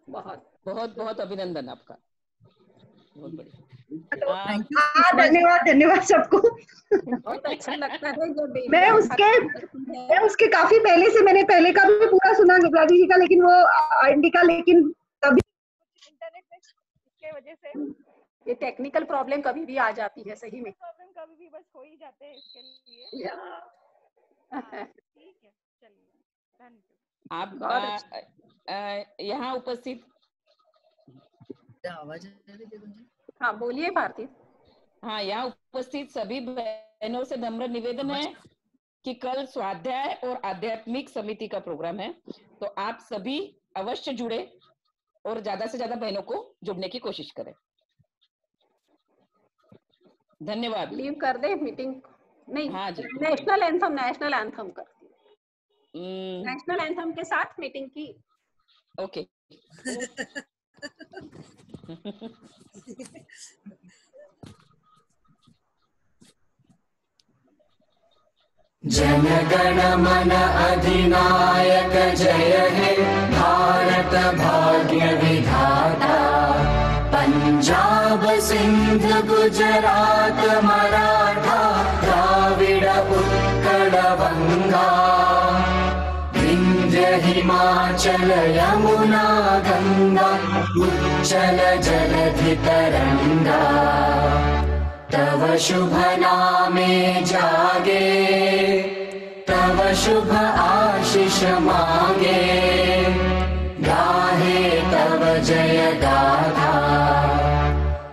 बहुत बहुत बहुत अभिनंदन आपका, बहुत बढ़िया। धन्यवाद धन्यवाद सबको। बहुत अच्छा लगता है जो मैं उसके काफी पहले से, मैंने पहले का भी पूरा सुना गगरानी जी का, लेकिन वो आंटी का, लेकिन तभी इंटरनेट में इसके वजह से ये टेक्निकल प्रॉब्लम कभी भी आ जाती है, सही में प्रॉब्लम कभी भी बस हो ही जाते हैं इसके लिए। ठीक है, चलिए आप यहाँ उपस्थित, आवाज हाँ बोलिए भारती। हाँ, यहाँ उपस्थित सभी बहनों से नम्र निवेदन है कि कल स्वाध्याय और आध्यात्मिक समिति का प्रोग्राम है, तो आप सभी अवश्य जुड़े और ज्यादा से ज्यादा बहनों को जुड़ने की कोशिश करें। धन्यवाद। लीव कर दे मीटिंग? नहीं, हाँ जी। नेशनल एंथम करती है, नेशनल एंथम के साथ मीटिंग की। ओके। जनगण मन अधिनायक जय हे भारत भाग्य विधाता। पंजाब सिंध गुजरात मराठा द्राविड़ उत्कल बंगा। विंध्य हिमाचल यमुना गंगा उच्चल जलधि तरंगा। तव शुभ नामे जागे तव शुभ आशीष मांगे। गाहे तव जय गाथा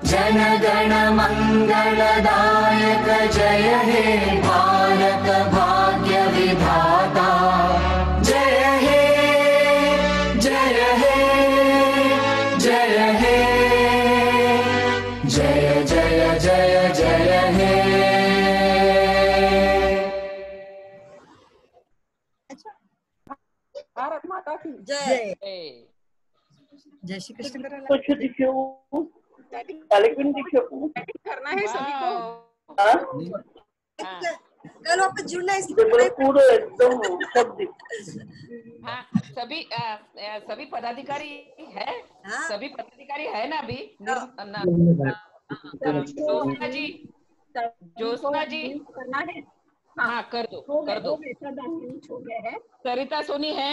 जनगण मंगलदायक जय हे भारत भाग्य विधाता। जय हे जय हे जय हे जय जय जय जय हे। भारत माता की जय। जय श्री कृष्ण करा करना है सभी को। कल वापस जुड़ना है हाँ, सभी पदाधिकारी है। सभी पदाधिकारी है ना अभी। ज्योत्सना जी करना है। हाँ कर दो कर दो। सरिता सोनी है।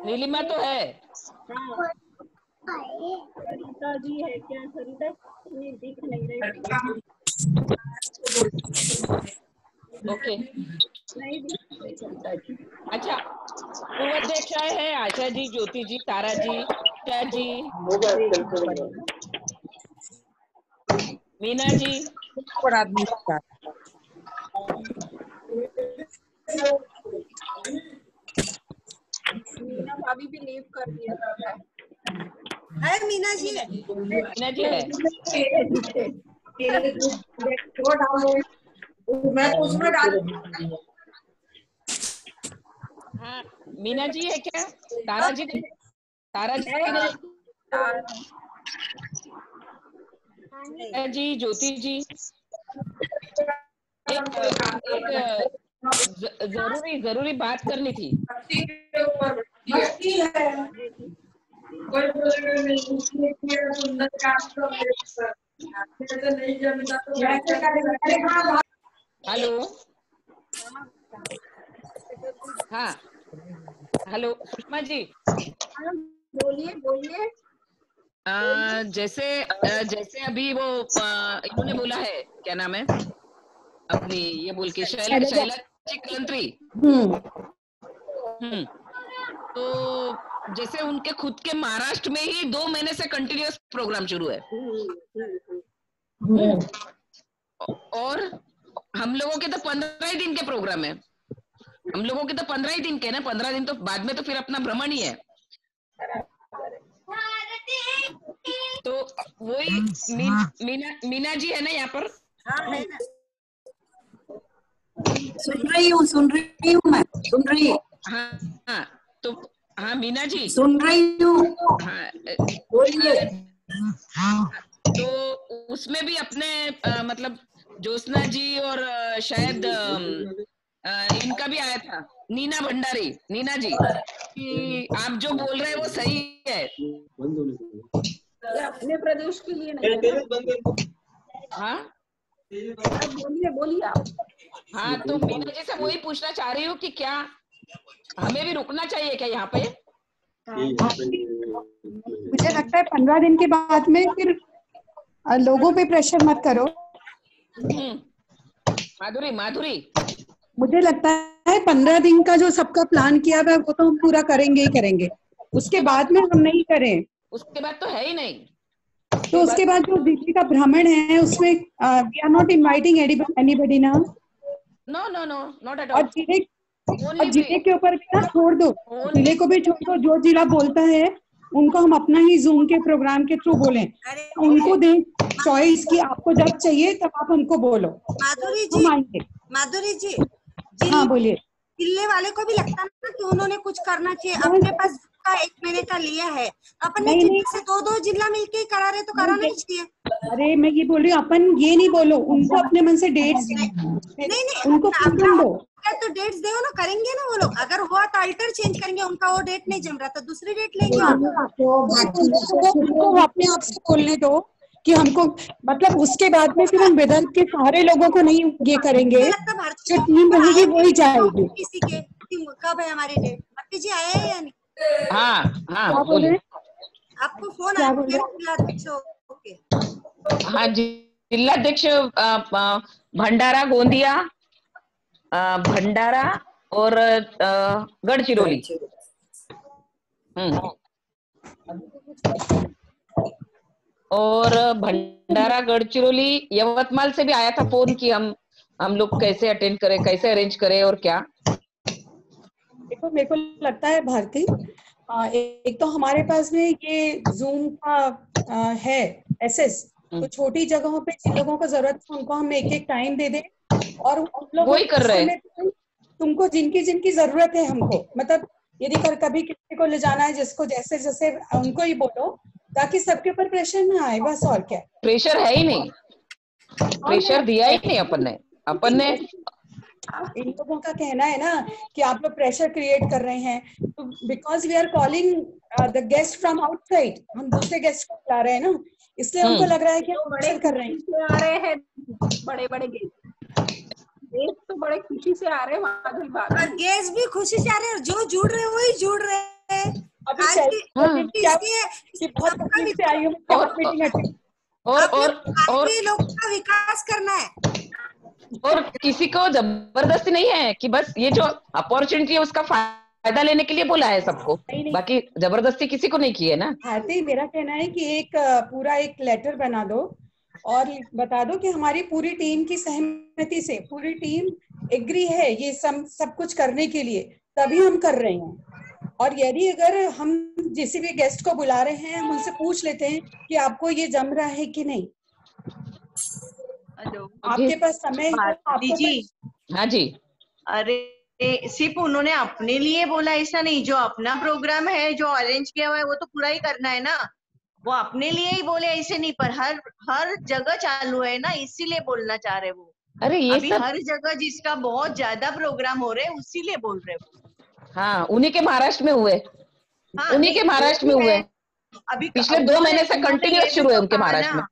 नीलिमा तो है। सरिता जी है क्या? सरिता दिख नहीं रही। ओके नहीं दिख रही सरिता जी। अच्छा, पूर्वाध्यक्षाएं है आशा जी, ज्योति जी, तारा जी, टीटा जी, मीना जी। मीना भाभी भी लीव कर दिया है। मीना जी मीना जी है। मैं तो उसमें डाल। हाँ मीना जी है क्या? तारा जी नहीं। तारा जी नहीं। जी, ज्योति जी। एक जरूरी बात करनी थी। हेलो हाँ हेलो सुषमा जी। बोलिए बोलिए। जैसे अभी वो इन्होंने बोला है, क्या नाम है अपनी, ये बोल के शैला जी कलंत्री। तो जैसे उनके खुद के महाराष्ट्र में ही 2 महीने से कंटिन्यूअस प्रोग्राम शुरू है। और हम लोगों के तो 15 ही दिन के प्रोग्राम है। हम लोगों के तो 15 ही दिन के ना, 15 दिन तो बाद में तो फिर अपना भ्रमण ही है। तो वही मीना जी है ना यहाँ पर। हाँ है ना। सुन रही हूँ मैं सुन रही हूँ। हाँ तो हाँ मीना जी सुन रही हूँ। हाँ बोलिए। तो उसमें भी अपने मतलब ज्योत्सना जी और शायद इनका भी आया था, नीना भंडारी, नीना जी कि आप जो बोल रहे हैं वो सही है। अपने प्रदेश के लिए नहीं है। हाँ बोलिए बोलिए आप। हाँ तो मीना जी से वही पूछना चाह रही हूँ कि क्या हमें भी रुकना चाहिए क्या यहाँ पे? मुझे लगता है 15 दिन के बाद में फिर लोगों पे प्रेशर मत करो। माधुरी मुझे लगता है 15 दिन का जो सबका प्लान किया है वो तो हम पूरा करेंगे ही करेंगे। उसके बाद में हम नहीं करें उसके बाद तो है ही नहीं। तो उसके बाद जो दिल्ली का भ्रमण है उसमें we are not inviting anybody ना। नो नॉट एट और जिले के ऊपर भी ना छोड़ दो, जिले को भी छोड़ दो। जो जिला बोलता है उनको हम अपना ही जूम के प्रोग्राम के थ्रू बोलें, उनको दें चॉइस कि आपको जब चाहिए तब आप हमको बोलो। माधुरी जी हाँ बोलिए। जिले वाले को भी लगता है ना कि उन्होंने कुछ करना चाहिए। अपने पास का 1 महीने का लिया है, अपन ने जिले से 2 जिला मिलके करा रहे तो कराना ही चाहिए। अरे मैं ये बोल रही हूँ, अपन ये नहीं बोलो, उनको अपने मन से डेट्स उनको फ्रीडम दो। तो डेट्स दो ना, करेंगे ना वो लोग। अगर हुआ तो अल्टर चेंज करेंगे, उनका वो डेट नहीं जम रहा तो दूसरी डेट लेंगे। उनको अपने आप से बोलने दो कि हमको, मतलब उसके बाद में फिर हम विदर्भ के सारे लोगों को नहीं ये करेंगे, जो टीम रहेगी वही जाएगी। किसी के कब है हमारी डेट? भक्ति जी आए हैं या नहीं? हाँ हाँ क्या बोल रहे हैं? आपको फोन क्या आया बोल रहे हैं? जिलाध्यक्ष ओके। हाँ जी, जिलाध्यक्ष भंडारा गोंदिया, भंडारा और गढ़चिरौली। और भंडारा, गढ़चिरौली, यवतमाल से भी आया था फोन कि हम लोग कैसे अटेंड करें, कैसे अरेंज करें और क्या। देखो मेरे को लगता है भारती, एक तो हमारे पास में ये जूम का है एसएस, तो छोटी जगहों पे जिन लोगों को जरूरत है उनको हम एक एक टाइम दे दें, और उन लोगों वही कर रहे हैं। तुमको जिनकी जिनकी जरूरत है हमको, मतलब यदि कभी किसी को ले जाना है, जिसको जैसे जैसे उनको ही बोलो, ताकि सबके ऊपर प्रेशर ना आए, बस। और क्या, प्रेशर है ही नहीं, प्रेशर दिया ही नहीं अपन ने। इन लोगों का कहना है ना कि आप लोग प्रेशर क्रिएट कर रहे हैं, तो because we are calling the guest from outside, हम दूसरे गेस्ट को बुला रहे हैं ना, इसलिए उनको लग रहा है कि हम प्रेशर कर रहे हैं। आ रहे हैं बड़े बड़े गेस्ट तो बड़े खुशी से आ रहे हैं, माधुरी बात। और गेस्ट भी खुशी से आ रहे हैं, जो जुड़ रहे हैं वही जुड़ रहे हैं। और लोग का विकास करना है, और किसी को जबरदस्ती नहीं है कि बस ये जो अपॉर्चुनिटी है उसका फायदा लेने के लिए बोला है सबको, बाकी जबरदस्ती किसी को नहीं की है ना। भारती, मेरा कहना है कि एक पूरा एक लेटर बना दो और बता दो कि हमारी पूरी टीम की सहमति से पूरी टीम एग्री है ये सब कुछ करने के लिए, तभी हम कर रहे हैं। और यदि अगर हम किसी भी गेस्ट को बुला रहे हैं, हम उनसे पूछ लेते हैं कि आपको ये जम रहा है कि नहीं, आपके पास समय है, आपके जी। हाँ जी। अरे सिर्फ उन्होंने अपने लिए बोला ऐसा नहीं, जो अपना प्रोग्राम है जो अरेंज किया हुआ है वो तो पूरा ही करना है ना। वो अपने लिए ही बोले ऐसे नहीं, पर हर जगह चालू है ना, इसीलिए बोलना चाह रहे वो। अरे ये अभी हर जगह जिसका बहुत ज्यादा प्रोग्राम हो रहे हैं उसीलिए बोल रहे वो। हाँ, उन्हीं के महाराष्ट्र में हुए। हाँ, उन्हीं के महाराष्ट्र में हुए। अभी पिछले 2 महीने से कंटिन्यूस शुरू है उनके महाराष्ट्र में।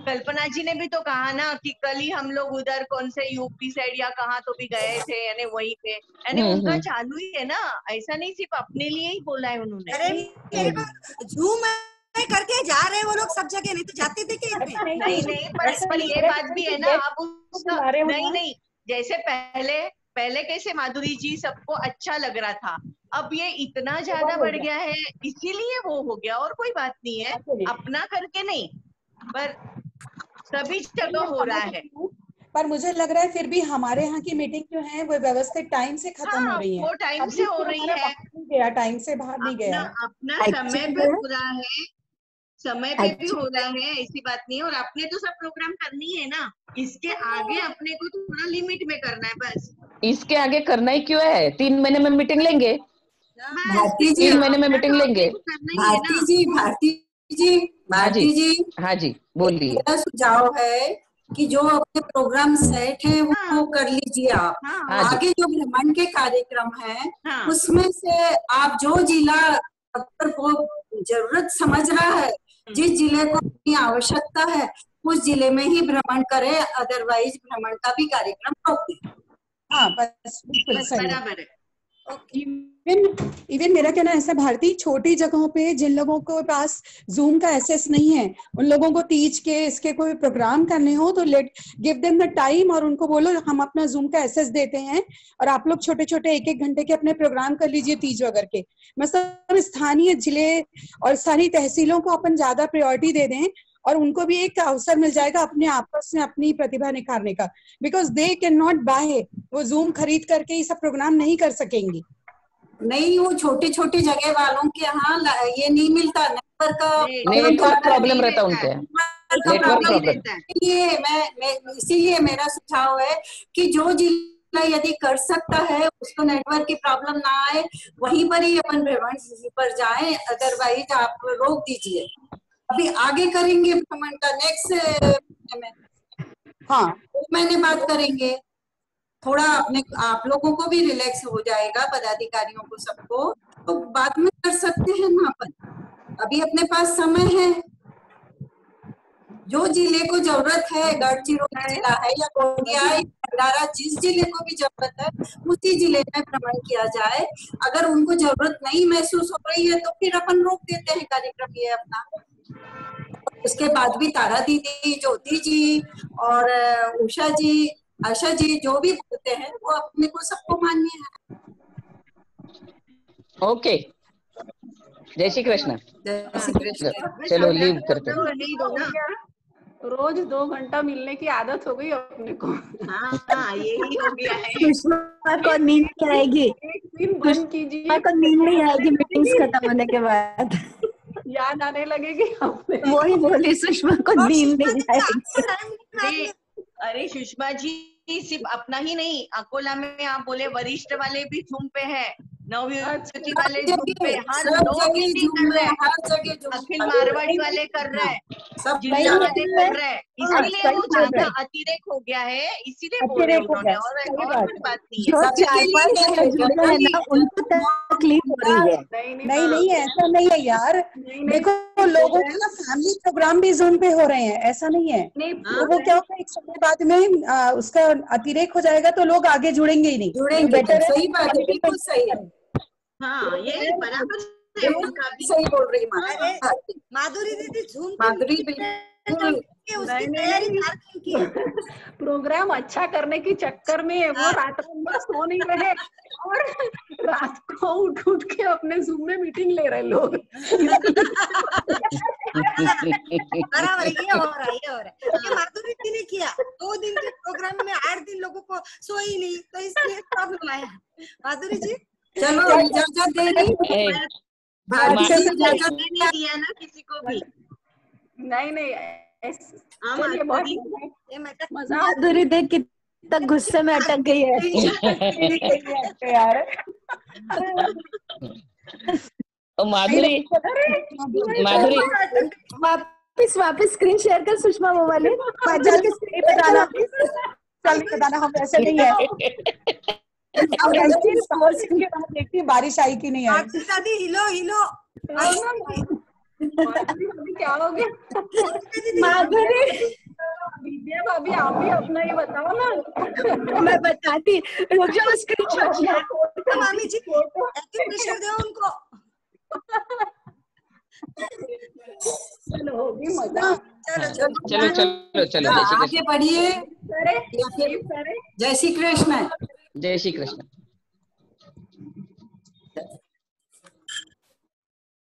कल्पना जी ने भी तो कहा ना कि कल ही हम लोग उधर कौन से यूपी साइड या कहाँ तो भी गए थे, यानी वहीं पे, यानी उनका चालू ही है ना, ऐसा नहीं सिर्फ अपने लिए ही बोला है उन्होंने। अरे झूम करके जा रहे हैं वो लोग सब जगह, नहीं तो जाते थे क्या? नहीं पर ये बात भी है ना, आप उसका नहीं जैसे पहले कैसे माधुरी जी सबको अच्छा लग रहा था, अब ये इतना ज्यादा बढ़ गया है इसीलिए वो हो गया, और कोई बात नहीं है, अपना करके नहीं पर सभी जगह हो रहा है। पर मुझे लग रहा है फिर भी हमारे यहाँ की मीटिंग जो है वो व्यवस्थित टाइम से खत्म हो रही है, वो टाइम से हो रही है, गया टाइम से बाहर नहीं गया, अपना समय पे हो रहा है, समय पे भी हो रहा है, ऐसी बात नहीं है। और अपने तो सब प्रोग्राम करनी है ना, इसके आगे अपने को थोड़ा लिमिट में करना है बस। इसके आगे करना ही क्यों है, 3 महीने में मीटिंग लेंगे, भारती जी 3 महीने में मीटिंग लेंगे। भारती जी हाँ जी बोलिए। मेरा सुझाव है कि जो अपने प्रोग्राम सेट है वो कर लीजिए आप। आगे जो भ्रमण के कार्यक्रम है उसमें से आप जो जिला अगर वो जरूरत समझ रहा है, जिस जिले को अपनी आवश्यकता है उस जिले में ही भ्रमण करे, अदरवाइज भ्रमण का भी कार्यक्रम रोक दे। हाँ बस बिल्कुल सही बराबर है। इवन मेरा कहना ऐसा, भारती, छोटी जगहों पे जिन लोगों को पास जूम का एक्सेस नहीं है, उन लोगों को तीज के इसके कोई प्रोग्राम करने हो तो let give them the time, और उनको बोलो हम अपना जूम का एक्सेस देते हैं और आप लोग छोटे छोटे 1-1 घंटे के अपने प्रोग्राम कर लीजिए तीज वगैरह के। मतलब स्थानीय जिले और स्थानीय तहसीलों को अपन ज्यादा प्रायोरिटी दे दें और उनको भी एक अवसर मिल जाएगा अपने आपस में अपनी प्रतिभा निखारने का, because they can not buy, वो जूम खरीद करके ये सब प्रोग्राम नहीं कर सकेंगी। नहीं, वो छोटे छोटे जगह वालों के यहाँ ये नहीं मिलता, नेटवर्क प्रॉब्लम रहता है उनके, नेटवर्क प्रॉब्लम। इसीलिए मेरा सुझाव है कि जो जिला यदि कर सकता है उसको नेटवर्क की प्रॉब्लम ना आए, वहीं पर ही अपन भ्रमण पर जाएं, अदरवाइज आप रोक दीजिए। अभी आगे करेंगे भ्रमण का नेक्स्ट में। हाँ 2 महीने बाद करेंगे। थोड़ा अपने आप लोगों को भी रिलैक्स हो जाएगा, पदाधिकारियों को, सबको, तो बाद में कर सकते हैं ना अपन। अभी अपने पास समय है। जो जिले को जरूरत है, गढ़चिरौली जिला है या गोंदिया या भंडारा, जिस जिले को भी जरूरत है उसी जिले में भ्रमण किया जाए। अगर उनको जरूरत नहीं महसूस हो रही है तो फिर अपन रोक देते हैं कार्यक्रम ये अपना। उसके बाद भी तारा दीदी, ज्योति जी और उषा जी, आशा जी जो भी बोलते हैं वो अपने को सबको मान्य है। ओके, जय श्री कृष्ण। जय श्री कृष्ण। चलो लीव करते हैं। रोज 2 घंटा मिलने की आदत हो गई अपने को। हाँ यही हो गया है। सुषमा को नींद नहीं आएगी, एक दिन बंद कीजिए, सुषमा को नींद नहीं आएगी मीटिंग्स खत्म होने के बाद। याद आने लगेगी अपने। वही बोली, सुषमा को नींद नहीं आएगी। अरे सुषमा जी, सिर्फ अपना ही नहीं, अकोला में आप बोले वरिष्ठ वाले भी झूम पे है, नवयुवती वाले झूम पे, हर लोग मीटिंग कर रहे हैं, अखिल मारवाड़ी वाले कर रहे हैं, जिला वाले कर रहे हैं। इसीलिए वो ज्यादा अतिरेक हो गया है, इसीलिए बोल रहे उन्होंने, और कुछ बात नहीं है। उनको तकलीफ हो रही है। नहीं ऐसा नहीं है यार। देखो लोगों के ना फैमिली प्रोग्राम भी जूम पे हो रहे हैं, ऐसा नहीं है। तो वो क्या होगा, एक समय बाद में उसका अतिरेक हो जाएगा तो लोग आगे जुड़ेंगे ही नहीं। जुड़ेंगे, बेटर सही बात है, बिल्कुल सही है। हाँ ये बराबर सही बोल रही माधुरी दीदी झूम माधुरी बिल्कुल उसकी तैयारी की। प्रोग्राम अच्छा करने के चक्कर में वो रात भर सो नहीं रहे और रात को उठ के अपने जूम में मीटिंग ले रहे लोग। बराबर, ये हो रहा है। ये माधुरी जी ने किया 2 दिन के प्रोग्राम में 8 दिन लोगों को सोई नहीं, तो इसलिए प्रॉब्लम आया। माधुरी जी चलो इजाजत दे दी, इजाजत नहीं दिया ना किसी को भी। नहीं माधुरी देख कितना गुस्से में अटक गई है यार। माधुरी वापिस स्क्रीन शेयर कर सुषमा, वो वाले बताना हम ऐसे नहीं है। देखती बारिश आई कि नहीं आई। दादी हिलो क्या हो गया माधुरी? विद्या भाभी आप भी अपना ही बताओ ना। मैं बताती, रुक जाओ, स्क्रीनशॉट मामी जी प्रेशर दो उनको। चलो होगी मजा। चलो आगे बढ़िए। जय श्री कृष्ण। जय श्री कृष्ण।